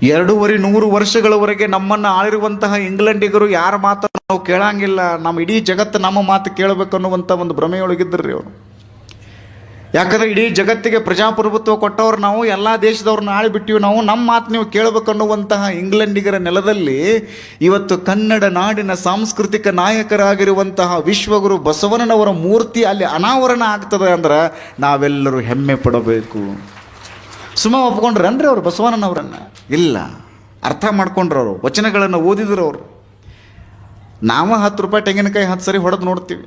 200 ವರ್ಷಗಳವರೆಗೆ ನಮ್ಮನ್ನು ಆಳಿರುವಂತಹ ಇಂಗ್ಲೆಂಡಿಗರು ಯಾರ ಮಾತು ನಾವು ಕೇಳಂಗಿಲ್ಲ, ನಮ್ಮ ಇಡೀ ಜಗತ್ತು ನಮ್ಮ ಮಾತು ಕೇಳಬೇಕು ಅನ್ನುವಂಥ ಒಂದು ಭ್ರಮೆಯೊಳಗಿದ್ದರು ಅವರು. ಯಾಕಂದರೆ ಇಡೀ ಜಗತ್ತಿಗೆ ಪ್ರಜಾಪ್ರಭುತ್ವ ಕೊಟ್ಟವ್ರು ನಾವು, ಎಲ್ಲ ದೇಶದವ್ರನ್ನ ಆಳಿಬಿಟ್ಟಿವಿ ನಾವು, ನಮ್ಮ ಮಾತು ನೀವು ಕೇಳಬೇಕು ಅನ್ನುವಂತಹ ಇಂಗ್ಲೆಂಡಿಗರ ನೆಲದಲ್ಲಿ ಇವತ್ತು ಕನ್ನಡ ನಾಡಿನ ಸಾಂಸ್ಕೃತಿಕ ನಾಯಕರಾಗಿರುವಂತಹ ವಿಶ್ವಗುರು ಬಸವಣ್ಣನವರ ಮೂರ್ತಿ ಅಲ್ಲಿ ಅನಾವರಣ ಆಗ್ತದೆ ಅಂದ್ರೆ ನಾವೆಲ್ಲರೂ ಹೆಮ್ಮೆ ಪಡಬೇಕು. ಸುಮ್ಮ ಒಪ್ಕೊಂಡ್ರನ್ರಿ ಅವರು ಬಸವಣ್ಣನವರನ್ನು? ಇಲ್ಲ, ಅರ್ಥ ಮಾಡ್ಕೊಂಡ್ರವರು, ವಚನಗಳನ್ನು ಓದಿದ್ರು ಅವರು. ನಾವು 10 ರೂಪಾಯಿ ತೆಂಗಿನಕಾಯಿ 10 ಸರಿ ಹೊಡೆದು ನೋಡ್ತೀವಿ,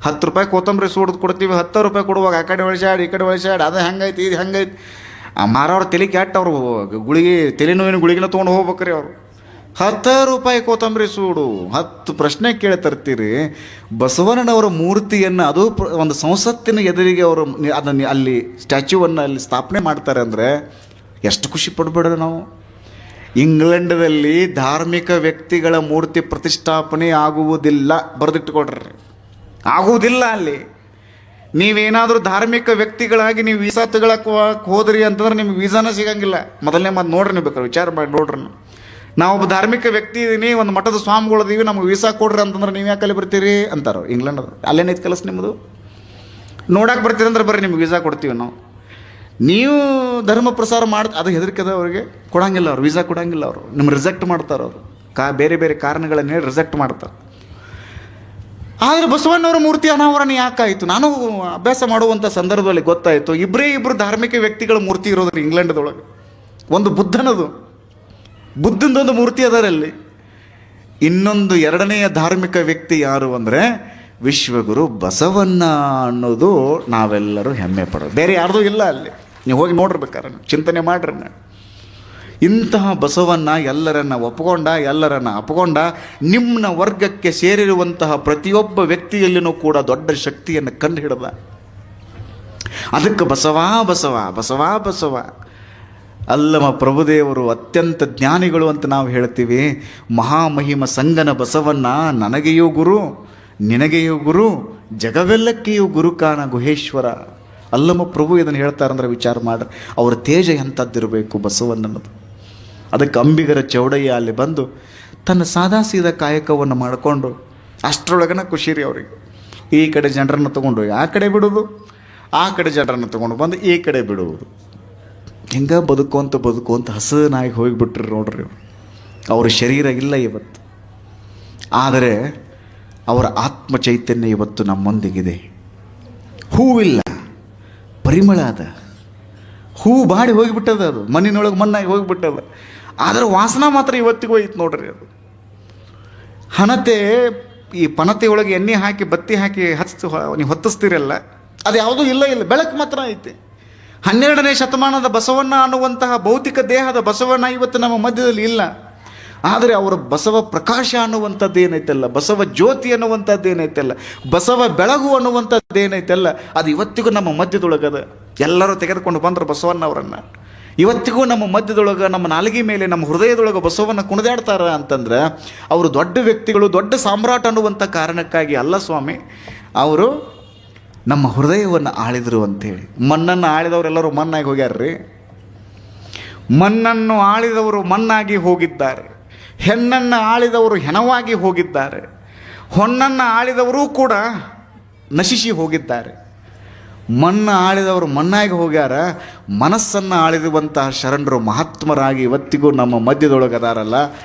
10 ರೂಪಾಯಿ ಕೊತ್ತಂಬರಿ ಸೂಡ್ದು ಕೊಡ್ತೀವಿ, 10 ರೂಪಾಯಿ ಕೊಡುವಾಗ ಆ ಕಡೆ ಒಳಸಾಡಿ ಈ ಕಡೆ ಒಳಸಾಡಿ, ಅದು ಹೆಂಗೈತಿ ಇದು ಹೆಂಗೈತಿ. ಆ ಮಾರವ್ರ ತಲೆ ಕೆಟ್ಟ ಅವರು ಗುಳಿಗೆ, ತಲೆನೋವಿನ ಗುಳಿಗೆನ ತೊಗೊಂಡು ಹೋಗ್ಬೇಕ್ರಿ ಅವರು. 10 ರೂಪಾಯಿ ಕೊತ್ತಂಬರಿ ಸೂಡು 10 ಪ್ರಶ್ನೆ ಕೇಳಿ ತರ್ತೀರಿ. ಬಸವಣ್ಣನವರ ಮೂರ್ತಿಯನ್ನು ಅದು ಒಂದು ಸಂಸತ್ತಿನ ಎದುರಿಗೆ ಅವರು ಅದನ್ನು ಅಲ್ಲಿ ಸ್ಟ್ಯಾಚ್ಯೂವನ್ನು ಅಲ್ಲಿ ಸ್ಥಾಪನೆ ಮಾಡ್ತಾರೆ ಅಂದರೆ ಎಷ್ಟು ಖುಷಿ ಪಡ್ಬೇಡ್ರಿ ನಾವು. ಇಂಗ್ಲೆಂಡದಲ್ಲಿ ಧಾರ್ಮಿಕ ವ್ಯಕ್ತಿಗಳ ಮೂರ್ತಿ ಪ್ರತಿಷ್ಠಾಪನೆ ಆಗುವುದಿಲ್ಲ, ಬರೆದಿಟ್ಟುಕೊಡ್ರಿ, ಆಗುವುದಿಲ್ಲ. ಅಲ್ಲಿ ನೀವೇನಾದರೂ ಧಾರ್ಮಿಕ ವ್ಯಕ್ತಿಗಳಾಗಿ ನೀವು ವೀಸಾ ತಗೊಳಕ್ಕೆ ಹೋದ್ರಿ ಅಂತಂದ್ರೆ ನಿಮ್ಗೆ ವೀಸಾನ ಸಿಗಂಗಿಲ್ಲ. ಮೊದಲನೇ ಮಾತು ನೋಡ್ರಿ, ನೀವು ಬೇಕಾದ್ರೆ ವಿಚಾರ ಮಾಡಿ ನೋಡ್ರಿ. ನಾವೊಬ್ಬ ಧಾರ್ಮಿಕ ವ್ಯಕ್ತಿ ಇದೀನಿ, ಒಂದು ಮಠದ ಸ್ವಾಮಿಗಳಿದೀವಿ, ನಮ್ಗೆ ವೀಸಾ ಕೊಡ್ರಿ ಅಂತಂದ್ರೆ ನೀವು ಯಾಕೆ ಅಲ್ಲಿ ಬರ್ತೀರಿ ಅಂತಾರೆ ಇಂಗ್ಲೆಂಡ್. ಅಲ್ಲೇನೈತೆ ಕೆಲಸ ನಿಮ್ಮದು? ನೋಡಕ್ಕೆ ಬರ್ತೀರಿ ಅಂದ್ರೆ ಬರ್ರಿ, ನಿಮ್ಗೆ ವೀಸಾ ಕೊಡ್ತೀವಿ ನಾವು. ನೀವು ಧರ್ಮ ಪ್ರಸಾರ ಅದು ಹೆದರಿಕೆದ ಅವ್ರಿಗೆ ಕೊಡಂಗಿಲ್ಲ, ಅವ್ರು ವೀಸಾ ಕೊಡಂಗಿಲ್ಲ. ಅವರು ನಿಮ್ಮ ರಿಜೆಕ್ಟ್ ಮಾಡ್ತಾರೆ. ಅವರು ಬೇರೆ ಬೇರೆ ಕಾರಣಗಳನ್ನು ಹೇಳಿ ರಿಜೆಕ್ಟ್ ಮಾಡ್ತಾರೆ. ಆದರೆ ಬಸವಣ್ಣವರ ಮೂರ್ತಿ ಅನಾವರಣ ಯಾಕಾಯಿತು? ನಾನು ಅಭ್ಯಾಸ ಮಾಡುವಂಥ ಸಂದರ್ಭದಲ್ಲಿ ಗೊತ್ತಾಯಿತು, ಇಬ್ಬರು ಧಾರ್ಮಿಕ ವ್ಯಕ್ತಿಗಳ ಮೂರ್ತಿ ಇರೋದ್ರಿ ಇಂಗ್ಲೆಂಡ್ದೊಳಗೆ. ಒಂದು ಬುದ್ಧಂದೊಂದು ಮೂರ್ತಿ ಅದರಲ್ಲಿ. ಇನ್ನೊಂದು ಎರಡನೆಯ ಧಾರ್ಮಿಕ ವ್ಯಕ್ತಿ ಯಾರು ಅಂದರೆ ವಿಶ್ವಗುರು ಬಸವಣ್ಣ ಅನ್ನೋದು ನಾವೆಲ್ಲರೂ ಹೆಮ್ಮೆ ಪಡೋದು. ಬೇರೆ ಯಾರ್ದೂ ಇಲ್ಲ ಅಲ್ಲಿ. ನೀವು ಹೋಗಿ ನೋಡಿರ್ಬೇಕಾರೆ ಚಿಂತನೆ ಮಾಡ್ರಿ. ಇಂತಹ ಬಸವಣ್ಣ ಎಲ್ಲರನ್ನ ಅಪಗೊಂಡ ನಿಮ್ಮ ವರ್ಗಕ್ಕೆ ಸೇರಿರುವಂತಹ ಪ್ರತಿಯೊಬ್ಬ ವ್ಯಕ್ತಿಯಲ್ಲಿನೂ ಕೂಡ ದೊಡ್ಡ ಶಕ್ತಿಯನ್ನು ಕಂಡು ಹಿಡಿದ. ಅದಕ್ಕೆ ಬಸವ ಅಲ್ಲಮ ಪ್ರಭುದೇವರು ಅತ್ಯಂತ ಜ್ಞಾನಿಗಳು ಅಂತ ನಾವು ಹೇಳ್ತೀವಿ. ಮಹಾಮಹಿಮ ಸಂಗನ ಬಸವಣ್ಣ ನನಗೆಯೂ ಗುರು, ನಿನಗೆಯೂ ಗುರು, ಜಗವೆಲ್ಲಕ್ಕೆಯೂ ಗುರು ಕಾಣ ಗುಹೇಶ್ವರ. ಅಲ್ಲಮ ಪ್ರಭು ಇದನ್ನು ಹೇಳ್ತಾರಂದ್ರೆ ವಿಚಾರ ಮಾಡ್ರಿ, ಅವರ ತೇಜ ಎಂಥದ್ದಿರಬೇಕು ಬಸವಣ್ಣನದು. ಅದಕ್ಕೆ ಅಂಬಿಗರ ಚೌಡಯ್ಯ ಅಲ್ಲಿ ಬಂದು ತನ್ನ ಸಾದಾ ಸೀದಾ ಕಾಯಕವನ್ನು ಮಾಡಿಕೊಂಡು ಅಷ್ಟರೊಳಗನ ಖುಷಿ ರೀ ಅವರಿಗೆ. ಈ ಕಡೆ ಜನರನ್ನು ತೊಗೊಂಡು ಆ ಕಡೆ ಬಿಡೋದು, ಆ ಕಡೆ ಜನರನ್ನು ತೊಗೊಂಡು ಬಂದು ಈ ಕಡೆ ಬಿಡುವುದು. ಹಿಂಗೆ ಬದುಕುವಂತ ಹಸನಾಗಿ ಹೋಗಿಬಿಟ್ರಿ ನೋಡ್ರಿ. ಅವ್ರ ಶರೀರ ಇಲ್ಲ ಇವತ್ತು, ಆದರೆ ಅವರ ಆತ್ಮ ಚೈತನ್ಯ ಇವತ್ತು ನಮ್ಮೊಂದಿಗಿದೆ. ಹೂವಿಲ್ಲ, ಪರಿಮಳ ಅದ. ಹೂ ಬಾಡಿ ಹೋಗಿಬಿಟ್ಟದ, ಅದು ಮಣ್ಣಿನೊಳಗೆ ಮಣ್ಣಾಗಿ ಹೋಗಿಬಿಟ್ಟದ, ಆದರೆ ವಾಸನ ಮಾತ್ರ ಇವತ್ತಿಗೂ ಐತೆ ನೋಡ್ರಿ. ಅದು ಹಣತೆ, ಈ ಪಣತೆ ಒಳಗೆ ಎಣ್ಣೆ ಹಾಕಿ ಬತ್ತಿ ಹಾಕಿ ನೀವು ಹೊತ್ತಿಸ್ತೀರಲ್ಲ, ಅದು ಯಾವುದೂ ಇಲ್ಲ, ಬೆಳಕು ಮಾತ್ರ ಐತೆ. 12ನೇ ಶತಮಾನದ ಬಸವಣ್ಣ ಅನ್ನುವಂತಹ ಭೌತಿಕ ದೇಹದ ಬಸವಣ್ಣ ಇವತ್ತು ನಮ್ಮ ಮಧ್ಯದಲ್ಲಿ ಇಲ್ಲ. ಆದರೆ ಅವರ ಬಸವ ಪ್ರಕಾಶ ಅನ್ನುವಂಥದ್ದು ಏನೈತಲ್ಲ, ಬಸವ ಜ್ಯೋತಿ ಅನ್ನುವಂಥದ್ದು ಏನೈತಲ್ಲ, ಬಸವ ಬೆಳಗು ಅನ್ನುವಂಥದ್ದು ಏನೈತಲ್ಲ, ಅದು ಇವತ್ತಿಗೂ ನಮ್ಮ ಮಧ್ಯದೊಳಗದ. ಎಲ್ಲರೂ ತೆಗೆದುಕೊಂಡು ಬಂದರು ಬಸವಣ್ಣವರನ್ನು. ಇವತ್ತಿಗೂ ನಮ್ಮ ಮಧ್ಯದೊಳಗೆ, ನಮ್ಮ ನಾಲಿಗೆ ಮೇಲೆ, ನಮ್ಮ ಹೃದಯದೊಳಗೆ ಬಸವಣ್ಣ ಕುಣಿದಾಡ್ತಾರ ಅಂತಂದ್ರೆ ಅವರು ದೊಡ್ಡ ವ್ಯಕ್ತಿಗಳು, ದೊಡ್ಡ ಸಾಮ್ರಾಟ ಅನ್ನುವಂಥ ಕಾರಣಕ್ಕಾಗಿ ಅಲ್ಲ ಸ್ವಾಮಿ. ಅವರು ನಮ್ಮ ಹೃದಯವನ್ನು ಆಳಿದರು ಅಂಥೇಳಿ. ಮಣ್ಣನ್ನು ಆಳಿದವರೆಲ್ಲರೂ ಮಣ್ಣಾಗಿ ಹೋಗ್ಯಾರ್ರಿ. ಮಣ್ಣನ್ನು ಆಳಿದವರು ಮಣ್ಣಾಗಿ ಹೋಗಿದ್ದಾರೆ, ಹೆಣ್ಣನ್ನು ಆಳಿದವರು ಹೆಣವಾಗಿ ಹೋಗಿದ್ದಾರೆ, ಹೊನ್ನನ್ನು ಆಳಿದವರೂ ಕೂಡ ನಶಿಸಿ ಹೋಗಿದ್ದಾರೆ. ಮಣ್ಣು ಆಳಿದವರು ಮಣ್ಣಾಗಿ ಹೋಗ್ಯಾರ, ಮನಸ್ಸನ್ನು ಆಳಿರುವಂತಹ ಶರಣರು ಮಹಾತ್ಮರಾಗಿ ಇವತ್ತಿಗೂ ನಮ್ಮ ಮಧ್ಯದೊಳಗದಾರಲ್ಲ,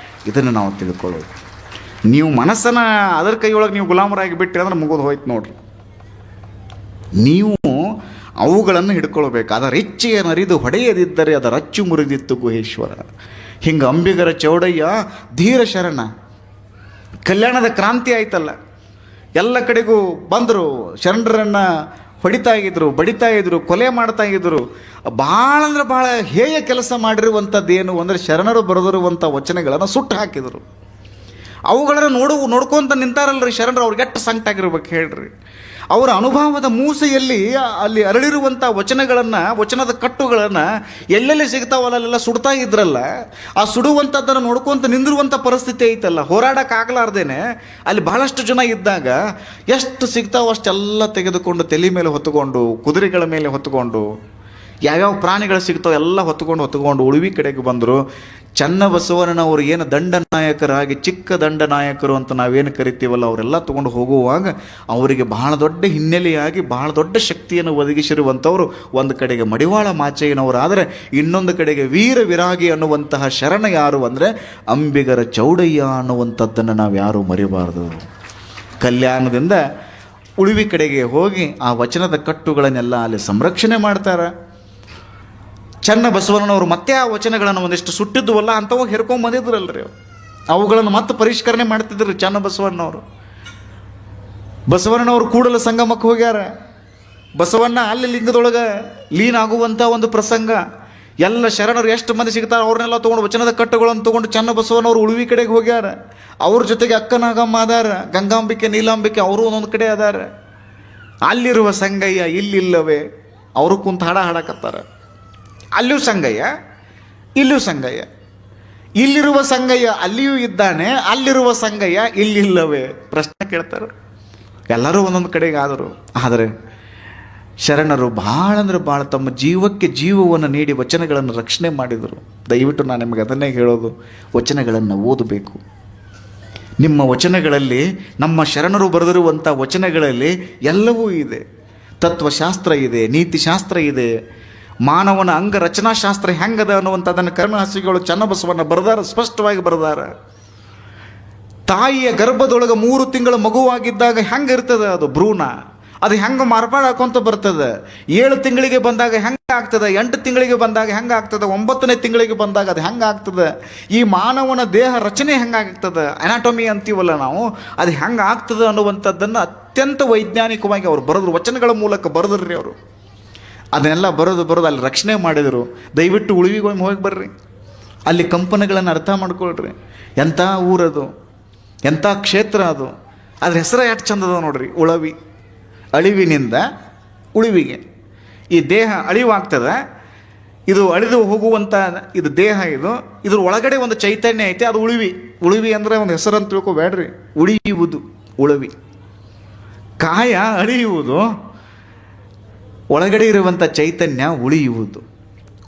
ಇದನ್ನು ನಾವು ತಿಳ್ಕೊಳ್ಳೋದು. ನೀವು ಮನಸ್ಸನ್ನು ಅದರ ಕೈಯೊಳಗೆ ನೀವು ಗುಲಾಮರಾಗಿ ಬಿಟ್ಟರೆ ಅಂದ್ರೆ ಮುಗಿದು ಹೋಯ್ತು ನೋಡ್ರಿ. ನೀವು ಅವುಗಳನ್ನು ಹಿಡ್ಕೊಳ್ಬೇಕು. ಅದರ ಇಚ್ಛೆಯನ್ನು ಅರಿದು ಹೊಡೆಯದಿದ್ದರೆ ಅದರ ಅಚ್ಚು ಮುರಿದಿತ್ತು ಗುಹೇಶ್ವರ. ಹಿಂಗೆ ಅಂಬಿಗರ ಚೌಡಯ್ಯ ಧೀರ ಶರಣ. ಕಲ್ಯಾಣದ ಕ್ರಾಂತಿ ಆಯ್ತಲ್ಲ, ಎಲ್ಲ ಕಡೆಗೂ ಬಂದರು, ಶರಣರನ್ನು ಹೊಡಿತಾ ಇದ್ರು, ಬಡಿತಾ ಇದ್ರು, ಕೊಲೆ ಮಾಡ್ತಾ ಇದ್ರು. ಭಾಳ ಅಂದ್ರೆ ಭಾಳ ಹೇಯ ಕೆಲಸ ಮಾಡಿರುವಂಥದ್ದು ಏನು ಅಂದರೆ ಶರಣರು ಬರೆದಿರುವಂಥ ವಚನಗಳನ್ನು ಸುಟ್ಟು ಹಾಕಿದರು. ಅವುಗಳನ್ನು ನೋಡ್ಕೊಂತ ನಿಂತಾರಲ್ರಿ ಶರಣರು, ಅವ್ರಿಗೆ ಎಷ್ಟು ಸಂಕಟ ಆಗಿರ್ಬೇಕು ಹೇಳ್ರಿ. ಅವರ ಅನುಭವದ ಮೂಸೆಯಲ್ಲಿ ಅಲ್ಲಿ ಅರಳಿರುವಂಥ ವಚನದ ಕಟ್ಟುಗಳನ್ನು ಎಲ್ಲೆಲ್ಲಿ ಸಿಗ್ತಾವಲ್ಲ ಅಲ್ಲೆಲ್ಲ ಸುಡ್ತಾ ಇದ್ರಲ್ಲ. ಆ ಸುಡುವಂಥದ್ದನ್ನು ನೋಡ್ಕೊಂತ ನಿಂದಿರುವಂಥ ಪರಿಸ್ಥಿತಿ ಐತಲ್ಲ, ಹೋರಾಡೋಕ್ಕಾಗಲಾರ್ದೇನೆ ಅಲ್ಲಿ ಬಹಳಷ್ಟು ಜನ ಇದ್ದಾಗ ಎಷ್ಟು ಸಿಗ್ತಾವೋ ಅಷ್ಟೆಲ್ಲ ತೆಗೆದುಕೊಂಡು ತಲೆ ಮೇಲೆ ಹೊತ್ತುಕೊಂಡು, ಕುದುರೆಗಳ ಮೇಲೆ ಹೊತ್ತುಕೊಂಡು, ಯಾವ್ಯಾವ ಪ್ರಾಣಿಗಳು ಸಿಗ್ತಾವೆ ಎಲ್ಲ ಹೊತ್ತುಕೊಂಡು ಉಳುವಿ ಕಡೆಗೆ ಬಂದರು. ಚನ್ನಬಸವಣ್ಣನವರು ಏನು ದಂಡನಾಯಕರಾಗಿ, ಚಿಕ್ಕ ದಂಡನಾಯಕರು ಅಂತ ನಾವೇನು ಕರಿತೀವಲ್ಲ, ಅವರೆಲ್ಲ ತಗೊಂಡು ಹೋಗುವಾಗ ಅವರಿಗೆ ಬಹಳ ದೊಡ್ಡ ಹಿನ್ನೆಲೆಯಾಗಿ ಬಹಳ ದೊಡ್ಡ ಶಕ್ತಿಯನ್ನು ಒದಗಿಸಿರುವಂಥವರು ಒಂದು ಕಡೆಗೆ ಮಡಿವಾಳ ಮಾಚಯ್ಯನವರಾದರೆ, ಇನ್ನೊಂದು ಕಡೆಗೆ ವೀರ ವಿರಾಗಿ ಅನ್ನುವಂತಹ ಶರಣ ಯಾರು ಅಂದರೆ ಅಂಬಿಗರ ಚೌಡಯ್ಯ ಅನ್ನುವಂಥದ್ದನ್ನು ನಾವು ಯಾರೂ ಮರಿಬಾರ್ದು. ಕಲ್ಯಾಣದಿಂದ ಉಳುವಿ ಕಡೆಗೆ ಹೋಗಿ ಆ ವಚನದ ಕಟ್ಟುಗಳನ್ನೆಲ್ಲ ಅಲ್ಲಿ ಸಂರಕ್ಷಣೆ ಮಾಡ್ತಾರೆ. ಚನ್ನಬಸವಣ್ಣನವರು ಮತ್ತೆ ಆ ವಚನಗಳನ್ನು ಒಂದಿಷ್ಟು ಸುಟ್ಟಿದ್ವಲ್ಲ ಅಂಥವಾಗ ಹೆರ್ಕೊಂಬಂದಿದ್ರಲ್ರಿ ಅವರು, ಅವುಗಳನ್ನು ಮತ್ತೆ ಪರಿಷ್ಕರಣೆ ಮಾಡ್ತಿದ್ರು ಚನ್ನಬಸವಣ್ಣನವರು. ಬಸವಣ್ಣನವರು ಕೂಡಲ ಸಂಗಮಕ್ಕೆ ಹೋಗ್ಯಾರ. ಬಸವಣ್ಣ ಅಲ್ಲಿ ಲಿಂಗದೊಳಗೆ ಲೀನ್ ಆಗುವಂಥ ಒಂದು ಪ್ರಸಂಗ. ಎಲ್ಲ ಶರಣರು ಎಷ್ಟು ಮಂದಿ ಸಿಗ್ತಾರೆ ಅವ್ರನ್ನೆಲ್ಲ ತೊಗೊಂಡು ವಚನದ ಕಟ್ಟುಗಳನ್ನು ತೊಗೊಂಡು ಚನ್ನಬಸವಣ್ಣವರು ಉಳುವಿ ಕಡೆಗೆ ಹೋಗ್ಯಾರ. ಅವ್ರ ಜೊತೆಗೆ ಅಕ್ಕನಾಗಮ್ಮ ಅದಾರ, ಗಂಗಾಂಬಿಕೆ, ನೀಲಾಂಬಿಕೆ ಅವರು ಒಂದೊಂದು ಕಡೆ ಅದಾರ. ಅಲ್ಲಿರುವ ಸಂಗಯ್ಯ ಇಲ್ಲಿಲ್ಲವೇ ಅವರು ಕುಂತ ಹಾಡಕತ್ತಾರ. ಅಲ್ಲಿಯೂ ಸಂಗಯ್ಯ, ಇಲ್ಲಿಯೂ ಸಂಗಯ್ಯ. ಇಲ್ಲಿರುವ ಸಂಗಯ್ಯ ಅಲ್ಲಿಯೂ ಇದ್ದಾನೆ, ಅಲ್ಲಿರುವ ಸಂಗಯ್ಯ ಇಲ್ಲಿಲ್ಲವೇ ಪ್ರಶ್ನೆ ಕೇಳ್ತಾರೆ. ಎಲ್ಲರೂ ಒಂದೊಂದು ಕಡೆಗೆ ಆದರು. ಆದರೆ ಶರಣರು ಭಾಳ ಅಂದ್ರೆ ಭಾಳ ತಮ್ಮ ಜೀವಕ್ಕೆ ಜೀವವನ್ನು ನೀಡಿ ವಚನಗಳನ್ನು ರಕ್ಷಣೆ ಮಾಡಿದರು. ದಯವಿಟ್ಟು ನಾನು ನಿಮಗೆ ಅದನ್ನೇ ಹೇಳೋದು, ವಚನಗಳನ್ನು ಓದಬೇಕು. ನಿಮ್ಮ ವಚನಗಳಲ್ಲಿ, ನಮ್ಮ ಶರಣರು ಬರೆದಿರುವಂಥ ವಚನಗಳಲ್ಲಿ ಎಲ್ಲವೂ ಇದೆ. ತತ್ವಶಾಸ್ತ್ರ ಇದೆ, ನೀತಿಶಾಸ್ತ್ರ ಇದೆ, ಮಾನವನ ಅಂಗ ರಚನಾಶಾಸ್ತ್ರ ಹೆಂಗದ ಅನ್ನುವಂಥದ್ದನ್ನು ಕರ್ಣಹಸಿಗಳು ಚನ್ನಬಸವಣ್ಣ ಬರೆದಾರ, ಸ್ಪಷ್ಟವಾಗಿ ಬರೆದಾರ. ತಾಯಿಯ ಗರ್ಭದೊಳಗೆ 3 ತಿಂಗಳ ಮಗುವಾಗಿದ್ದಾಗ ಹೆಂಗೆ ಇರ್ತದೆ ಅದು ಭ್ರೂಣ, ಅದು ಹೆಂಗೆ ಮಾರ್ಪಾಡು ಹಾಕೊಂತ ಬರ್ತದೆ. 7 ತಿಂಗಳಿಗೆ ಬಂದಾಗ ಹೆಂಗೆ ಆಗ್ತದೆ, 8 ತಿಂಗಳಿಗೆ ಬಂದಾಗ ಹೆಂಗೆ ಆಗ್ತದೆ, 9ನೇ ತಿಂಗಳಿಗೆ ಬಂದಾಗ ಅದು ಹೆಂಗೆ ಆಗ್ತದೆ. ಈ ಮಾನವನ ದೇಹ ರಚನೆ ಹೆಂಗಾಗ್ತದೆ, ಅನಾಟೊಮಿ ಅಂತೀವಲ್ಲ ನಾವು, ಅದು ಹೆಂಗೆ ಆಗ್ತದೆ ಅನ್ನುವಂಥದ್ದನ್ನು ಅತ್ಯಂತ ವೈಜ್ಞಾನಿಕವಾಗಿ ಅವರು ಬರೆದ್ರು, ವಚನಗಳ ಮೂಲಕ ಬರೆದ್ರಿ ಅವರು. ಅದನ್ನೆಲ್ಲ ಬರೋದು ಅಲ್ಲಿ ರಕ್ಷಣೆ ಮಾಡಿದರು. ದಯವಿಟ್ಟು ಉಳುವಿಗೊಮ್ಮೆ ಹೋಗಿ ಬರ್ರಿ, ಅಲ್ಲಿ ಕಂಪನಿಗಳನ್ನು ಅರ್ಥ ಮಾಡ್ಕೊಳ್ರಿ. ಎಂಥ ಊರದು, ಎಂಥ ಕ್ಷೇತ್ರ ಅದು, ಅದ್ರ ಹೆಸರು ಎಷ್ಟು ಚಂದದ ನೋಡ್ರಿ. ಉಳವಿ, ಅಳಿವಿನಿಂದ ಉಳುವಿಗೆ. ಈ ದೇಹ ಅಳಿವಾಗ್ತದೆ, ಇದು ಅಳಿದು ಹೋಗುವಂಥ ಇದು ದೇಹ, ಇದ್ರ ಒಳಗಡೆ ಒಂದು ಚೈತನ್ಯ ಐತೆ, ಅದು ಉಳುವಿ. ಉಳುವಿ ಅಂದರೆ ಒಂದು ಹೆಸರು ಅಂತ ತಿಳ್ಕೊಬೇಡ್ರಿ, ಉಳಿಯುವುದು ಉಳುವಿ. ಕಾಯ ಅಳಿಯುವುದು, ಒಳಗಡೆ ಇರುವಂಥ ಚೈತನ್ಯ ಉಳಿಯುವುದು.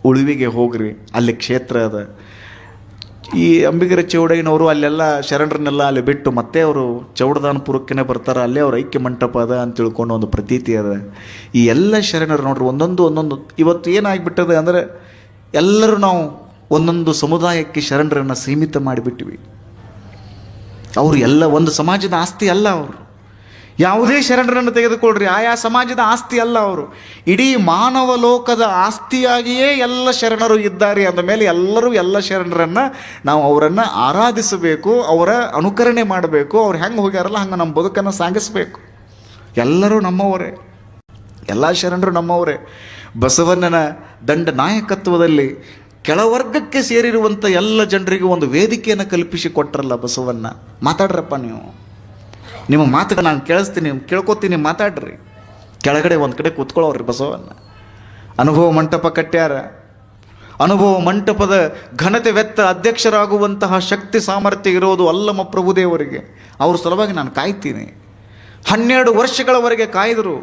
ಉಳುವಿಗೆ ಹೋಗ್ರಿ, ಅಲ್ಲಿ ಕ್ಷೇತ್ರ ಅದ. ಈ ಅಂಬಿಗರ ಚೌಡಯ್ಯನವರು ಅಲ್ಲೆಲ್ಲ ಶರಣರನ್ನೆಲ್ಲ ಅಲ್ಲಿ ಬಿಟ್ಟು ಮತ್ತೆ ಅವರು ಚೌಡದಾನಪುರಕ್ಕೆ ಬರ್ತಾರೆ. ಅಲ್ಲೇ ಅವ್ರ ಐಕ್ಯ ಮಂಟಪ ಅದ ಅಂತ ತಿಳ್ಕೊಂಡು ಒಂದು ಪ್ರತೀತಿ ಅದ. ಈ ಎಲ್ಲ ಶರಣರು ನೋಡ್ರಿ ಒಂದೊಂದು ಇವತ್ತು ಏನಾಗಿಬಿಟ್ಟದೆ ಅಂದರೆ ಎಲ್ಲರೂ ನಾವು ಒಂದೊಂದು ಸಮುದಾಯಕ್ಕೆ ಶರಣರನ್ನು ಸೀಮಿತ ಮಾಡಿಬಿಟ್ಟಿವಿ. ಅವರು ಎಲ್ಲ ಒಂದು ಸಮಾಜದ ಆಸ್ತಿ ಅಲ್ಲ. ಅವರು ಯಾವುದೇ ಶರಣರನ್ನು ತೆಗೆದುಕೊಳ್ಳ್ರಿ, ಆಯಾ ಸಮಾಜದ ಆಸ್ತಿ ಅಲ್ಲ. ಅವರು ಇಡೀ ಮಾನವ ಲೋಕದ ಆಸ್ತಿಯಾಗಿಯೇ ಎಲ್ಲ ಶರಣರು ಇದ್ದಾರೆ. ಅಂದ ಮೇಲೆ ಎಲ್ಲರೂ ಎಲ್ಲ ಶರಣರನ್ನು ನಾವು ಅವರನ್ನು ಆರಾಧಿಸಬೇಕು, ಅವರ ಅನುಕರಣೆ ಮಾಡಬೇಕು. ಅವ್ರು ಹೆಂಗೆ ಹೋಗ್ಯಾರಲ್ಲ ಹಂಗೆ ನಮ್ಮ ಬದುಕನ್ನು ಸಾಗಿಸಬೇಕು. ಎಲ್ಲರೂ ನಮ್ಮವರೇ, ಎಲ್ಲ ಶರಣರು ನಮ್ಮವರೇ. ಬಸವಣ್ಣನ ದಂಡ ನಾಯಕತ್ವದಲ್ಲಿ ಕೆಳವರ್ಗಕ್ಕೆ ಸೇರಿರುವಂಥ ಎಲ್ಲ ಜನರಿಗೂ ಒಂದು ವೇದಿಕೆಯನ್ನು ಕಲ್ಪಿಸಿ ಕೊಟ್ಟರಲ್ಲ ಬಸವಣ್ಣ. ಮಾತಾಡ್ರಪ್ಪ, ನಿಮ್ಮ ಮಾತುಗಳು ನಾನು ಕೇಳಿಸ್ತೀನಿ, ಕೇಳ್ಕೊತೀನಿ, ಮಾತಾಡ್ರಿ. ಕೆಳಗಡೆ ಒಂದು ಕಡೆ ಕೂತ್ಕೊಳ್ಳೋರಿ ಬಸವಣ್ಣ. ಅನುಭವ ಮಂಟಪ ಕಟ್ಟ್ಯಾರ. ಅನುಭವ ಮಂಟಪದ ಘನತೆ ವೆತ್ತ ಅಧ್ಯಕ್ಷರಾಗುವಂತಹ ಶಕ್ತಿ ಸಾಮರ್ಥ್ಯ ಇರೋದು ಅಲ್ಲಮ ಪ್ರಭುದೇವರಿಗೆ. ಅವ್ರ ಸಲುವಾಗಿ ನಾನು ಕಾಯ್ತೀನಿ. 12 ವರ್ಷಗಳವರೆಗೆ ಕಾಯ್ದರು.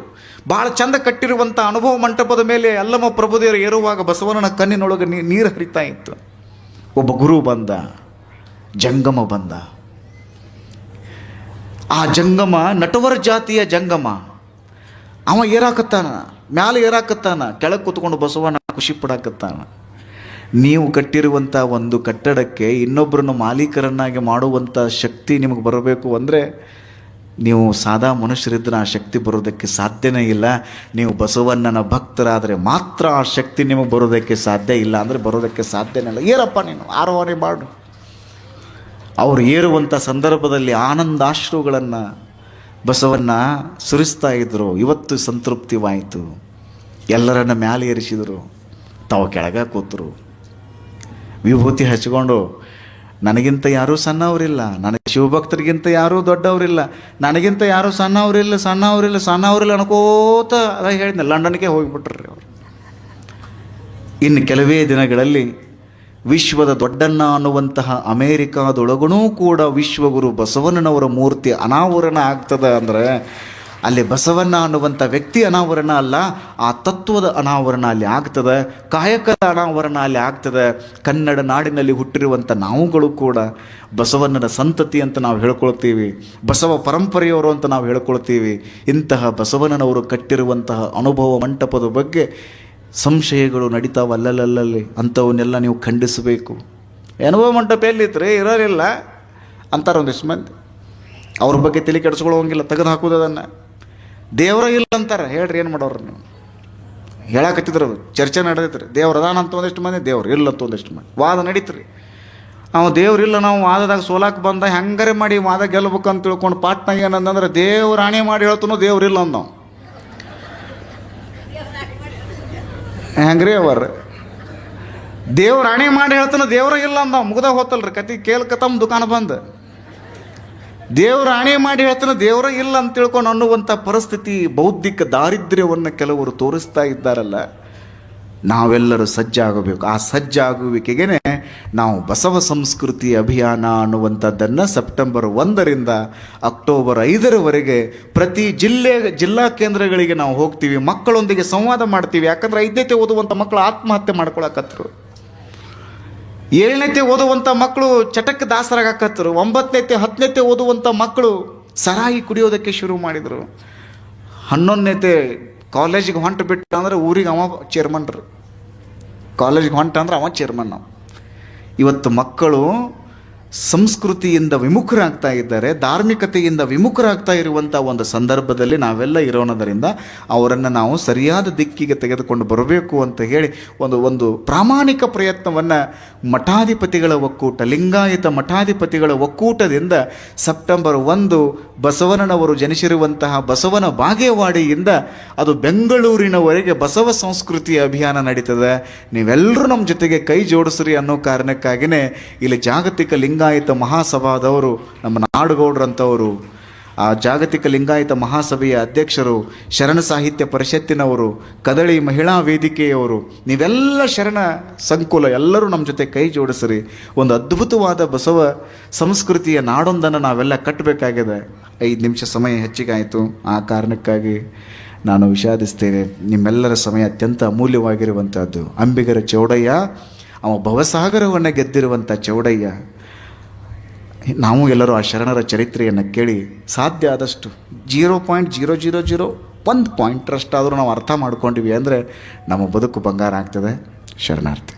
ಭಾಳ ಚಂದ ಕಟ್ಟಿರುವಂಥ ಅನುಭವ ಮಂಟಪದ ಮೇಲೆ ಅಲ್ಲಮ ಪ್ರಭುದೇವರು ಏರುವಾಗ ಬಸವಣ್ಣನ ಕಣ್ಣಿನೊಳಗೆ ನೀರು ಹರಿತಾ ಇತ್ತು. ಒಬ್ಬ ಗುರು ಬಂದ, ಜಂಗಮ ಬಂದ. ಆ ಜಂಗಮ ನಟವರ ಜಾತಿಯ ಜಂಗಮ. ಅವ ಏರಾಕತ್ತಾನ, ಮ್ಯಾಲೆ ಏರಾಕತ್ತಾನ, ಕೆಳಗೆ ಕೂತ್ಕೊಂಡು ಬಸವಣ್ಣ ಖುಷಿ ಪಡಾಕತ್ತಾನ. ನೀವು ಕಟ್ಟಿರುವಂಥ ಒಂದು ಕಟ್ಟಡಕ್ಕೆ ಇನ್ನೊಬ್ಬರನ್ನು ಮಾಲೀಕರನ್ನಾಗಿ ಮಾಡುವಂಥ ಶಕ್ತಿ ನಿಮಗೆ ಬರಬೇಕು ಅಂದರೆ ನೀವು ಸಾದಾ ಮನುಷ್ಯರಿದ್ದರೆ ಆ ಶಕ್ತಿ ಬರೋದಕ್ಕೆ ಸಾಧ್ಯನೇ ಇಲ್ಲ. ನೀವು ಬಸವಣ್ಣನ ಭಕ್ತರಾದರೆ ಮಾತ್ರ ಆ ಶಕ್ತಿ ನಿಮಗೆ ಬರೋದಕ್ಕೆ ಸಾಧ್ಯ. ಇಲ್ಲ ಅಂದರೆ ಬರೋದಕ್ಕೆ ಸಾಧ್ಯನೇ ಇಲ್ಲ. ಏರಪ್ಪ ನೀನು ಆರೋಹಣೆ ಮಾಡು. ಅವರು ಏರುವಂಥ ಸಂದರ್ಭದಲ್ಲಿ ಆನಂದಾಶ್ರುಗಳನ್ನು ಬಸವಣ್ಣ ಸುರಿಸ್ತಾ ಇದ್ದರು. ಇವತ್ತು ಸಂತೃಪ್ತಿವಾಯಿತು. ಎಲ್ಲರನ್ನ ಮ್ಯಾಲೆ ಏರಿಸಿದರು, ತಾವು ಕೆಳಗೆ ಕೂತರು. ವಿಭೂತಿ ಹಚ್ಕೊಂಡು ನನಗಿಂತ ಯಾರೂ ಸಣ್ಣವರಿಲ್ಲ, ನನಗೆ ಶಿವಭಕ್ತರಿಗಿಂತ ಯಾರೂ ದೊಡ್ಡವರಿಲ್ಲ, ನನಗಿಂತ ಯಾರೂ ಸಣ್ಣವರಿಲ್ಲ ಅನ್ಕೋತ ಅದ ಹೇಳಿದ್ನ ಲಂಡನ್ಗೆ ಹೋಗಿಬಿಟ್ರಿ ಅವರು. ಇನ್ನು ಕೆಲವೇ ದಿನಗಳಲ್ಲಿ ವಿಶ್ವದ ದೊಡ್ಡಣ್ಣ ಅನ್ನುವಂತಹ ಅಮೇರಿಕಾದೊಳಗೂ ಕೂಡ ವಿಶ್ವಗುರು ಬಸವಣ್ಣನವರ ಮೂರ್ತಿ ಅನಾವರಣ ಆಗ್ತದೆ ಅಂದರೆ ಅಲ್ಲಿ ಬಸವಣ್ಣ ಅನ್ನುವಂಥ ವ್ಯಕ್ತಿ ಅನಾವರಣ ಅಲ್ಲ, ಆ ತತ್ವದ ಅನಾವರಣ ಅಲ್ಲಿ ಆಗ್ತದೆ, ಕಾಯಕದ ಅನಾವರಣ ಅಲ್ಲಿ ಆಗ್ತದೆ. ಕನ್ನಡ ನಾಡಿನಲ್ಲಿ ಹುಟ್ಟಿರುವಂಥ ನಾವುಗಳು ಕೂಡ ಬಸವಣ್ಣನ ಸಂತತಿ ಅಂತ ನಾವು ಹೇಳ್ಕೊಳ್ತೀವಿ, ಬಸವ ಪರಂಪರೆಯವರು ಅಂತ ನಾವು ಹೇಳ್ಕೊಳ್ತೀವಿ. ಇಂತಹ ಬಸವಣ್ಣನವರು ಕಟ್ಟಿರುವಂತಹ ಅನುಭವ ಮಂಟಪದ ಬಗ್ಗೆ ಸಂಶಯಗಳು ನಡೀತಾವೆ ಅಲ್ಲಲ್ಲಿ. ಅಂಥವನ್ನೆಲ್ಲ ನೀವು ಖಂಡಿಸಬೇಕು. ಅನುಭವ ಮಂಟಪ ಎಲ್ಲಿತ್ತು ಇರೋರಿಲ್ಲ ಅಂತಾರೆ ಒಂದಿಷ್ಟು ಮಂದಿ. ಅವ್ರ ಬಗ್ಗೆ ತಲೆ ಕೆಡಿಸ್ಕೊಳ್ಳೋಂಗಿಲ್ಲ, ತೆಗೆದು ಹಾಕೋದು ಅದನ್ನು. ದೇವರ ಇಲ್ಲ ಅಂತಾರೆ. ಹೇಳ್ರಿ ಏನು ಮಾಡೋರು ನೀವು? ಹೇಳಕತ್ತಿದ್ರು, ಚರ್ಚೆ ನಡೆದೈತ್ರಿ. ದೇವ್ರ ಅದಾನ ಅಂತ ಒಂದಿಷ್ಟು ಮಂದಿ, ದೇವ್ರು ಇಲ್ಲ ಅಂತ ಒಂದಿಷ್ಟು ಮಂದಿ. ವಾದ ನಡೀತ್ರಿ. ನಾವು ದೇವ್ರಿಲ್ಲ, ನಾವು ವಾದದಾಗ ಸೋಲಾಕ್ ಬಂದ ಹೆಂಗಾರೆ ಮಾಡಿ ವಾದ ಗೆಲ್ಲಬೇಕು ಅಂತ ತಿಳ್ಕೊಂಡು ಪಾಟ್ನಾಗ ಏನಂದ್ರೆ ದೇವ್ರ ಆಣೆ ಮಾಡಿ ಹೇಳ್ತಾನೋ ದೇವ್ರಿಲ್ಲ ಅಂದ ನಾವು. ಹೆಂಗ್ರಿ ಅವರ ದೇವ್ರ ಆಣೆ ಮಾಡಿ ಹೇಳ್ತಾನೋ ದೇವ್ರ ಇಲ್ಲ ಅಂದ. ಮುಗ್ದಾಗ ಹೋತಲ್ರಿ ಕತಿ ಕೇಳ್ಕತ್ತಮ್ಮ ದುಕಾನ ಬಂದು. ದೇವ್ರ ಆಣೆ ಮಾಡಿ ಹೇಳ್ತಾನೆ ದೇವರ ಇಲ್ಲ ಅಂತ ತಿಳ್ಕೊಂಡು ಅನ್ನುವಂಥ ಪರಿಸ್ಥಿತಿ, ಬೌದ್ಧಿಕ ದಾರಿದ್ರ್ಯವನ್ನು ಕೆಲವರು ತೋರಿಸ್ತಾ ಇದ್ದಾರಲ್ಲ. ನಾವೆಲ್ಲರೂ ಸಜ್ಜಾಗಬೇಕು. ಆ ಸಜ್ಜಾಗುವಿಕೆಗೆ ನಾವು ಬಸವ ಸಂಸ್ಕೃತಿ ಅಭಿಯಾನ ಅನ್ನುವಂಥದ್ದನ್ನು ಸೆಪ್ಟೆಂಬರ್ 1ರಿಂದ ಅಕ್ಟೋಬರ್ 5ರವರೆಗೆ ಪ್ರತಿ ಜಿಲ್ಲಾ ಕೇಂದ್ರಗಳಿಗೆ ನಾವು ಹೋಗ್ತೀವಿ, ಮಕ್ಕಳೊಂದಿಗೆ ಸಂವಾದ ಮಾಡ್ತೀವಿ. ಯಾಕಂದ್ರೆ 5ನೇತೆ ಓದುವಂಥ ಮಕ್ಕಳು ಆತ್ಮಹತ್ಯೆ ಮಾಡ್ಕೊಳಕತ್ತರು, 7ನೇತೆ ಓದುವಂಥ ಮಕ್ಕಳು ಚಟಕ್ಕೆ ದಾಸರಾಗಕತ್ತರು, 9ನೇತೆ 10ನೇತೆ ಓದುವಂಥ ಮಕ್ಕಳು ಸರಾಯಿ ಕುಡಿಯೋದಕ್ಕೆ ಶುರು ಮಾಡಿದರು, 11ನೇತೆ ಕಾಲೇಜಿಗೆ ಹೊಂಟು ಬಿಟ್ಟ ಅಂದ್ರೆ ಊರಿಗೆ ಅವ ಚೇರ್ಮನ್ರು, ಕಾಲೇಜಿಗೆ ಹೊಂಟ ಅಂದ್ರೆ ಅವ ಚೇರ್ಮನ್. ನಾವು ಇವತ್ತು ಮಕ್ಕಳು ಸಂಸ್ಕೃತಿಯಿಂದ ವಿಮುಖರಾಗ್ತಾ ಇದ್ದಾರೆ, ಧಾರ್ಮಿಕತೆಯಿಂದ ವಿಮುಖರಾಗ್ತಾ ಇರುವಂಥ ಒಂದು ಸಂದರ್ಭದಲ್ಲಿ ನಾವೆಲ್ಲ ಇರೋಣದರಿಂದ ಅವರನ್ನು ನಾವು ಸರಿಯಾದ ದಿಕ್ಕಿಗೆ ತೆಗೆದುಕೊಂಡು ಬರಬೇಕು ಅಂತ ಹೇಳಿ ಒಂದು ಪ್ರಾಮಾಣಿಕ ಪ್ರಯತ್ನವನ್ನು ಮಠಾಧಿಪತಿಗಳ ಒಕ್ಕೂಟ, ಲಿಂಗಾಯತ ಮಠಾಧಿಪತಿಗಳ ಒಕ್ಕೂಟದಿಂದ ಸೆಪ್ಟೆಂಬರ್ 1 ಬಸವಣ್ಣನವರು ಜನಿಸಿರುವಂತಹ ಬಸವನ ಬಾಗೇವಾಡಿಯಿಂದ ಅದು ಬೆಂಗಳೂರಿನವರೆಗೆ ಬಸವ ಸಂಸ್ಕೃತಿ ಅಭಿಯಾನ ನಡೀತದೆ. ನೀವೆಲ್ಲರೂ ನಮ್ಮ ಜೊತೆಗೆ ಕೈ ಜೋಡಿಸ್ರಿ ಅನ್ನೋ ಕಾರಣಕ್ಕಾಗಿಯೇ ಇಲ್ಲಿ ಜಾಗತಿಕ ಲಿಂಗಾಯತ ಮಹಾಸಭಾದವರು, ನಮ್ಮ ನಾಡುಗೌಡರಂಥವರು, ಆ ಜಾಗತಿಕ ಲಿಂಗಾಯತ ಮಹಾಸಭೆಯ ಅಧ್ಯಕ್ಷರು, ಶರಣ ಸಾಹಿತ್ಯ ಪರಿಷತ್ತಿನವರು, ಕದಳಿ ಮಹಿಳಾ ವೇದಿಕೆಯವರು, ನೀವೆಲ್ಲ ಶರಣ ಸಂಕುಲ ಎಲ್ಲರೂ ನಮ್ಮ ಜೊತೆ ಕೈ ಜೋಡಿಸ್ರಿ. ಒಂದು ಅದ್ಭುತವಾದ ಬಸವ ಸಂಸ್ಕೃತಿಯ ನಾಡೊಂದನ್ನು ನಾವೆಲ್ಲ ಕಟ್ಟಬೇಕಾಗಿದೆ. 5 ನಿಮಿಷ ಸಮಯ ಹೆಚ್ಚಿಗೆ ಆಯಿತು, ಆ ಕಾರಣಕ್ಕಾಗಿ ನಾನು ವಿಷಾದಿಸ್ತೇನೆ. ನಿಮ್ಮೆಲ್ಲರ ಸಮಯ ಅತ್ಯಂತ ಅಮೂಲ್ಯವಾಗಿರುವಂಥದ್ದು. ಅಂಬಿಗರ ಚೌಡಯ್ಯ, ಅವ ಭವಸಾಗರವನ್ನು ಗೆದ್ದಿರುವಂಥ ಚೌಡಯ್ಯ. ನಾವು ಎಲ್ಲರೂ ಆ ಶರಣರ ಚರಿತ್ರೆಯನ್ನು ಕೇಳಿ ಸಾಧ್ಯ ಆದಷ್ಟು 0.0001 ಪಾಯಿಂಟ್ರಷ್ಟಾದರೂ ನಾವು ಅರ್ಥ ಮಾಡ್ಕೊಂಡಿವಿ ಅಂದರೆ ನಮ್ಮ ಬದುಕು ಬಂಗಾರ ಆಗ್ತದೆ. ಶರಣಾರ್ಥಿ.